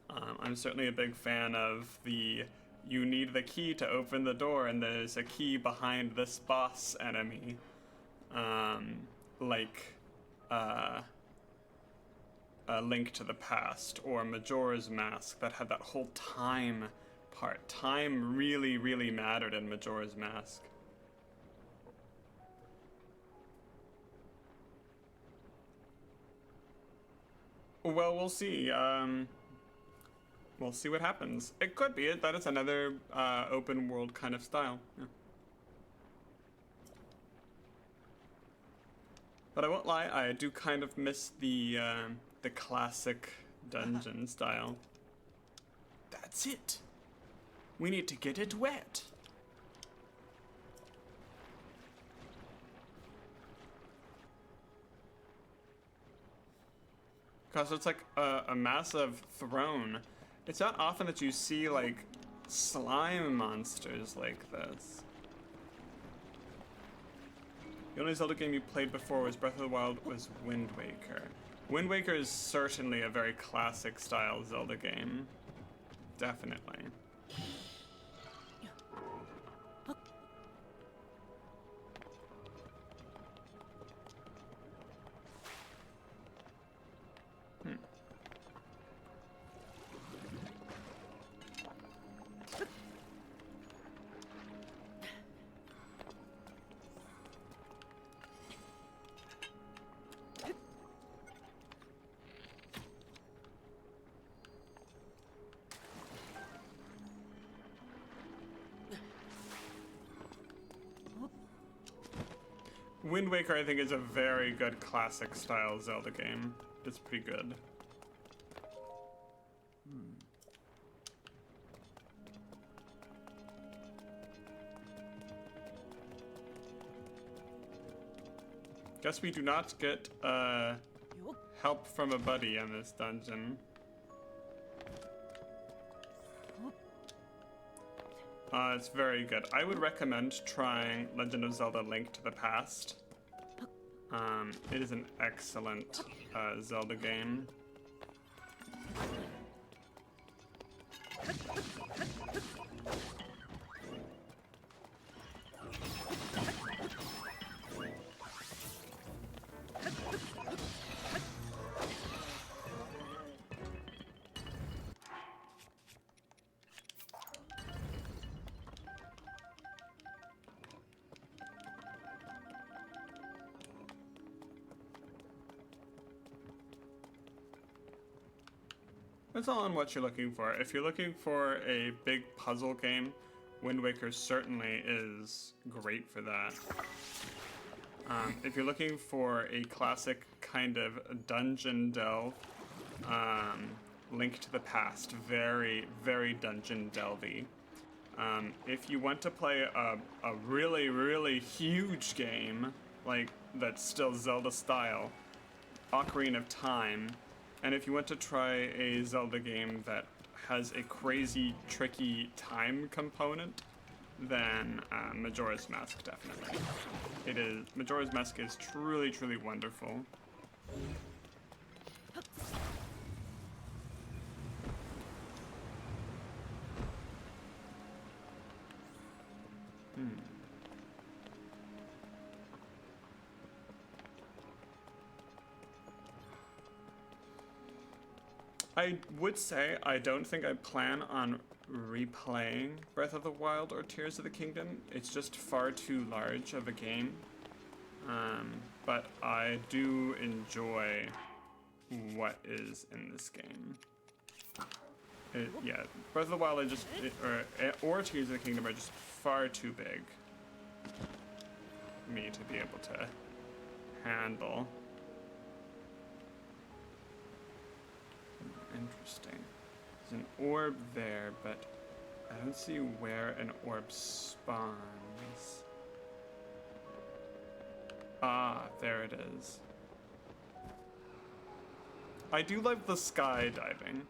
I'm certainly a big fan of you need the key to open the door, and there's a key behind this boss enemy. A Link to the Past, or Majora's Mask, that had that whole time part. Time really, really mattered in Majora's Mask. Well, we'll see. We'll see what happens. It could be that it's another open world kind of style. Yeah. But I won't lie, I do kind of miss the classic dungeon style. That's it. We need to get it wet. Cause it's like a massive throne. It's not often that you see like slime monsters like this. The only Zelda game you played before was Breath of the Wild was Wind Waker. Wind Waker is certainly a very classic style Zelda game. Definitely. Wind Waker, I think, is a very good classic style Zelda game. It's pretty good. Guess we do not get help from a buddy in this dungeon. It's very good. I would recommend trying Legend of Zelda: Link to the Past. It is an excellent Zelda game. It's all on what you're looking for. If you're looking for a big puzzle game, Wind Waker certainly is great for that. If you're looking for a classic kind of dungeon delve, Link to the Past, very, very dungeon delvey. If you want to play a really, really huge game, like that's still Zelda style, Ocarina of Time. And if you want to try a Zelda game that has a crazy, tricky time component, then Majora's Mask definitely. Majora's Mask is truly, truly wonderful. I would say I don't think I plan on replaying Breath of the Wild or Tears of the Kingdom. It's just far too large of a game. But I do enjoy what is in this game. Yeah, Breath of the Wild or Tears of the Kingdom are just far too big for me to be able to handle. Interesting. There's an orb there, but I don't see where an orb spawns. Ah, there it is. I do love the skydiving.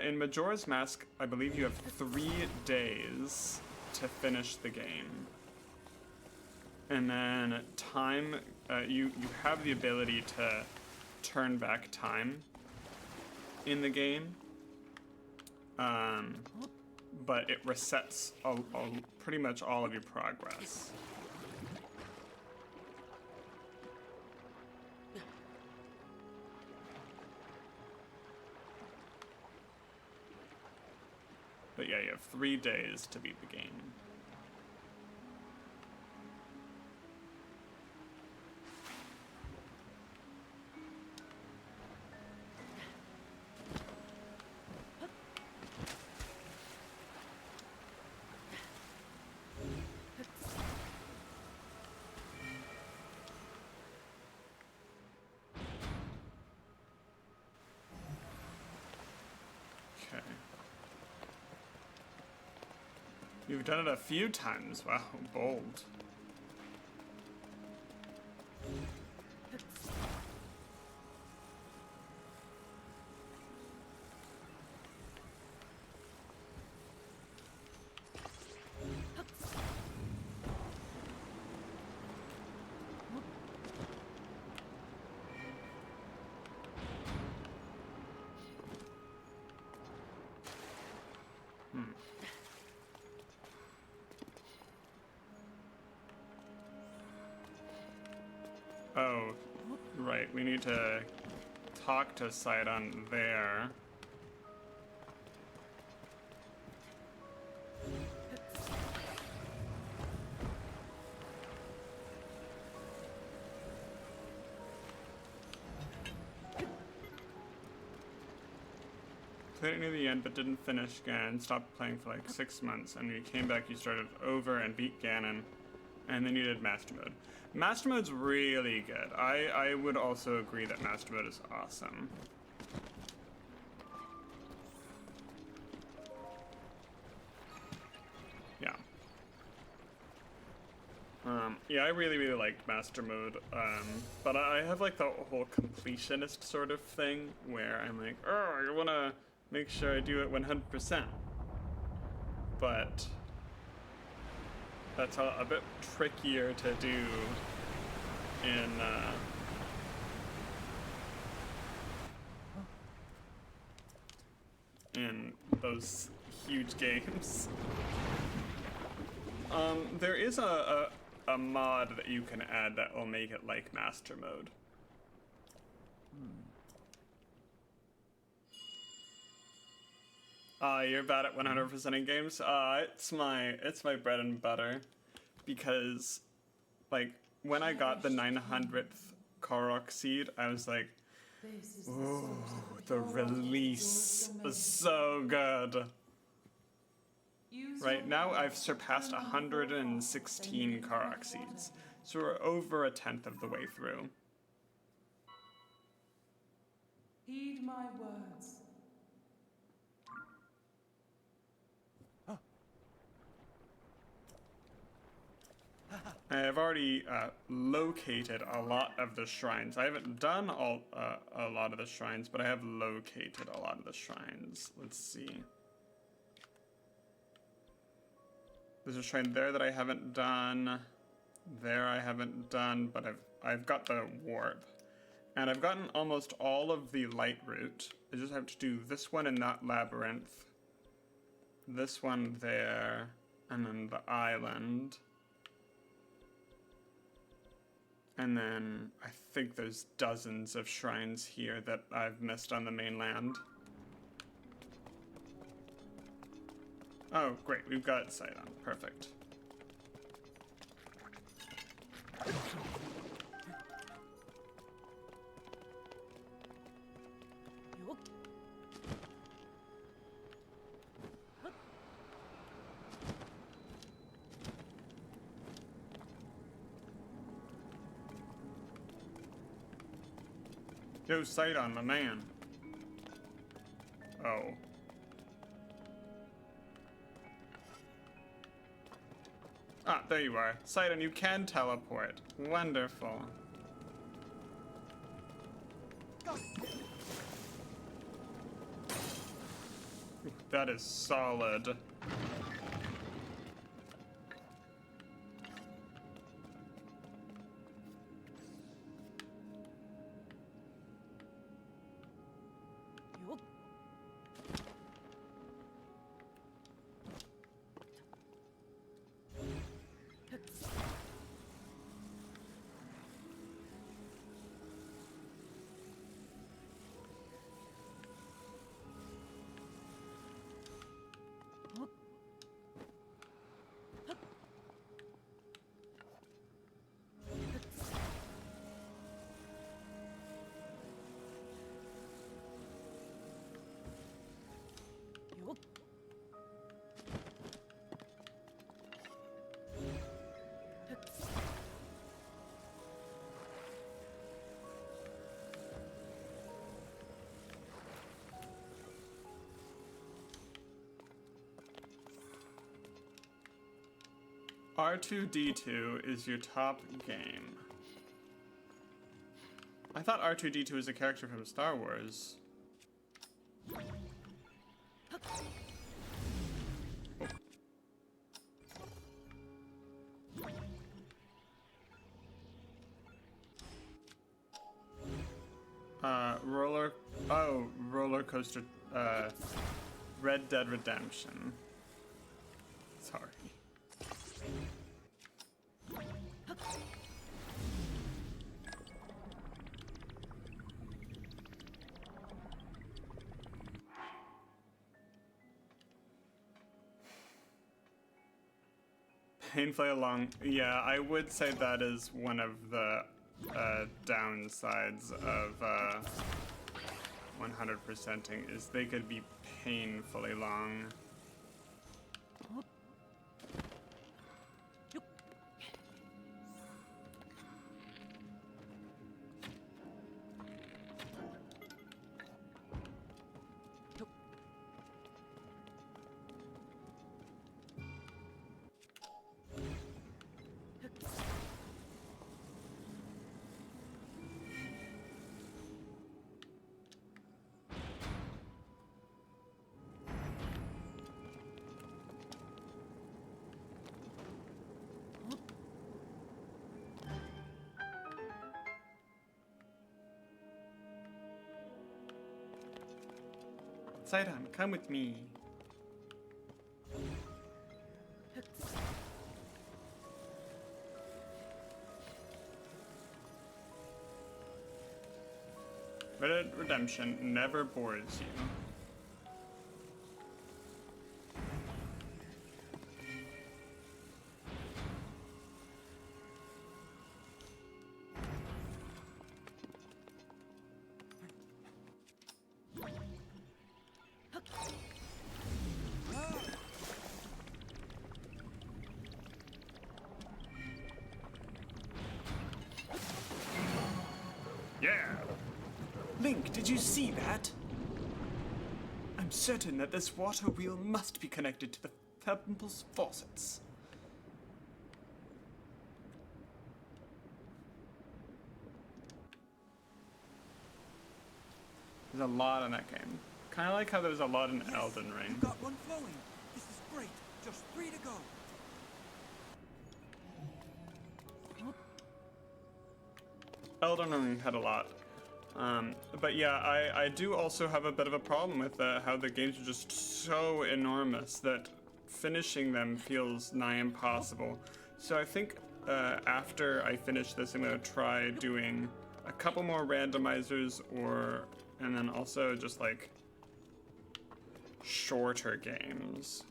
In Majora's Mask, I believe you have 3 days to finish the game. And then time, you have the ability to turn back time in the game, but it resets pretty much all of your progress. But yeah, you have 3 days to beat the game. You've done it a few times. Wow, bold. Oh, right, we need to talk to Sidon there. Played it near the end, but didn't finish Ganon. Stopped playing for like 6 months, and when you came back, you started over and beat Ganon, and then you did Master Mode. Master Mode's really good. I would also agree that Master Mode is awesome. Yeah. Yeah, I really, really liked Master Mode, but I have like the whole completionist sort of thing where I'm like, oh, I want to make sure I do it 100%. But that's a bit trickier to do in those huge games. There is a mod that you can add that will make it like Master Mode. You're bad at 100%ing games? It's my bread and butter. Because, like, when I got the 900th Korok seed, I was like, ooh, the release is so good. Right now I've surpassed 116 Korok seeds, so we're over a tenth of the way through. Heed my words. I've already located a lot of the shrines. I haven't done a lot of the shrines, but I have located a lot of the shrines. Let's see. There's a shrine there that I haven't done. There I haven't done, but I've got the warp. And I've gotten almost all of the light route. I just have to do this one in that labyrinth. This one there, and then the island. And then I think there's dozens of shrines here that I've missed on the mainland. Oh, great, we've got Sidon. Perfect. Yo, Sidon, my man. Oh. Ah, there you are. Sidon, you can teleport. Wonderful. Ooh, that is solid. R2-D2 is your top game. I thought R2-D2 was a character from Star Wars. Roller coaster, Red Dead Redemption. Sorry. Painfully long. Yeah, I would say that is one of the downsides of 100%ing is they could be painfully long. Sidon, come with me. Red Dead Redemption never bores you. Yeah! Link, did you see that? I'm certain that this water wheel must be connected to the temple's faucets. There's a lot in that game. Kind of like how there's a lot in Elden You Ring. got one flowing. This is great. Just 3 to go. Elden Ring had a lot. But yeah, I do also have a bit of a problem with how the games are just so enormous that finishing them feels nigh impossible. So I think after I finish this, I'm gonna try doing a couple more randomizers, and then also just like shorter games.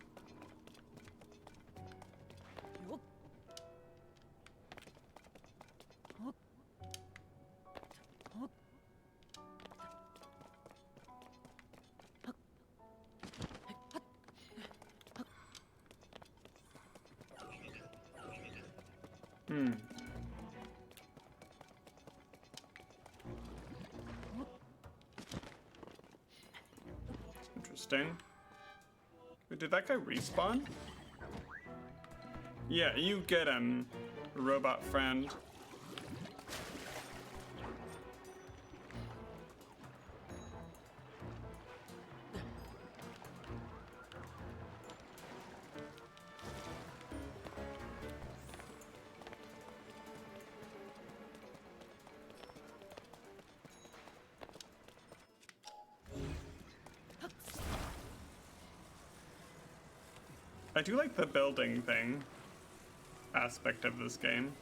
Interesting. Wait, did that guy respawn? Yeah, you get him, robot friend. I do like the building thing aspect of this game.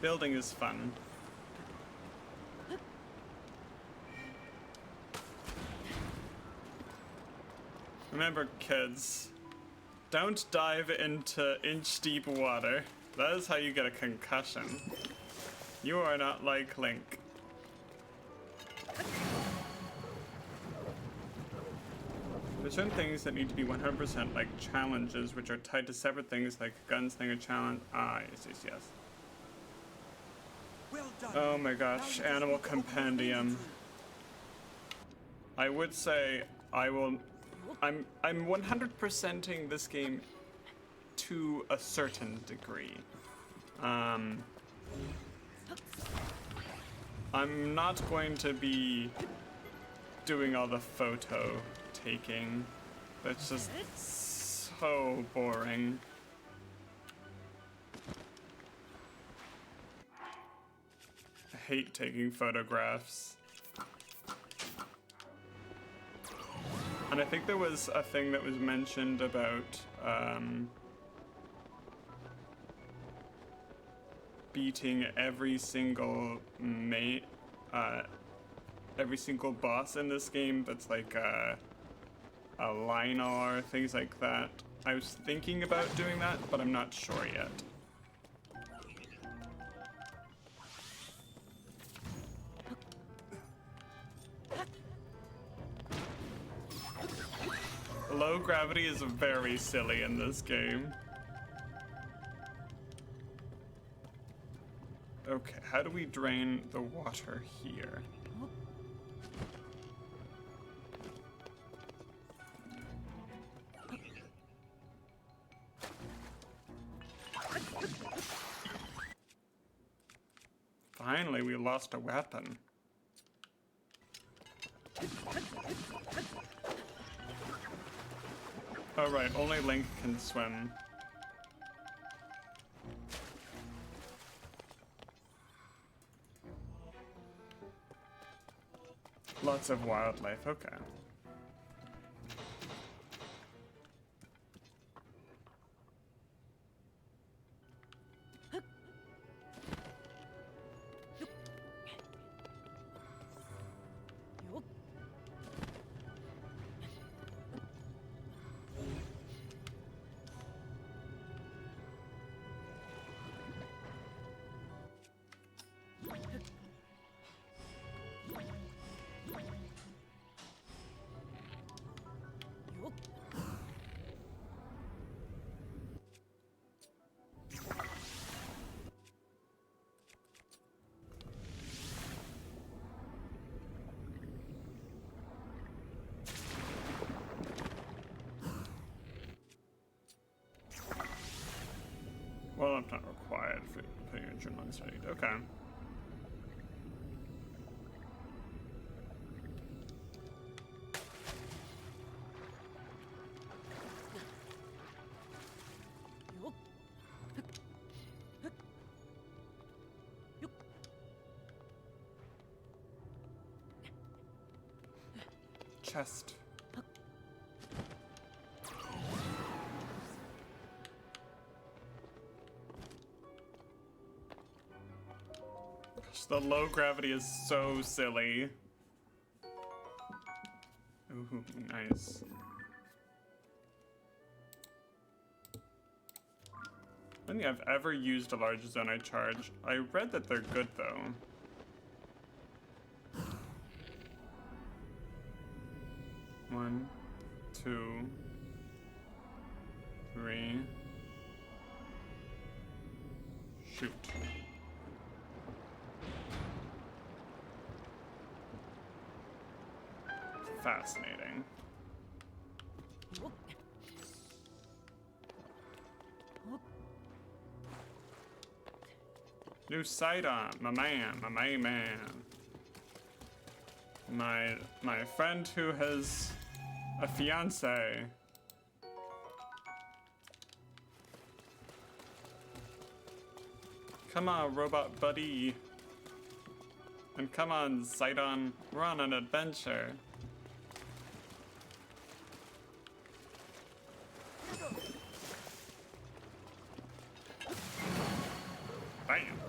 Building is fun. Remember, kids, don't dive into inch-deep water. That is how you get a concussion. You are not like Link. There's certain things that need to be 100% like challenges, which are tied to separate things like gunslinger challenge. Ah, yes. Well done. Oh my Now gosh, you just Animal need to open the Compendium. window. I would say I'm 100%ing this game to a certain degree. I'm not going to be doing all the photo taking. That's just so boring. I hate taking photographs. And I think there was a thing that was mentioned about beating every single boss in this game that's like a Lionel, things like that. I was thinking about doing that, but I'm not sure yet. Low gravity is very silly in this game. Okay, how do we drain the water here? Finally, we lost a weapon. Oh right, only Link can swim. Lots of wildlife, okay. Well, I'm not required for putting your journal on studied. Okay. Chest. Gosh, the low gravity is so silly. Ooh, nice. I don't think I've ever used a large zonite charge. I read that they're good though. One, two, three. Shoot. Fascinating. New sight on, my man, my main man. My friend who has a fiance. Come on, robot buddy. And come on, Sidon, we're on an adventure. Bam.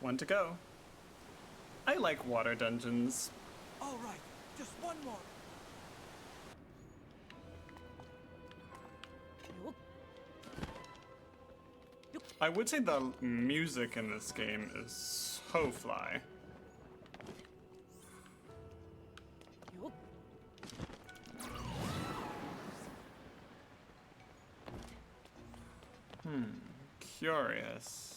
One to go. I like water dungeons. All right, just one more. I would say the music in this game is so fly. Curious.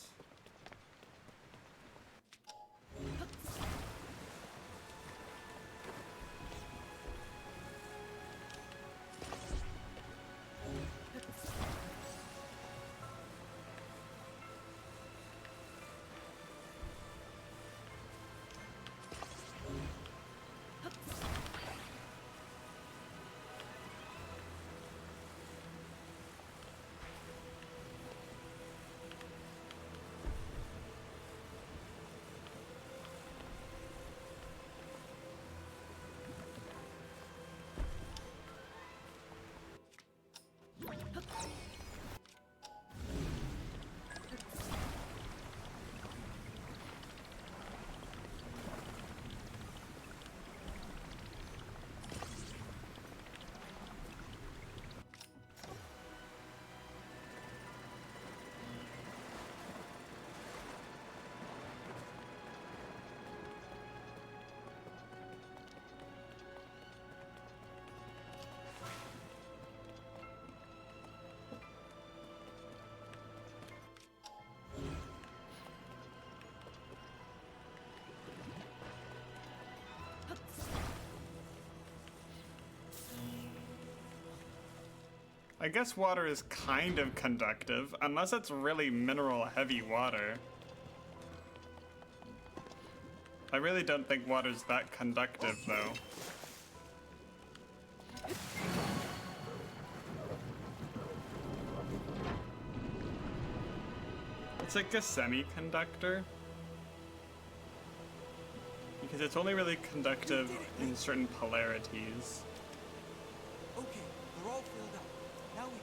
I guess water is kind of conductive, unless it's really mineral heavy water. I really don't think water's that conductive though. It's like a semiconductor. Because it's only really conductive in certain polarities. Okay, they're all filled up. Now we...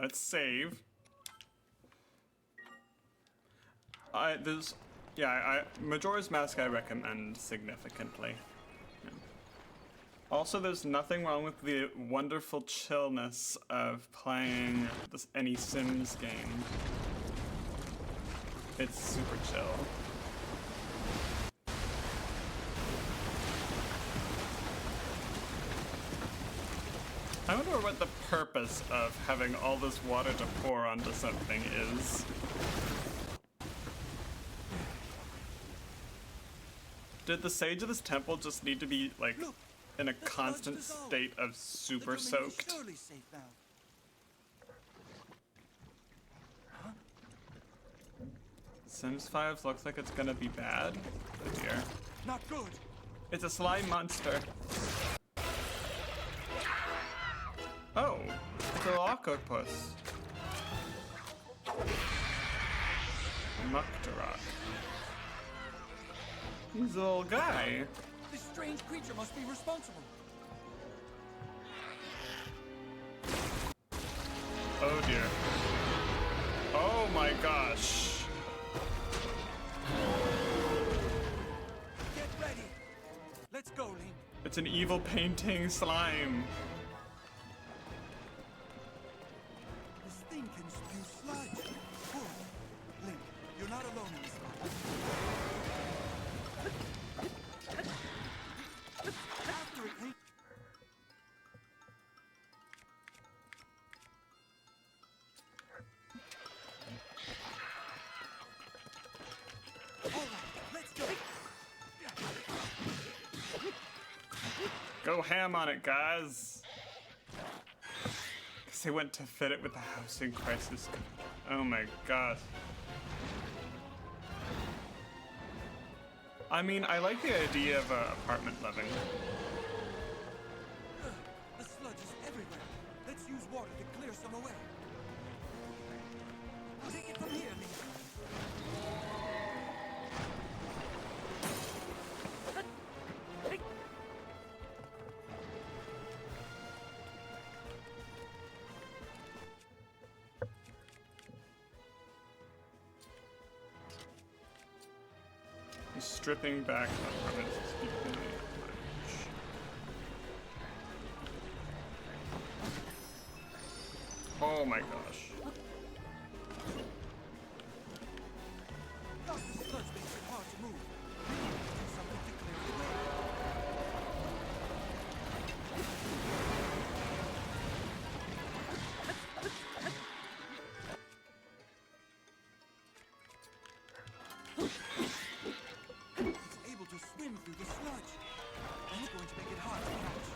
Let's save. Majora's Mask I recommend significantly. Yeah. Also, there's nothing wrong with the wonderful chillness of playing any Sims game. It's super chill. I wonder what the purpose of having all this water to pour onto something is. Did the sage of this temple just need to be, like, Look, in a the sludge constant dissolved. state of The super domain is soaked? surely safe now. Sims 5 looks like it's gonna be bad. Oh dear. Not good. It's a slime monster. Oh, it's a octopus. Muktarak. He's a little guy. This strange creature must be responsible. Oh dear. Oh my gosh. Get ready. Let's go, Link. It's an evil painting slime. This thing can spew sludge. Good. Link, you're not alone in this fight. After it, Link. All right, let's go. Go ham on it, guys. Guess they went to fit it with the housing crisis. Oh my god. I mean, I like the idea of apartment living. The sludge is everywhere. Let's use water to clear some away. Take it from here, Link. He's stripping back the apartment. Oh my gosh. Gosh, the sludge makes it hard to move. We need to do something to clear it away. It's able to swim through the sludge. That's going to make it hard to catch.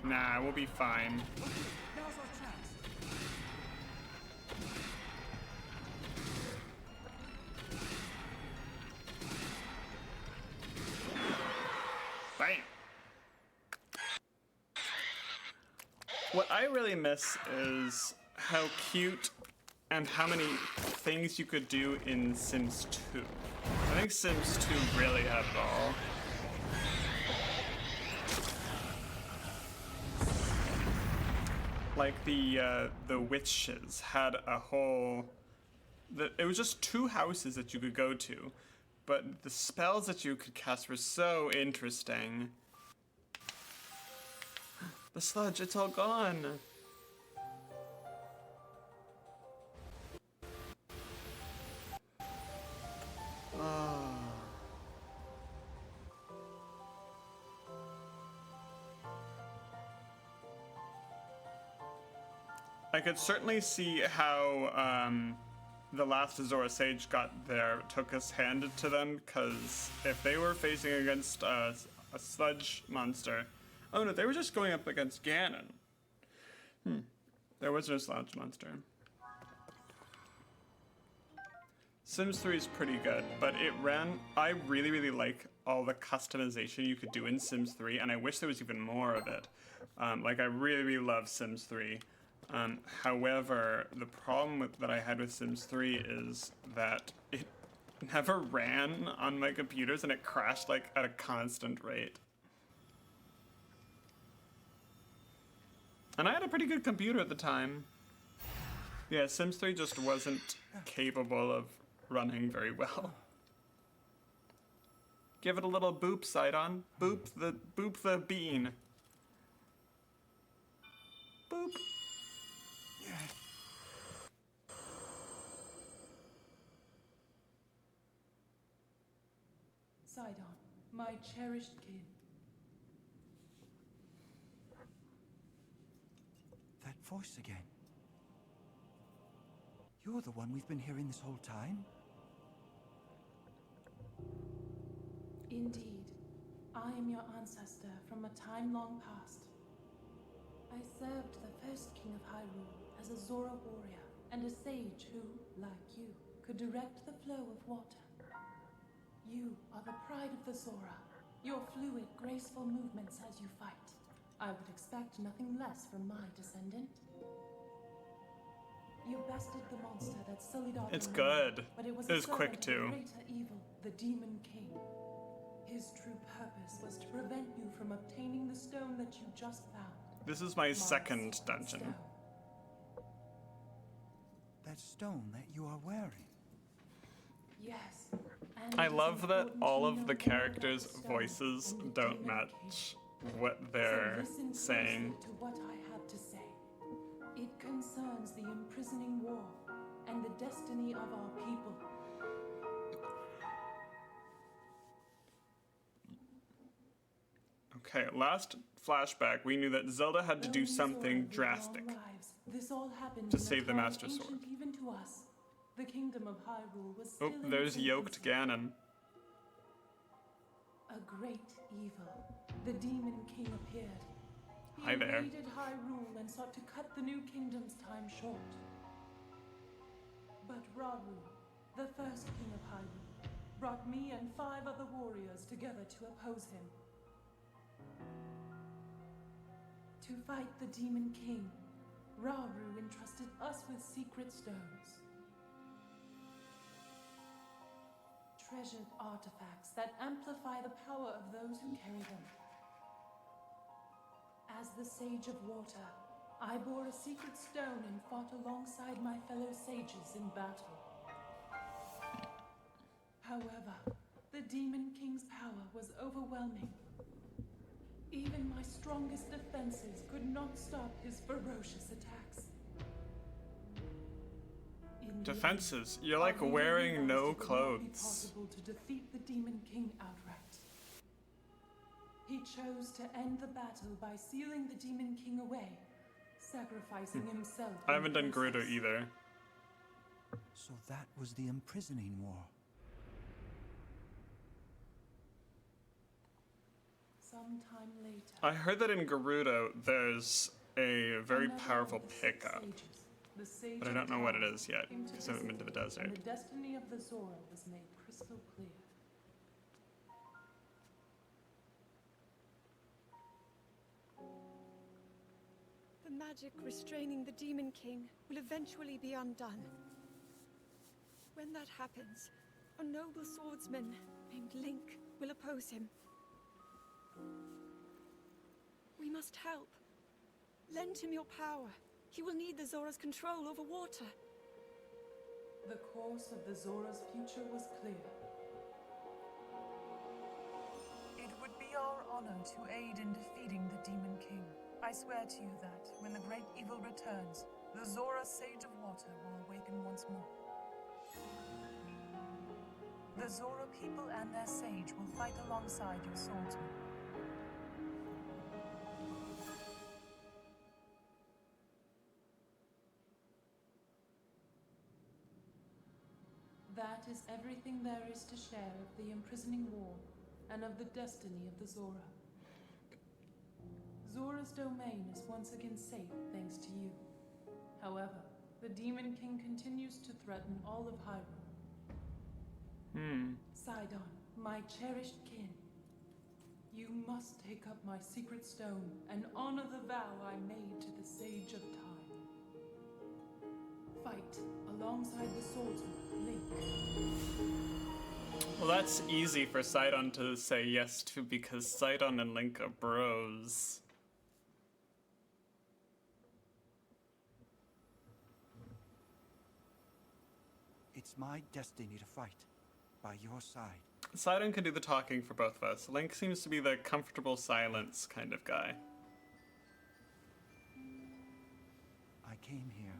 Nah, we'll be fine. Okay, now's our chance. Bam! What I really miss is how cute and how many things you could do in Sims 2. I think Sims 2 really had it all. Like the witches had a whole... It was just 2 houses that you could go to, but the spells that you could cast were so interesting. The sludge, it's all gone. Ah. I could certainly see how the last Azora Sage got their Tokus handed to them, because if they were facing against a sludge monster, Oh no, they were just going up against Ganon. There was no slouch monster. Sims 3 is pretty good, but I really, really like all the customization you could do in Sims 3, and I wish there was even more of it. Like, I really, really love Sims 3. However, the problem that I had with Sims 3 is that it never ran on my computers, and it crashed, like, at a constant rate. And I had a pretty good computer at the time. Yeah, Sims 3 just wasn't capable of running very well. Give it a little boop, Sidon. Boop the bean. Boop. Sidon, my cherished kin. That voice again. You're the one we've been hearing this whole time? Indeed, I am your ancestor from a time long past. I served the first king of Hyrule as a Zora warrior and a sage who, like you, could direct the flow of water. You are the pride of the Zora, your fluid, graceful movements as you fight. I would expect nothing less from my descendant. You bested the monster that sullied our It's domain, good. but it was It was quick, of too. the greater evil, the Demon King. His true purpose was to prevent you from obtaining the stone that you just found. This is my My second secret dungeon. stone. That stone that you are wearing. Yes. And I it is love that important all to of know the more characters' about the stone voices and the don't Demon match King. what they're So listen saying. closely to what I have to say. It concerns the imprisoning war and the destiny of our people. Okay, last flashback, we knew that Zelda had to Though do we Zora something lived drastic. long lives, this all happened to in a save the time Master ancient Sword. even to us. The kingdom of Hyrule was Oh, still in there's its yoked infancy. Ganon. A great evil, the Demon King appeared. He Hi there. invaded Hyrule and sought to cut the new kingdom's time short. But Rauru, the first king of Hyrule, brought me and 5 other warriors together to oppose him. To fight the Demon King, Rauru entrusted us with secret stones. Treasured artifacts that amplify the power of those who carry them. As the Sage of Water, I bore a secret stone and fought alongside my fellow sages in battle. However, the Demon King's power was overwhelming. Even my strongest defenses could not stop his ferocious attacks. In the Defenses? end, You're like our leader wearing realized no it would not be clothes. possible to defeat the Demon King outright. He chose to end the battle by sealing the Demon King away, sacrificing himself. I in haven't the done Gerudo process. either. So that was the imprisoning war. Sometime later. I heard that in Gerudo there's a very another powerful of the 6 pickup, sages, the Sage but I of don't know what it Time, is yet, came to because I haven't been to the visit, desert. and the destiny of the Zora was made crystal clear. The magic restraining the Demon King will eventually be undone. When that happens, a noble swordsman named Link will oppose him. We must help. Lend him your power. He will need the Zora's control over water. The course of the Zora's future was clear. It would be our honor to aid in defeating the Demon King. I swear to you that, when the great evil returns, the Zora Sage of Water will awaken once more. The Zora people and their sage will fight alongside your swordsman. That is everything there is to share of the imprisoning war and of the destiny of the Zora. Zora's domain is once again safe thanks to you. However, the Demon King continues to threaten all of Hyrule. Sidon, my cherished kin, you must take up my secret stone and honor the vow I made to the Sage of Time. Fight alongside the swordsman, Link. Well, that's easy for Sidon to say yes to because Sidon and Link are bros. It's my destiny to fight by your side. Sidon can do the talking for both of us. Link seems to be the comfortable silence kind of guy. I came here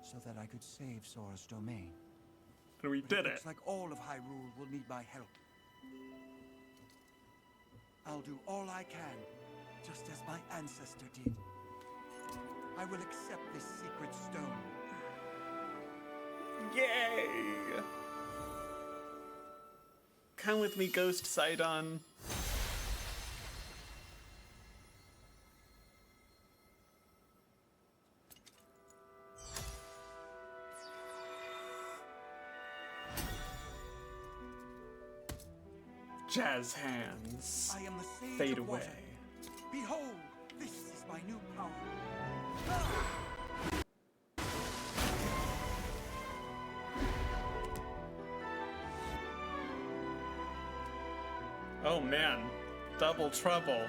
so that I could save Zora's domain. And we But did it. looks like all of Hyrule will need my help. I'll do all I can, just as my ancestor did. I will accept this secret stone. Yay! Come with me, Ghost Sidon. Jazz hands. I am the Sage Fade of Water. away. Behold, this is my new power. Oh man, double trouble.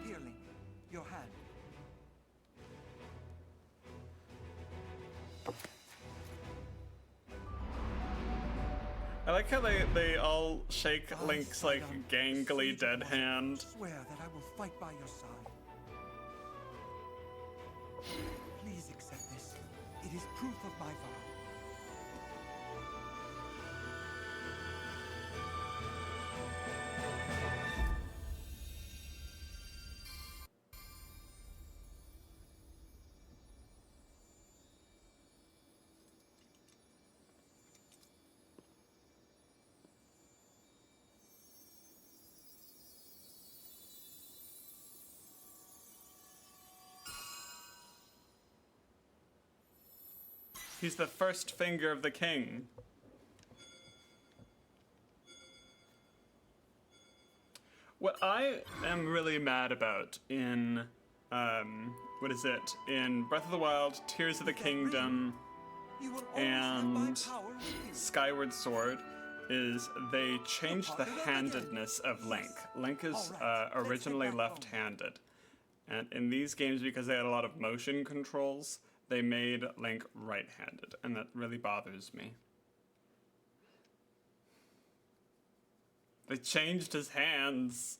Here, Link, your hand. I like how they all shake I, Link's like Sidon, gangly Sage of dead Water, hand. Swear that I will fight by your side. Please accept this. It is proof of my vow. He's the first finger of the king. What I am really mad about in, what is it? In Breath of the Wild, Tears of the Kingdom, You will always have my and power with you. Skyward Sword is they changed the handedness of Link. Link is originally left-handed. And in these games, because they had a lot of motion controls, they made Link right-handed, and that really bothers me. They changed his hands.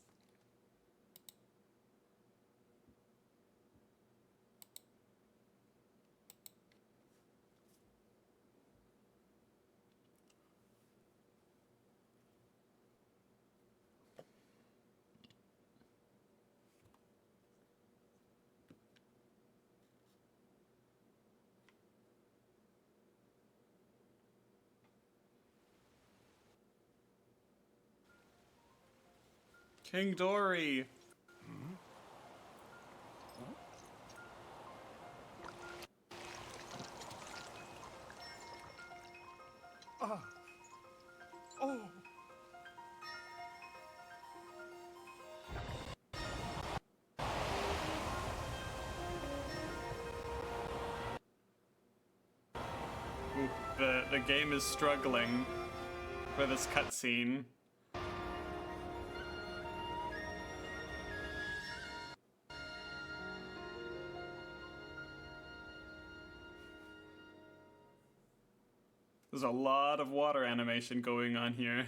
King Dory. Oh, Ooh, the game is struggling for this cutscene. There's a lot of water animation going on here.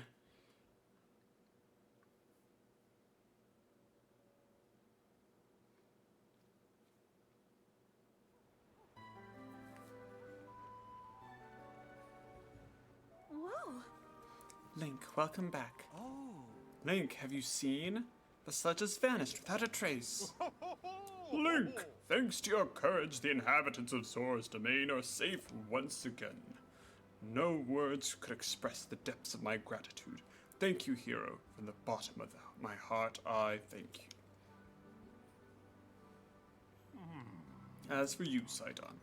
Whoa! Link, welcome back. oh. Link, have you seen? The sludge has vanished without a trace. Link, thanks to your courage, the inhabitants of Zora's domain are safe once again. No words could express the depths of my gratitude. Thank you, hero, from the bottom of my heart, I thank you. As for you, Sidon,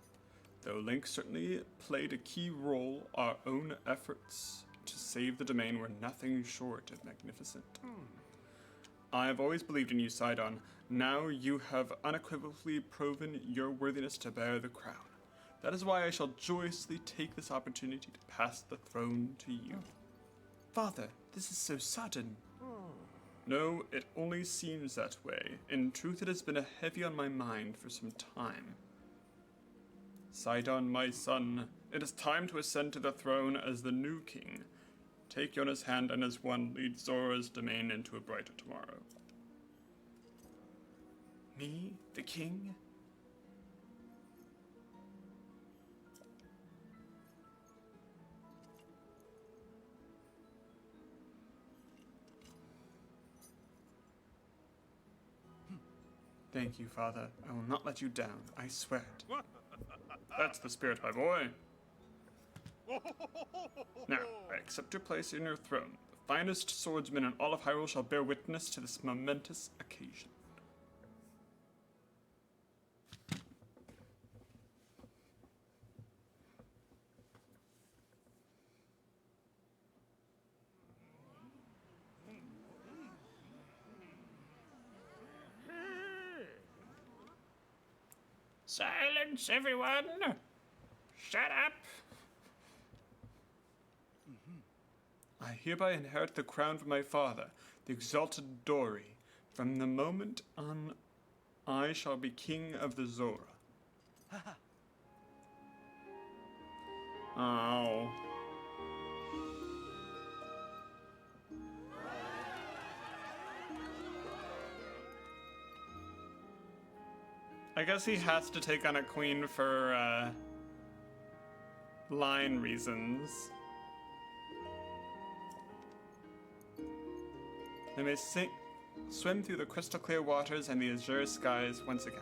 though Link certainly played a key role, our own efforts to save the domain were nothing short of magnificent. I have always believed in you, Sidon. Now you have unequivocally proven your worthiness to bear the crown. That is why I shall joyously take this opportunity to pass the throne to you. Father, this is so sudden. No, it only seems that way. In truth, it has been heavy on my mind for some time. Sidon, my son, it is time to ascend to the throne as the new king. Take Yona's hand and as one lead Zora's domain into a brighter tomorrow. Me, the king? Thank you, Father. I will not let you down. I swear it. That's the spirit, my boy. Now, I accept your place in your throne. The finest swordsman in all of Hyrule shall bear witness to this momentous occasion. Silence, everyone! Shut up! I hereby inherit the crown from my father, the exalted Dori. From the moment on, I shall be king of the Zora. Oh. I guess he has to take on a queen for, line reasons. They may swim through the crystal clear waters and the azure skies once again.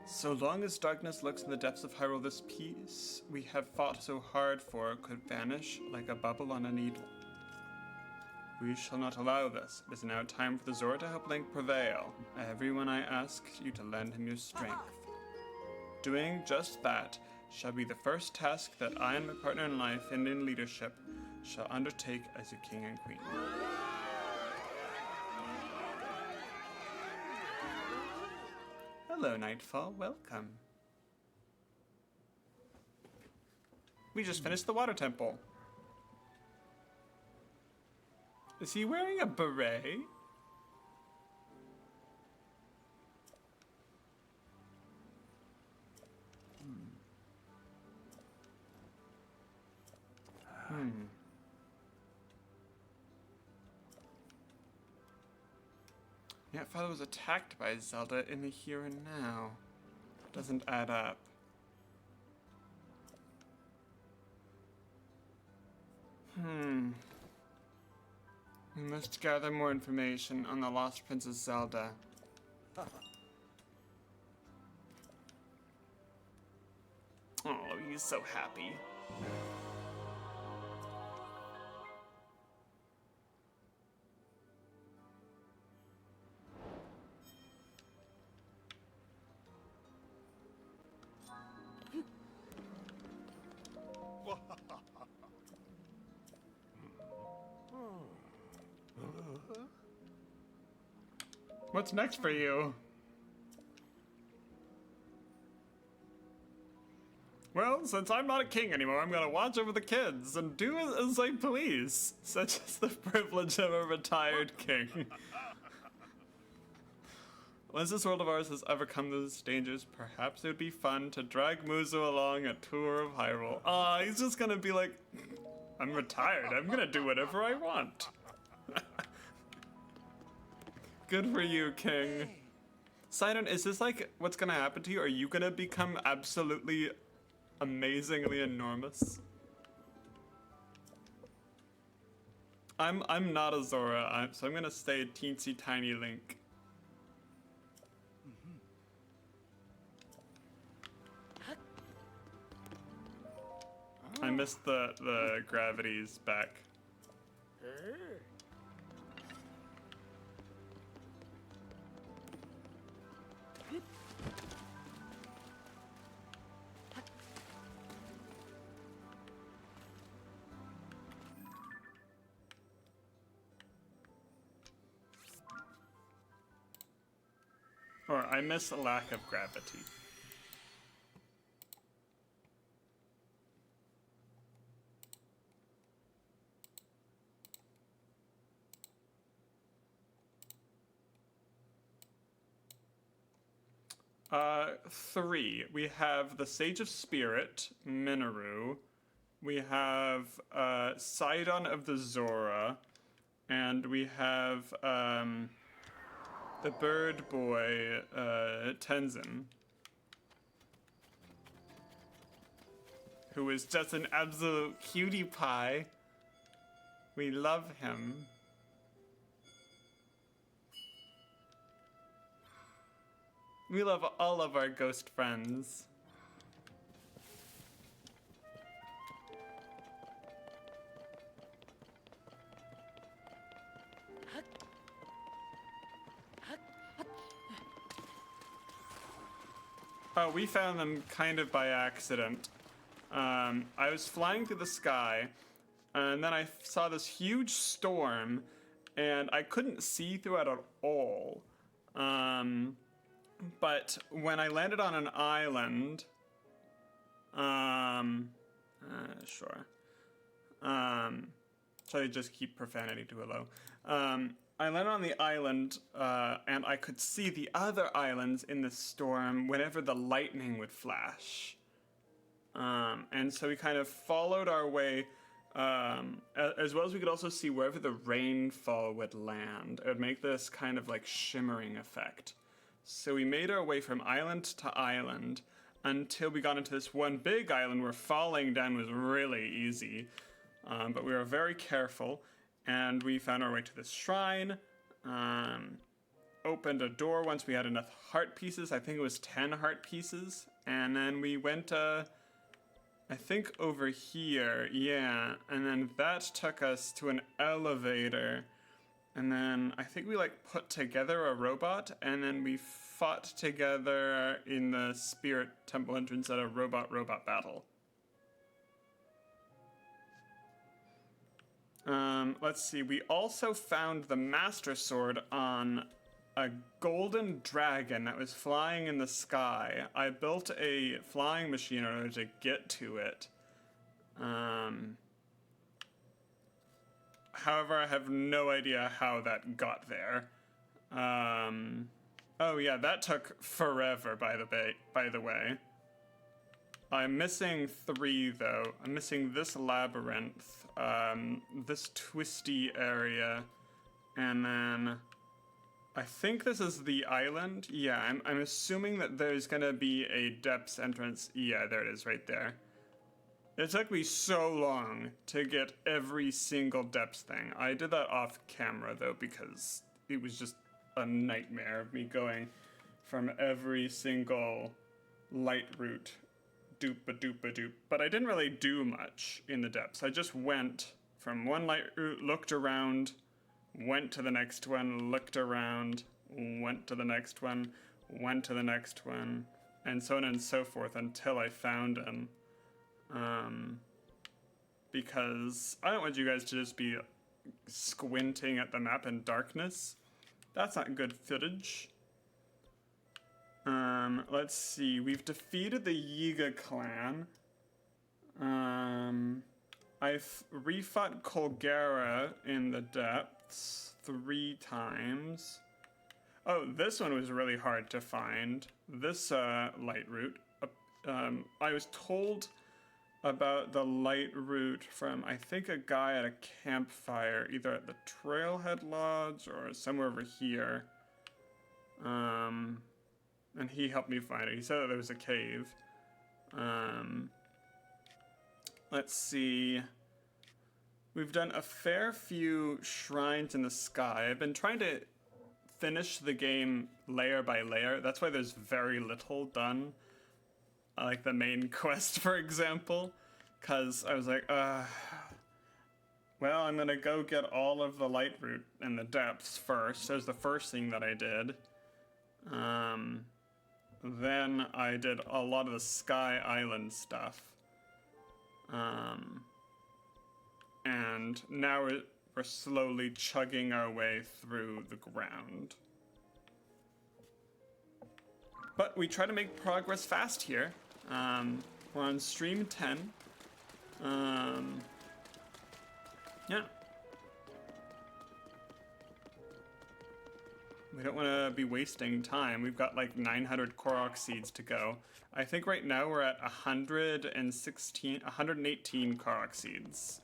So long as darkness lurks in the depths of Hyrule, this peace we have fought so hard for could vanish like a bubble on a needle. We shall not allow this. It is now time for the Zora to help Link prevail. Everyone, I ask you to lend him your strength. Doing just that shall be the first task that I and my partner in life and in leadership shall undertake as your king and queen. Hello, Nightfall. Welcome. We just finished the water temple. Is he wearing a beret? Yeah, father was attacked by Zelda in the here and now. Doesn't add up. We must gather more information on the lost Princess Zelda. Oh, he's so happy. What's next for you? Well, since I'm not a king anymore, I'm gonna watch over the kids and do as I please. Such is the privilege of a retired king. Once this world of ours has overcome those dangers, perhaps it would be fun to drag Muzo along a tour of Hyrule. He's just gonna be like, I'm retired, I'm gonna do whatever I want. Good for you, King. Sidon, is this like what's gonna happen to you? Are you gonna become absolutely amazingly enormous? I'm not a Zora, so I'm gonna stay teensy tiny Link. I missed the gravities back. Or I miss a lack of gravity. Three. We have the Sage of Spirit, Minoru. We have Sidon of the Zora, and we have the bird boy, Tenzin, who is just an absolute cutie pie. We love him. We love all of our ghost friends. Oh, we found them kind of by accident. I was flying through the sky, and then I saw this huge storm, and I couldn't see through it at all. But when I landed on an island, sure. Should I just keep profanity to a low? I landed on the island, and I could see the other islands in the storm whenever the lightning would flash. And so we kind of followed our way, as well as we could also see wherever the rainfall would land. It would make this kind of like shimmering effect. So we made our way from island to island until we got into this one big island where falling down was really easy. But we were very careful, and we found our way to this shrine, opened a door once we had enough heart pieces. I think it was 10 heart pieces. And then we went, I think over here, yeah. And then that took us to an elevator. And then I think we like put together a robot, and then we fought together in the Spirit Temple entrance at a robot battle. Let's see, we also found the Master Sword on a golden dragon that was flying in the sky. I built a flying machine in order to get to it. However, I have no idea how that got there. Oh yeah, that took forever, by the way. I'm missing 3, though. I'm missing this labyrinth, this twisty area, and then I think this is the island. Yeah, I'm assuming that there's gonna be a depths entrance. Yeah, there it is, right there. It took me so long to get every single depths thing. I did that off camera, though, because it was just a nightmare of me going from every single light route. Doop-a-doop-a-doop. But I didn't really do much in the depths. I just went from one light route, looked around, went to the next one, looked around, went to the next one, went to the next one, and so on and so forth until I found him. Because I don't want you guys to just be squinting at the map in darkness. That's not good footage. Let's see. We've defeated the Yiga clan. I've refought Colgera in the depths 3 times. Oh, this one was really hard to find. This light route. I was told about the light route from, I think, a guy at a campfire, either at the Trailhead Lodge or somewhere over here. And he helped me find it. He said that there was a cave. Let's see. We've done a fair few shrines in the sky. I've been trying to finish the game layer by layer. That's why there's very little done. Like the main quest, for example. Because I was like, well, I'm gonna go get all of the light root in the depths first. That was the first thing that I did. Then I did a lot of the Sky Island stuff. And now we're slowly chugging our way through the ground. But we try to make progress fast here. We're on stream 10. Yeah. We don't want to be wasting time. We've got like 900 Korok seeds to go. I think right now we're at 118 Korok seeds.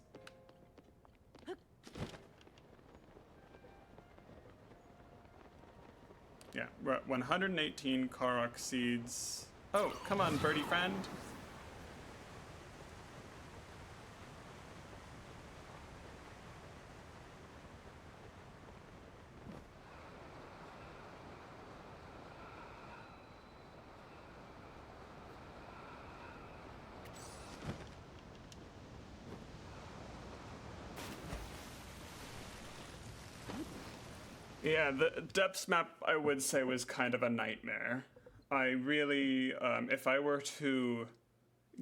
Yeah, we're at 118 Korok seeds. Oh, come on, birdie friend. Yeah, the depths map, I would say, was kind of a nightmare. I really, if I were to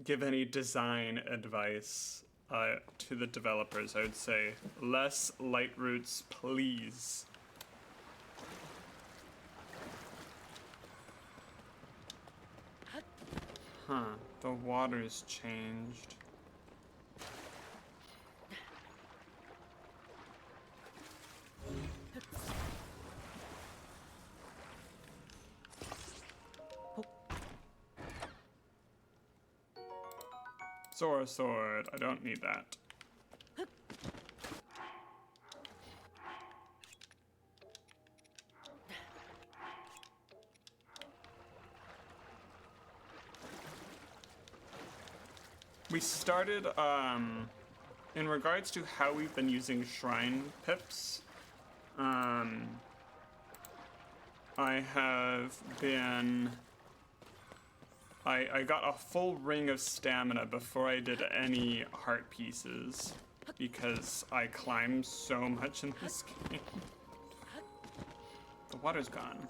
give any design advice to the developers, I would say less light roots, please. Huh, the water's changed. Zora sword, I don't need that. We started, in regards to how we've been using shrine pips, I have been... I got a full ring of stamina before I did any heart pieces, because I climb so much in this game. The water's gone.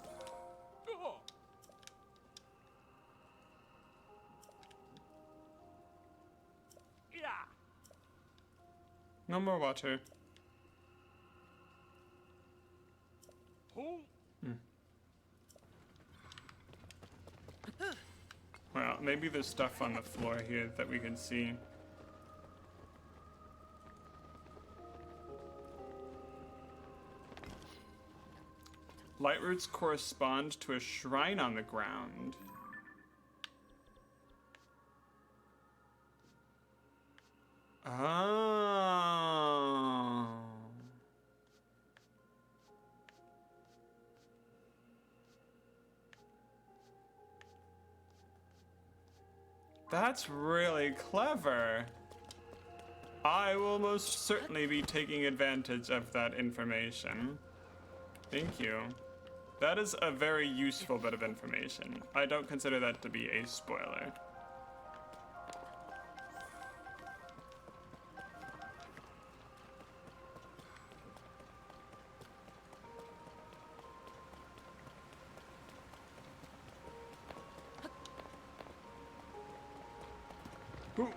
No more water. Well, maybe there's stuff on the floor here that we can see. Light roots correspond to a shrine on the ground. Oh. That's really clever. I will most certainly be taking advantage of that information. Thank you. That is a very useful bit of information. I don't consider that to be a spoiler. Ooh.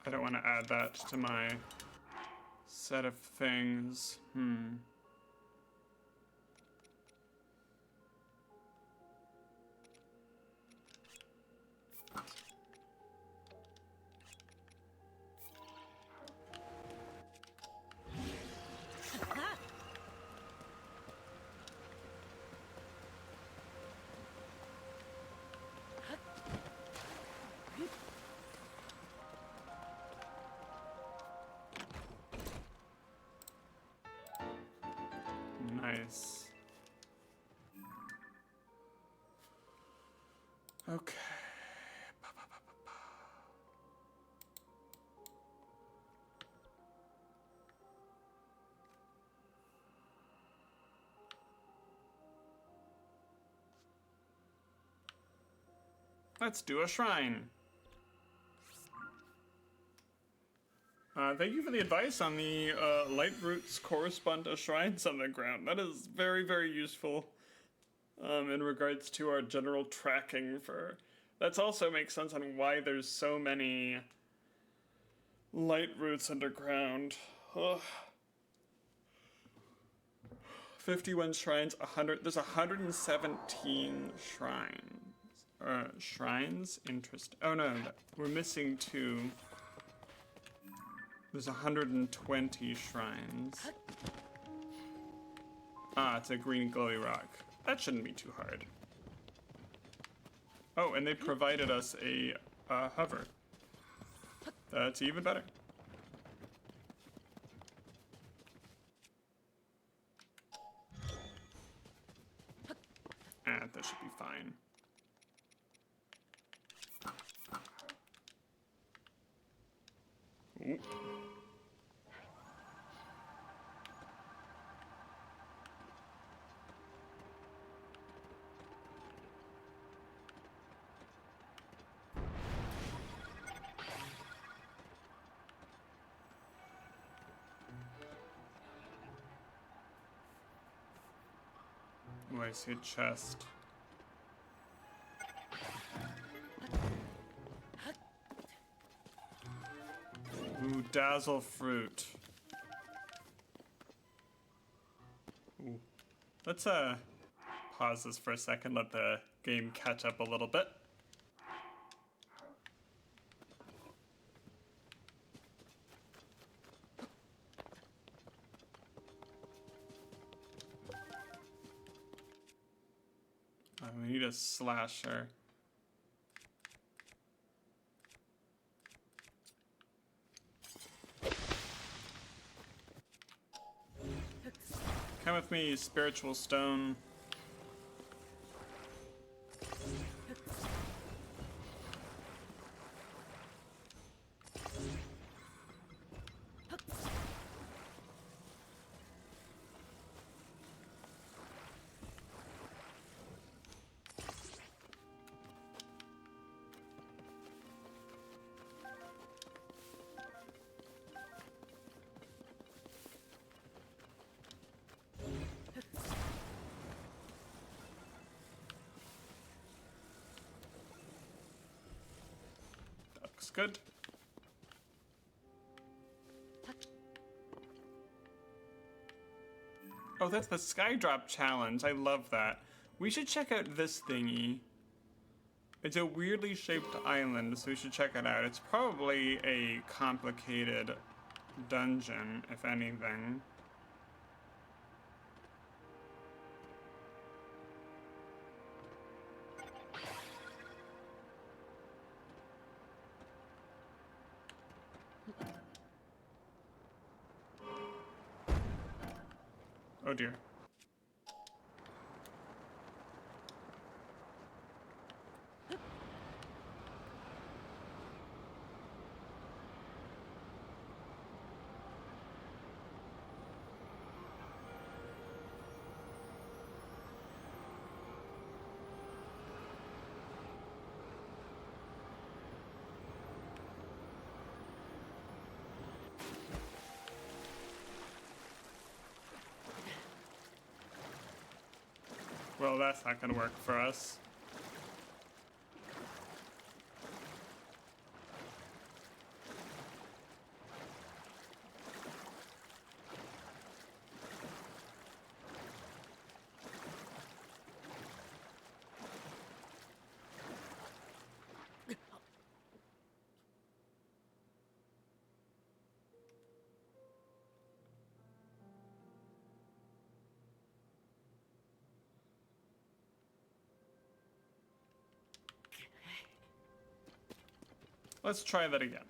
I don't want to add that to my set of things. Okay. Let's do a shrine. Thank you for the advice on the light roots correspond to shrines on the ground. That is very, very useful in regards to our general tracking for... That also makes sense on why there's so many light roots underground. Ugh. 51 shrines, 100... There's 117 shrines. Shrines? Interesting. Oh no, we're missing 2. There's 120 shrines. Ah, it's a green glowy rock. That shouldn't be too hard. Oh, and they provided us a hover. That's even better. Ah, that should be fine. Ooh. Oh, I see a chest. Ooh, dazzle fruit. Ooh. Let's pause this for a second, let the game catch up a little bit. We need a slasher. Come with me, spiritual stone. Looks good. Oh, that's the Skydrop challenge. I love that. We should check out this thingy. It's a weirdly shaped island, so we should check it out. It's probably a complicated dungeon, if anything. Oh dear. Well, that's not gonna work for us. Let's try that again.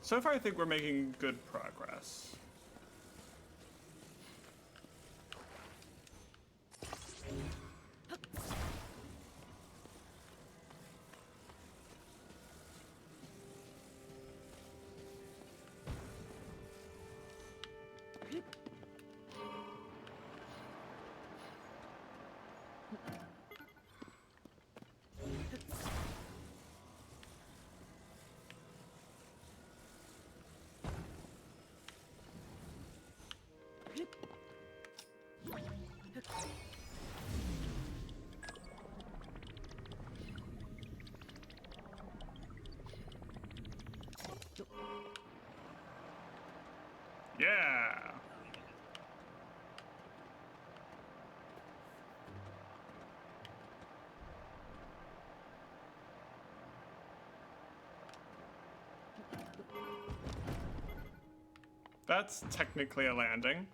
So far, I think we're making good progress. Yeah! That's technically a landing.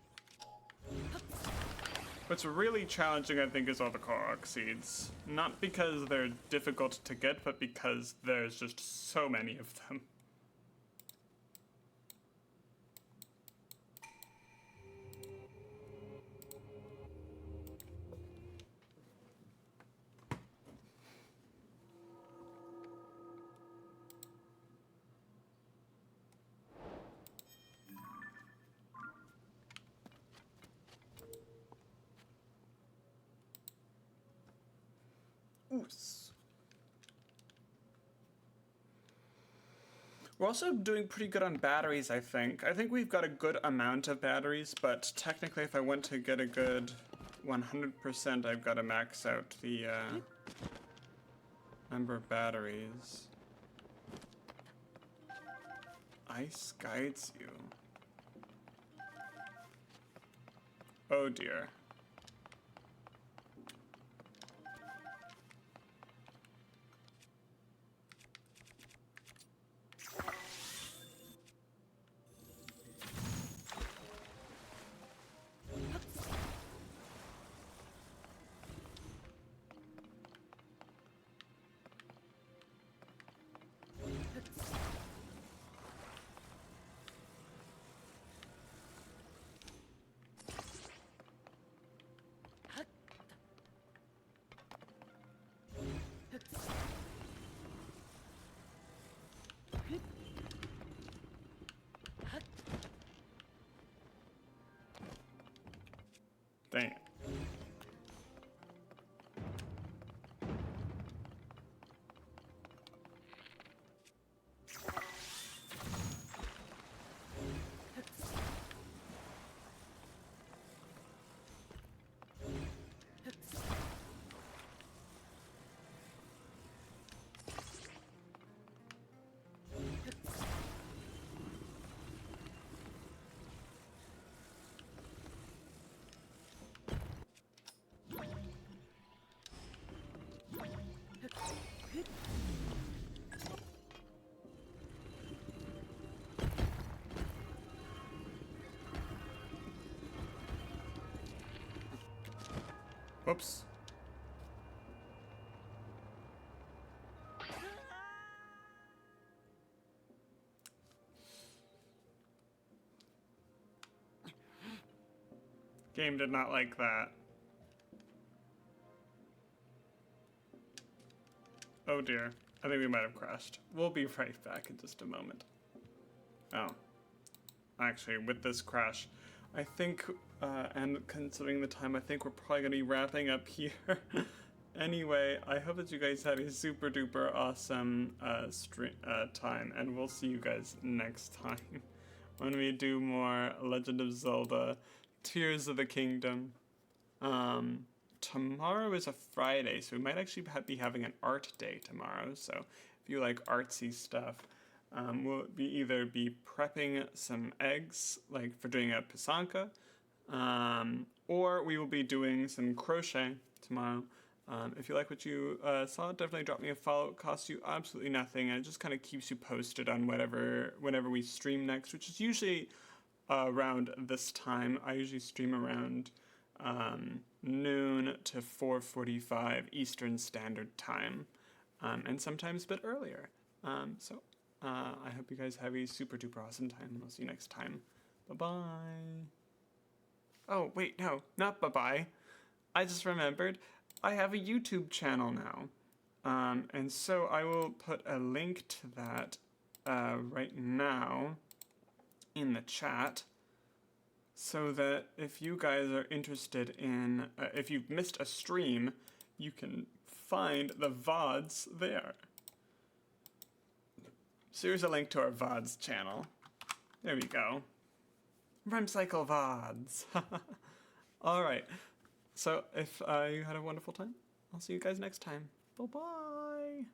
What's really challenging, I think, is all the Korok seeds. Not because they're difficult to get, but because there's just so many of them. Oos. We're also doing pretty good on batteries, I think. I think we've got a good amount of batteries, but technically if I want to get a good 100%, I've got to max out the number of batteries. Ice guides you. Oh dear. Dang it. Whoops. Game did not like that. Oh dear. I think we might have crashed. We'll be right back in just a moment. Oh. Actually, with this crash, I think, and considering the time, I think we're probably going to be wrapping up here. Anyway, I hope that you guys had a super duper awesome time, and we'll see you guys next time when we do more Legend of Zelda Tears of the Kingdom. Tomorrow is a Friday, so we might actually be having an art day tomorrow, so if you like artsy stuff, we'll either be prepping some eggs, like for doing a pisanka, or we will be doing some crochet tomorrow. If you like what you saw, definitely drop me a follow. It costs you absolutely nothing, and it just kind of keeps you posted on whenever we stream next, which is usually around this time. I usually stream around noon to 4:45 Eastern Standard Time, and sometimes a bit earlier. So I hope you guys have a super duper awesome time, and I'll see you next time. Bye-bye. Oh, wait, no, not bye-bye. I just remembered I have a YouTube channel now. And so I will put a link to that right now in the chat, so that if you guys are interested in, if you've missed a stream, you can find the VODs there. So here's a link to our VODs channel. There we go. REM Cycle VODs. Alright, so if you had a wonderful time, I'll see you guys next time. Bye-bye.